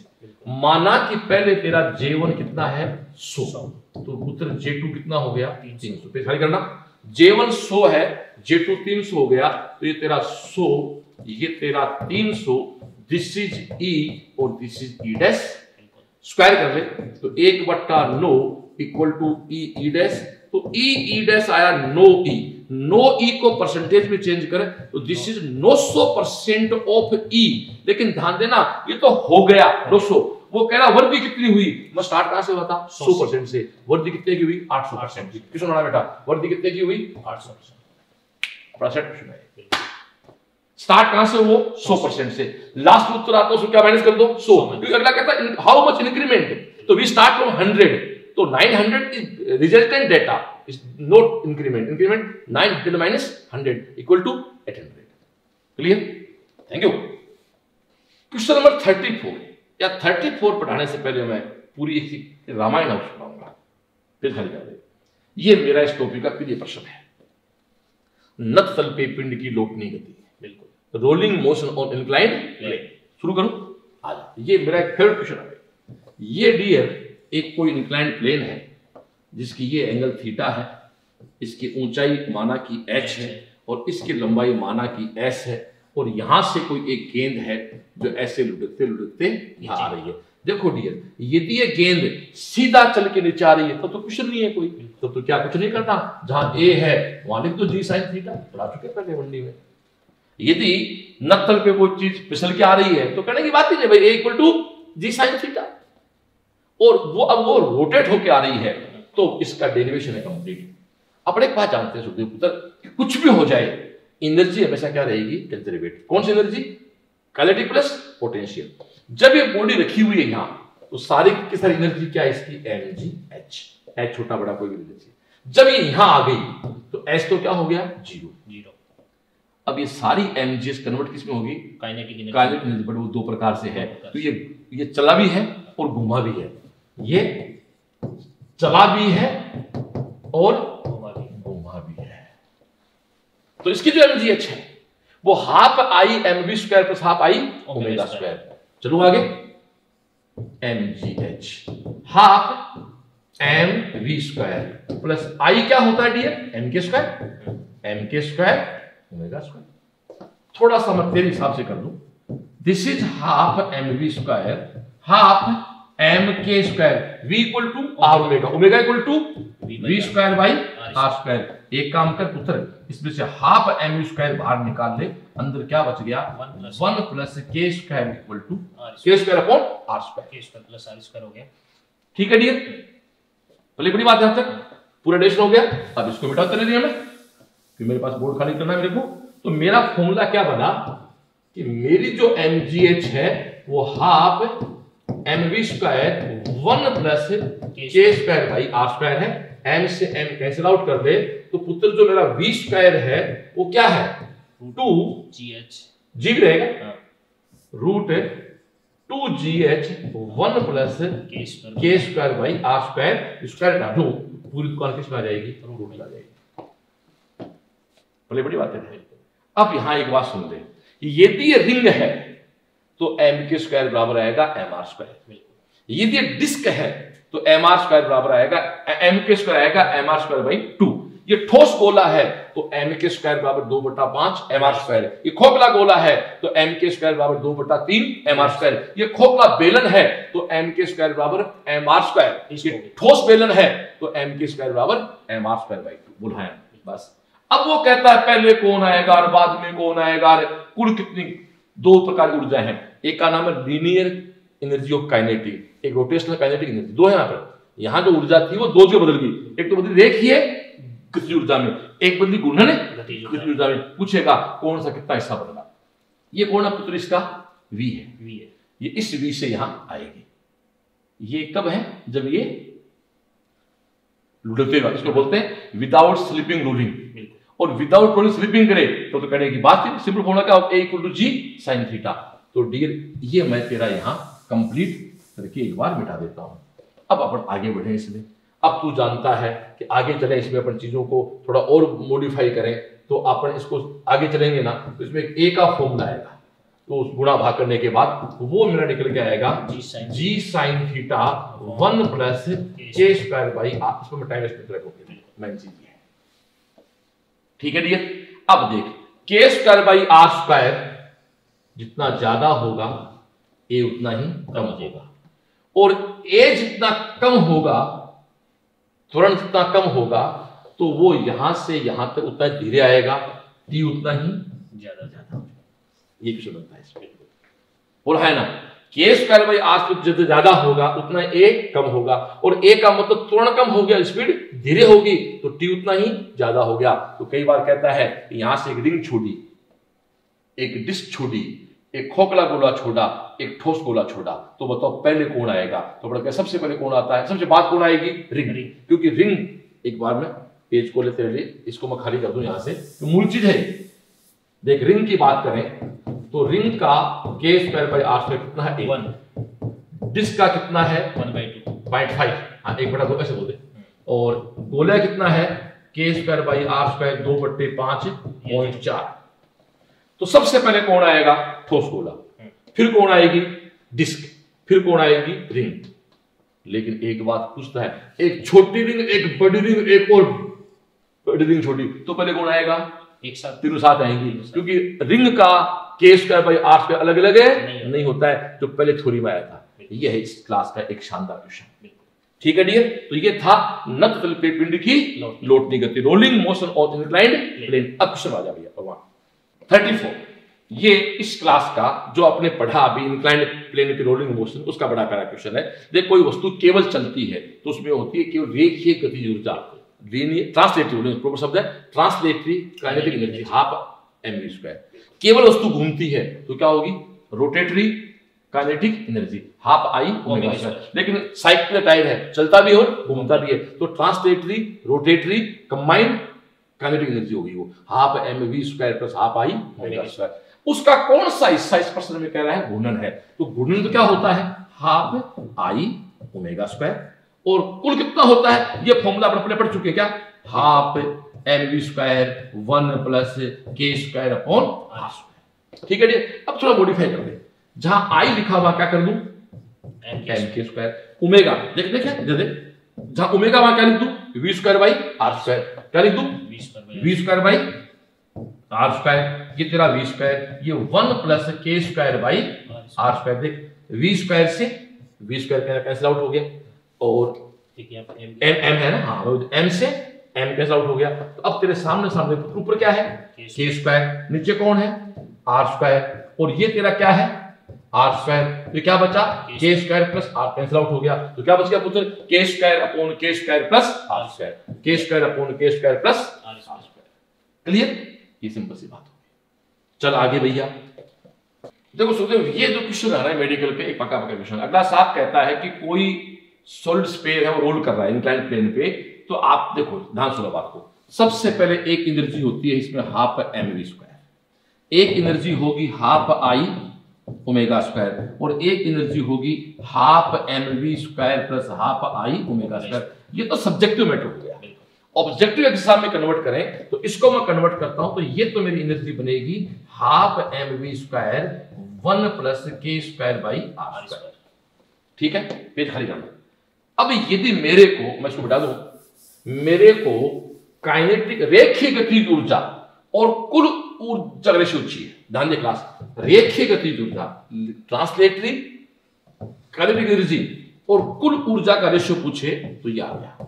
माना कि पहले तेरा J1 कितना है 100, तो उत्तर J2 कितना हो गया 300, पे खाली करना, J1 100 है, J2 300 हो गया, तो ये तेरा 100, ये तेरा 300, दिस इज E और this is E dash, square कर ले तो 1/9 इक्वल टू E डैश, तो E डैश आया 9E, 9E को परसेंटेज में चेंज करें तो दिस इज 900% ऑफ E। लेकिन ध्यान देना ये तो हो गया 900, वो कह रहा वृद्धि कितनी हुई, मैं स्टार्ट कहां से बता 100% से, वृद्धि कितने की हुई 800%। किसने बनाया बेटा, वृद्धि कितने की हुई 800%। स्टार्ट कहां से हो 100% से, लास्ट उत्तर आता है उसको क्या माइनस कर दो 100, क्योंकि अगला कहता है हाउ मच इंक्रीमेंट, तो वी स्टार्ट फ्रॉम 100, तो 900 is resultant data is not increment, 900 minus 100 equal to 800। Clear, thank you. Question number 34 या 34 पढ़ाने से पहले मैं पूरी एक रामायण आपको सुनाऊंगा, फिर खाली कर दे। ये मेरा इस टॉपिक का प्रिय प्रश्न है, नत तल पे पिंड की लोटनी गति, बिल्कुल rolling motion on inclined plane. शुरू करूं, आ जा, ये मेरा एक फेवरेट क्वेश्चन है। ये डियर एक कोई इंक्लाइंड प्लेन है जिसकी ये एंगल थीटा है, इसकी ऊंचाई माना की h है और इसकी लंबाई माना की s है, और यहां से कोई एक गेंद है जो ऐसे लुढ़कते लुढ़कते यहां आ रही है। देखो डियर, यदि ये गेंद सीधा चल के नीचे आ रही है तो क्वेश्चन नहीं है कोई, तो क्या कुछ नहीं करना, जहां a है वहां लिख दो g sin थीटा, पढ़ा चुके पहले मंडी में। यदि नत्तल पे कोई चीज फिसल के आ रही है तो कहने की बात ही नहीं भाई, a equal to g sin theta, और वो अब वो रोटेट होके आ रही है तो इसका डेरिवेशन है कंप्लीट। अपने एक बात जानते हैं सुखदेव पुत्र, कुछ भी हो जाए एनर्जी हमेशा क्या रहेगी, कंजर्वेटिव। कौन सी एनर्जी, काइनेटिक प्लस पोटेंशियल। जब ये बॉडी रखी हुई है यहां तो सारी की सारी एनर्जी क्या है इसकी, mg h छोटा बड़ा कोई भी एनर्जी। जब ये यहां आ गई तो h तो क्या हो गया 0। अब ये सारी mgs कन्वर्ट किस में होगी, काइनेटिक एनर्जी, बट वो दो प्रकार से है, तो ये चला भी है और घुमा भी है, ये चला भी है और घुमा भी है। तो इसकी जो एनर्जी h है वो half I mv square plus half I omega square. चलो आगे, mgh, half mv square plus I क्या होता है dear, m K square omega square. थोड़ा सा मैं तेरे हिसाब से कर दूं, this is half mv square half m K square v equal to r omega, omega equal to v square by r square. एक काम कर पुत्र, इसमें से हाफ mv स्क्वायर बाहर निकाल ले, अंदर क्या बच गया 1 plus K square equal to के square upon r square, K square plus r square हो गया। ठीक है डियर, भले बड़ी बात है, अब तक पूरा एडिशन हो गया। अब इसको मिटा चले दिया मैं, फिर मेरे पास बोर्ड खाली करना है मेरे को। तो मेरा फॉर्मूला क्या बना कि मेरी जो mgh है वो half mv square 1 plus K square by r square है। m से m कैंसिल आउट कर दे तो पुत्र जो मेरा v स्क्वायर है वो क्या है 2gh, जी रहेगा root 2gh 1 plus K square by r square, square काटो पूरी दुकान किस में आ जाएगी, रूट में आ जाएगी। भले बड़ी बात है। अब यहां एक बात सुन ले, यदि ये रिंग है तो m के स्क्वायर बराबर आएगा mr स्क्वायर, यदि ये डिस्क है तो mr स्क्वायर बराबर आएगा m के स्क्वायर आएगा mr स्क्वायर बाई 2। ये ठोस गोला है तो m के स्क्वायर बराबर 2/5 mr स्क्वायर। ये खोखला गोला है तो m के स्क्वायर बराबर 2/3 mr स्क्वायर। ये खोखला बेलन है तो m के स्क्वायर बराबर mr स्क्वायर। ये ठोस बेलन है तो m के स्क्वायर बराबर mr स्क्वायर बाई 2 बोला है बस। अब वो कहता है पहले कौन आएगा और बाद में कौन आएगा, कुल कितनी दो प्रकार की ऊर्जा है, एक का नाम है लीनियर एनर्जी ऑफ काइनेटिक, एक रोटेशनल काइनेटिक एनर्जी। दो है यहाँ पर, यहाँ जो ऊर्जा थी वो दो जगह बदल गई, एक तो बदली रेखीय गतिज ऊर्जा में, एक बदली घूर्णन गतिज ऊर्जा में। पूछेगा कौन सा कितना हिस्सा बदला, ये कौन है पुत्र, इसका v है, ये इस v से यहां आएगी। ये कब है, जब ये लुढ़केगा, इसको बोलते हैं विदाउट स्लिपिंग रूलिंग। और विदाउट रोलिंग स्लिपिंग करे तो करने की बात है, सिंपल फॉर्मूला क्या होगा, a equal to g sin theta. तो डियर ये मैं तेरा यहां कंप्लीट करके एक बार मिटा देता हूं। अब अपन आगे बढ़े इसमें। अब तू जानता है कि आगे चले इसमें अपन चीजों को थोड़ा और मॉडिफाई करें, तो अपन इसको आगे चलेंगे ना तो इसमें एक a का फॉर्मूला आएगा, तो उस गुणा भाग करने के बाद वो मेरा निकल के आएगा g sin theta 1 plus k square by r। इसको मैं टाइम वेस्ट रखूंगा, मैं चीज है ठीक है डियर। अब देख k square by r square जितना ज्यादा होगा a उतना ही कम होगा, और a जितना कम होगा त्वरण जितना कम होगा तो वो यहां से यहां तक उतना धीरे आएगा, t उतना ही ज्यादा। ये क्वेश्चन बनता है इसमें, बोला है ना, k square by r square जितना ज्यादा होगा उतना a कम होगा, और a का मतलब त्वरण कम हो गया, स्पीड धीरे होगी तो t उतना ही ज्यादा हो गया। तो कई बार कहता है यहां से एक रिंग छोड़ी, एक डिस्क छोड़ी, एक खोखला गोला छोड़ा, एक ठोस गोला छोड़ा, तो बताओ पहले कौन आएगा। तो बड़ा सबसे पहले कौन आता है, सबसे बाद कौन आएगी, रिंग। क्योंकि रिंग, एक बार में पेज को लेते हुए इसको मैं खाली कर दूं यहां से, तो मूल चीज है। देख रिंग की बात करें तो रिंग का k square by r square कितना है 1, डिस्क का कितना है 1/2.5, हाँ 1/2 ऐसे बोलते, और गोला कितना है k square by r square 2/5.4। तो सबसे पहले कौन आएगा, ठोस गोला, फिर कौन आएगी डिस्क, फिर कौन आएगी रिंग। लेकिन एक बात पूछता है, एक छोटी रिंग, एक बड़ी रिंग, एक और बड़ी रिंग छोटी, तो पहले कौन आएगा, एक साथ, तीनों साथ आएंगी। क्योंकि रिंग का k square by r square अलग अलग है नहीं होता है, जो पहले थ्योरी में आया था। ये है इस क्लास का एक शानदार क्वेश्चन, ठीक है डियर। तो ये था नत तल पे पिंड की लोटनी गति, rolling motion on inclined plane. अब क्वेश्चन आ जा भैया भगवान 34, ये इस क्लास का जो आपने पढ़ा अभी इंक्लाइंड प्लेन पे रोलिंग मोशन, उसका बड़ा प्यारा क्वेश्चन है। देख कोई वस्तु केवल चलती है तो उसमें होती है केवल रेखीय गतिज ऊर्जा, ट्रांसलेटरी प्रॉपर शब्द है, translatory kinetic energy half mv square. केवल वस्तु घूमती है तो क्या होगी, rotatory kinetic energy half i omega square. लेकिन साइक्लिक टायर है, चलता भी और घूमता भी है, तो translatory rotatory combined kinetic energy होगी वो half mv square plus half i omega square. उसका कौन सा हिस्सा इस प्रश्न में कह रहा है, घूर्णन है। तो घूर्णन तो क्या होता है, हाफ i ओमेगा स्क्वायर, और कुल कितना होता है, ये फॉर्मूला अपन पढ़ चुके क्या, half mv square 1 plus k square upon r square. ठीक है जी। अब थोड़ा मॉडिफाई कर दे, जहां i लिखा हुआ क्या कर दूं, एम के स्क्वायर ओमेगा। देख देख इधर देख, जहां ओमेगा वहां क्या लिख दूं, V square by R square. क्या लिख दूं, V square by R square. ये तेरा वी स्क्वायर, ये 1 plus K square by R square. देख वी स्क्वायर से वी स्क्वायर कैंसिल आउट हो गया, और एम है ना, हाँ एम से एम कैंसिल आउट हो गया। तो अब तेरे सामने सामने ऊपर क्या है, के स्क्वायर, नीचे कौन है, आर स्क्वायर, और ये तेरा क्या है, आर स्क्वायर। तो क्या बचा, K square plus R cancel out हो गया। तो क्या बच गया पुत्र, K square upon K square plus R square, K square upon K square plus R square. Clear, ये सिंपल सी बात हो गई। चल आगे भैया देखो सुखदेव, ये जो क्वेश्चन आ रहा है मेडिकल पे, एक पक्का क्वेश्चन। अगला साफ कहता है कि कोई सॉलिड स्फीयर है, वो रोल कर रहा है इंक्लाइंड प्लेन पे। तो आप देखो ध्यान सुनो बात को, सबसे पहले एक एनर्जी होती है इसमें हाफ एम वी स्क्वायर, एक एनर्जी होगी हाफ आई ओमेगा स्क्वायर, और एक एनर्जी होगी half M V square plus half I omega square. ये तो सब्जेक्टिव मैटर हो गया। ऑब्जेक्टिव एग्जाम में कन्वर्ट करें तो इसको मैं कन्वर्ट करता हूं, तो ये तो मेरी एनर्जी बनेगी half M V square 1 plus K square by R square. ठीक है, पेज खाली करना। अब यदि मेरे को, मैं इसको बता दूं, मेरे को काइनेटिक रेखीय गतिज ऊर्जा और कुल ऊर्जा रेशियो चाहिए। ध्यान दे क्लास, रेखीय गतिज ऊर्जा ट्रांसलेटरी काइनेटिक एनर्जी और कुल ऊर्जा का रेशियो पूछे तो ये आ गया।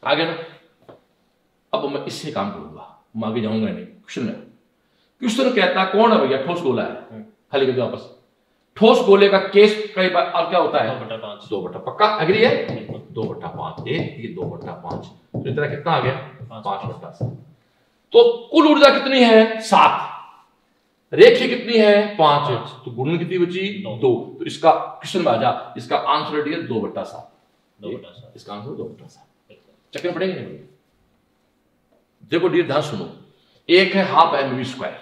आगे ना, अब मैं इससे काम करूंगा, मैं आगे जाऊंगा नहीं। क्वेश्चन कहता कौन है भैया, ठोस गोला है, खाली कर दो वापस। ठोस गोले का केस कई बार और क्या होता है, 2/5। 2/5 पक्का एग्री है, 2/5 ये 2/5, तो इतना कितना आ गया 5/7। तो कुल ऊर्जा कितनी है 7, रेखीय कितनी है 5, तो गुणन कितनी बची 2। तो इसका क्वेश्चन में आ जा, इसका आंसर है 2/7। इसका आंसर 2/7। चक्कर पड़ेंगे नहीं। देखो डियर ध्यान सुनो, एक है हाफ एम वी स्क्वायर,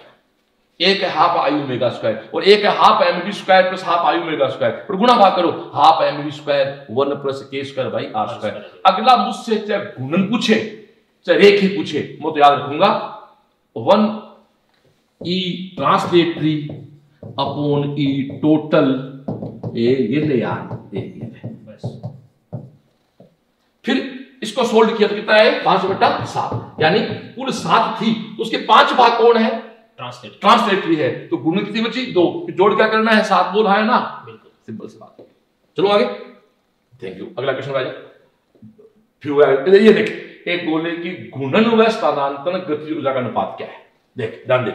एक है हाफ आई ओमेगा स्क्वायर, और एक है half M V square plus half I omega square, और गुणा भाग करो half M V square 1 plus K square by R square. अगला मुझसे चाहे गुणन पूछे चाहे रेखी पूछे, मैं तो याद रखूंगा 1 ई ट्रांसलेटरी अपॉन ई टोटल। ये ले यार, फिर इसको सोल्व किया तो कितना है 5/7, यानी कुल 7 थी तो उसके 5 भाग कौन है, ट्रांसलेटरी है। तो गुणन कितनी बची 2, जोड़ क्या करना है 7 बोल है ना, बिल्कुल सिंपल सी बात। चलो आगे, थैंक यू। अगला क्वेश्चन आ जाए। फिर ये देख, एक गोले की घूर्णन व स्थानांतरण गतिज ऊर्जा का अनुपात क्या है, देख ध्यान दे,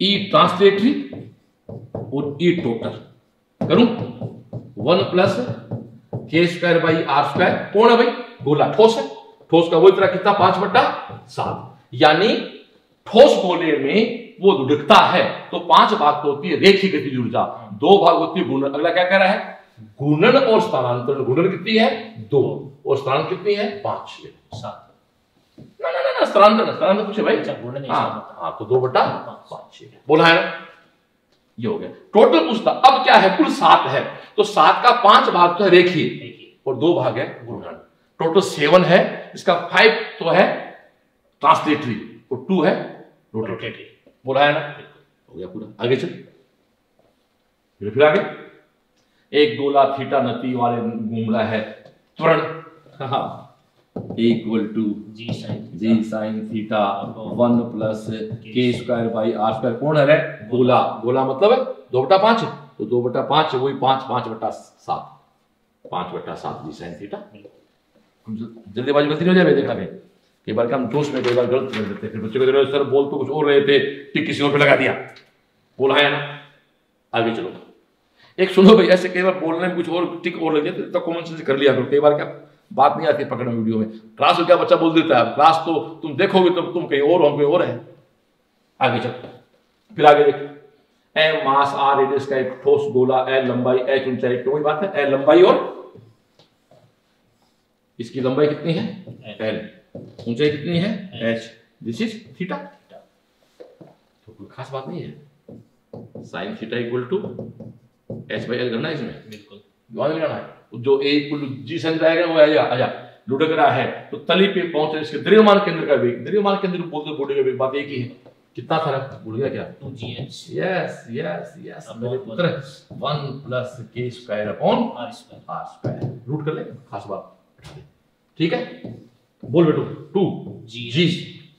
ई ट्रांसलेटरी और ई टोटल करूं 1 plus K square by R square. कौन है भाई, गोला ठोस है, ठोस का वो इतना कितना 5/7, यानी ठोस गोले में वो लुढ़कता है तो 5 भाग तो होती है रेखीय गतिज ऊर्जा, 2 भाग होती है घूर्णन। अगला क्या कह रहा है, घूर्णन और स्थानांतरण। घूर्णन कितनी है 2 और स्थानांतरण कितनी है 5 7। ना स्थानांतरण पूछे भाई, घूर्णन हाँ तो 2/5 बोला है ना, ये हो गया। टोटल पूछता, अब क्या है कुल 7 है, तो 7 का 5 भाग तो है रेखीय और 2 भाग है घूर्णन। टोटल 7 है, इसका 5 तो है ट्रांसलेटरी और 2 है रोटेटरी। बोला है ना, हो गया पूरा। आगे चल, फिर आगे, एक गोला थीटा नति वाले घूम रहा है, त्वरण equal to G sine theta 1 plus K square by R square. कौन है रे, गोला। गोला मतलब 2/5, तो 2/5 वही 5/7, 5/7 जी साइन थीटा। जल्दीबाजी गलती नहीं हो जाए, देखा कई बार हम जोश में कई बार गलत कर देते, फिर बच्चे को सर बोल तो कुछ और रहे थे, टिक किसी और पे लगा दिया, बोला है ना। आगे चलो, एक सुनो भाई, ऐसे कई बार बोलने में कुछ और टिक और लग जाते, तो कॉमन सेंस कर लिया करो। कई बार क्या बात नहीं आती पकड़ने वीडियो में, क्लास में क्या बच्चा बोल देता है, क्लास तो तुम देखोगे तो तुम कहीं और हो, हम कहीं और है। आगे चल, फिर आगे देख, एम मास आर रेडियस का एक ठोस गोला, एल लंबाई एच ऊंचाई, तो वही बात है, एल लंबाई और इसकी लंबाई कितनी है एल, ऊंचाई कितनी है एच, दिस इज थीटा। तो कोई खास बात नहीं है, sine theta equal to H by L करना है इसमें, बिल्कुल लगाना है। जो A equal to G sine आएगा वो आजा लुढ़क रहा है तो तली पे पहुंच इसके द्रव्यमान केंद्र का वेग, द्रव्यमान केंद्र बोलते बॉडी का वेग बात एक ही है। कितना फर्क भूल गया क्या? 2gh। यस यस यस मेरे पुत्र 1 plus K square upon R square. R square root कर ले, खास बात। ठीक है, बोल बेटू 2gh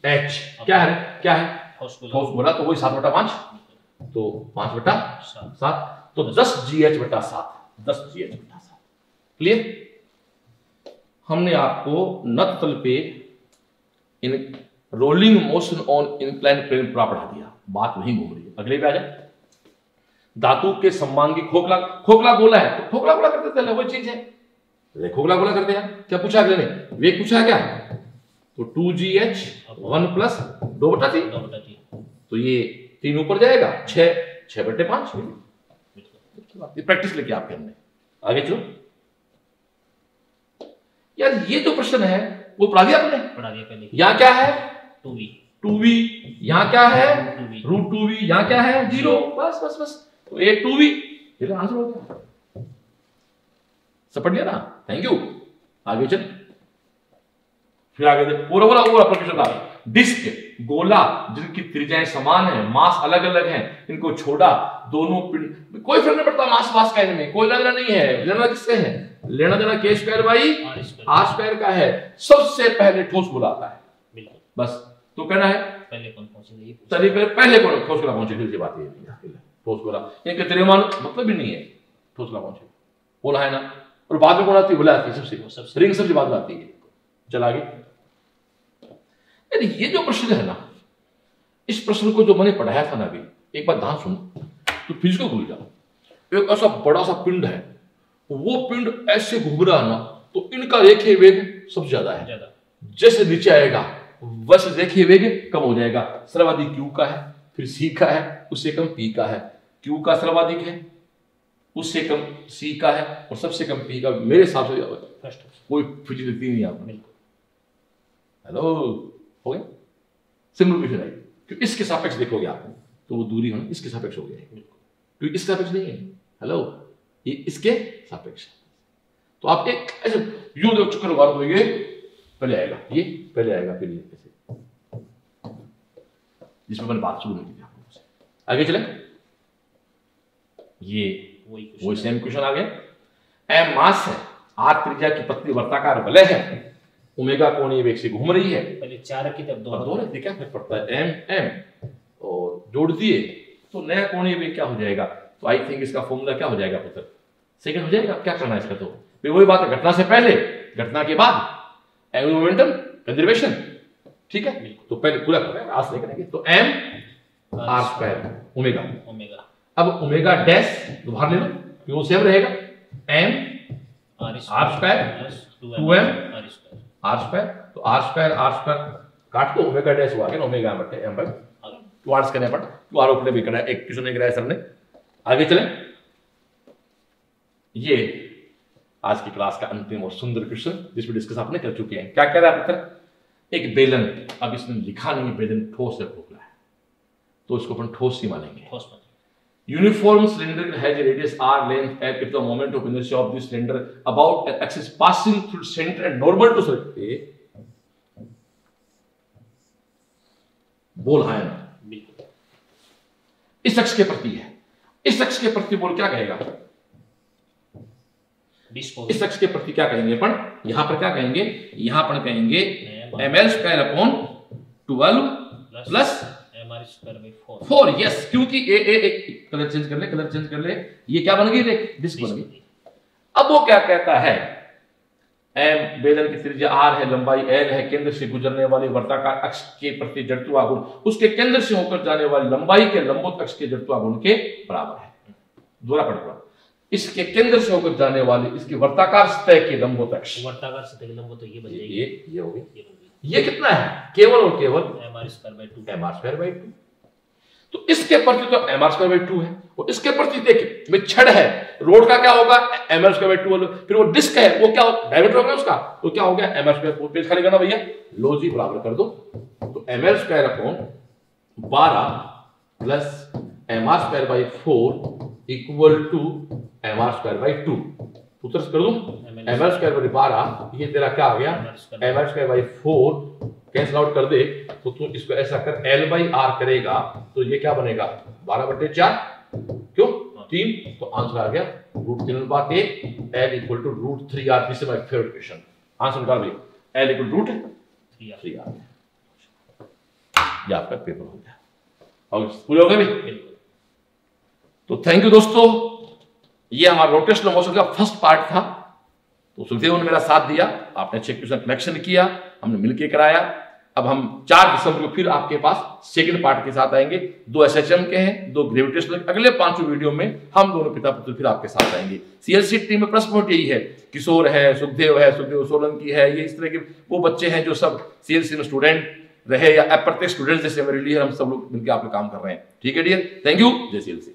क्या है? क्या है? ठोस बोला तो वही 7/5, तो 5/7 तो 10gh/7, 10gh/7। क्लियर? हमने आपको नत तल पे इन rolling motion on incline plane पढ़ा दिया, बात वहीं घूम रही है। अगले पे आ जाए, धातु के समांगी खोखला, खोखला गोला है तो खोखला गोला करते थे, वही चीज है, खोखला गोला करते हैं। क्या पूछा अगले ने? वेग पूछा है क्या? तो 2gh 1 प्लस 2/3, तो ये 3 ऊपर जाएगा, 6/5। प्रैक्टिस लेके आपके हमने आगे चलो यार। ये जो प्रश्न है वो पढ़ा दिया आपने? पढ़ा दिया पहले। यहाँ क्या है? 2v। यहाँ क्या है? √2v। यहाँ क्या है? 0। बस बस बस, तो ये 2v, ये आंसर हो गया। समझ लिया ना? Thank you. आगे चल, फिर आगे देख, पूरा प्रश्न का डिस्क गोला जिनकी त्रिज्याएं समान है, मास अलग अलग है, इनको छोड़ा, दोनों पिंड, कोई फर्क नहीं पड़ता मास वास कहने में, कोई लेना देना नहीं है। लेना किससे है? लेना देना के स्क्वायर बाई आर स्क्वायर का है। सबसे पहले ठोस गोला आता है, बस। तो कहना है पहले कौन पहुंचेगा, पहले कौन ठोस गोला पहुंचेगा, बात ये ठोस गोला, इनके द्रव्यमान मतलब भी नहीं है, ठोस गोला पहुंचेगा, बोला है ना। और बाद में कौन आती है? बोला आती है सबसे रिंग, सबसे बाद में आती है। चल आगे, ये जो प्रश्न है ना, इस प्रश्न को जो मैंने पढ़ाया था ना अभी, एक बार ध्यान सुन, तो फिजिक्स को भूल जाओ। एक ऐसा बड़ा सा पिंड है, वो पिंड ऐसे घूम रहा है ना, तो इनका रेखीय वेग सबसे ज्यादा है। जैसे नीचे आएगा वैसे रेखीय वेग कम हो जाएगा। सर्वाधिक क्यू का है, फिर सी का है, उससे कम पी का है। क्यू का सर्वाधिक है, उससे कम सी का है, और सबसे कम पी का। मेरे हिसाब से कोई फिजिक्स लिखती नहीं आपको। हेलो, हो गया? सिंपल है, क्योंकि इसके सापेक्ष देखोगे आप तो वो दूरी होना इसके सापेक्ष हो गया, क्योंकि इसके सापेक्ष नहीं है। हेलो, ये इसके सापेक्ष है। तो आप एक ऐसे यूं देखो, चक्कर लगा दोगे, पहले आएगा ये, पहले आएगा फिर ये, ऐसे, जिसमें मैंने बात शुरू नहीं की आपको। आगे चले, ये वही सेम क्वेश्चन आ गया। एम मास है, आर त्रिज्या की पतली वर्ताकार वलय है, ओमेगा कोणीय वेग से घूम रही है। पहले 4 की तब 2 रखते, क्या फर्क पड़ता है? एम एम और जोड़ दिए तो नया कोणीय वेग क्या हो जाएगा? तो आई थिंक इसका फॉर्मूला क्या हो जाएगा पुत्र? सेकंड हो जाएगा। क्या करना है इसका? तो वही बात है, घटना से पहले, घटना के बाद, एंगुलर मोमेंटम कंजर्वेशन। ठीक है, तो पहले पूरा कर रहे हैं, आज नहीं करेंगे। तो एम आर स्क्वायर ओमेगा, अब ओमेगा डैश बाहर ले लो, क्यों सेम रहेगा। M R square 2m R square, तो आर स्क्वायर काट दो, ओमेगा डैश हुआ ना, ओमेगा बटे एम बाय टू आर करने पड़, टू आर ऊपर भी करना है, एक क्वेश्चन नहीं कराया सर ने। आगे चलें, ये आज की क्लास का अंतिम और सुंदर क्वेश्चन जिसमें डिस्कस आपने कर चुके हैं। क्या कह रहा है पुत्र? एक बेलन, अब इसने लिखा नहीं है बेलन ठोस है खोखला है, तो इसको अपन ठोस ही मानेंगे। Uniform cylinder has a radius r length and if the moment of inertia of this cylinder about an axis passing through center and normal to circle, बोल है ना, बिल्कुल इस अक्ष के प्रति है। इस अक्ष के प्रति बोल क्या कहेगा? इस अक्ष के प्रति क्या कहेंगे अपन? यहां पर क्या कहेंगे? यहां पर कहेंगे ml square upon 12 plus 4। Yes, क्योंकि कलर चेंज कर ले, ये क्या बन गई? डिस्क बन गई। अब वो क्या कहता है? एम बेलन की त्रिज्या r है, लंबाई l है, केंद्र से गुजरने वाली वर्ताकार अक्ष के प्रति जड़त्वाघूर्ण उसके केंद्र से होकर जाने वाली लंबाई के लंबवत अक्ष के जड़त्वाघूर्ण के बराबर है। दोहरा पढ़ रहा, इसके केंद्र से होकर जाने वाली इसकी वर्ताकार सतह के लंबवत अक्ष, वर्ताकार सतह के लंबवत, तो ये बन जाएगी, ये हो गई। ये कितना है? केवल और केवल mr²/2। तो इसके प्रति तो mr²/2 है, और इसके प्रति देखिए में छड़ है, रोड का क्या होगा? ml²/2। फिर वो डिस्क है, वो क्या डायमीटर होगा उसका, तो क्या हो गया? ml²। पेज खाली करना भैया, लो जी बराबर कर दो। तो ml²/12 plus mr²/4 equal to mr²/2। सूत्र कर दूं, ml स्क्वायर बाई 12, ये तेरा क्या आ गया, ml square by 4, cancel out कर दे तो तू इसको ऐसा कर, L बाई R करेगा तो ये क्या बनेगा 12/4, क्यों 3, तो आंसर आ गया √3/1, L equal to √3R। This is my favourite question, answer निकाल भाई, L इक्वल टू √3R। ये आपका पेपर हो गया, और पूरे हो गए भाई। तो थैंक यू दोस्तों, ये हमारा रोटेशनल मोशन का फर्स्ट पार्ट था। तो सुखदेव ने मेरा साथ दिया, आपने अच्छे क्वेश्चन कलेक्शन किया, हमने मिलकर कराया। अब हम 4 दिसंबर को फिर आपके पास सेकंड पार्ट के साथ आएंगे। 2 SHM के हैं, 2 ग्रेविटेशनल। अगले 5 वीडियो में हम दोनों पिता पुत्र फिर आपके साथ आएंगे। CLC टीम में प्लस पॉइंट यही है, किशोर है, सुखदेव सोलंकी है, ये इस तरह के वो बच्चे हैं जो सब CLC में स्टूडेंट रहे या अप्रत्यक्ष स्टूडेंट जैसे मेरे लिए, हम सब लोग मिलकर आपके काम कर रहे हैं। ठीक है डियर, थैंक यू, जय CLC।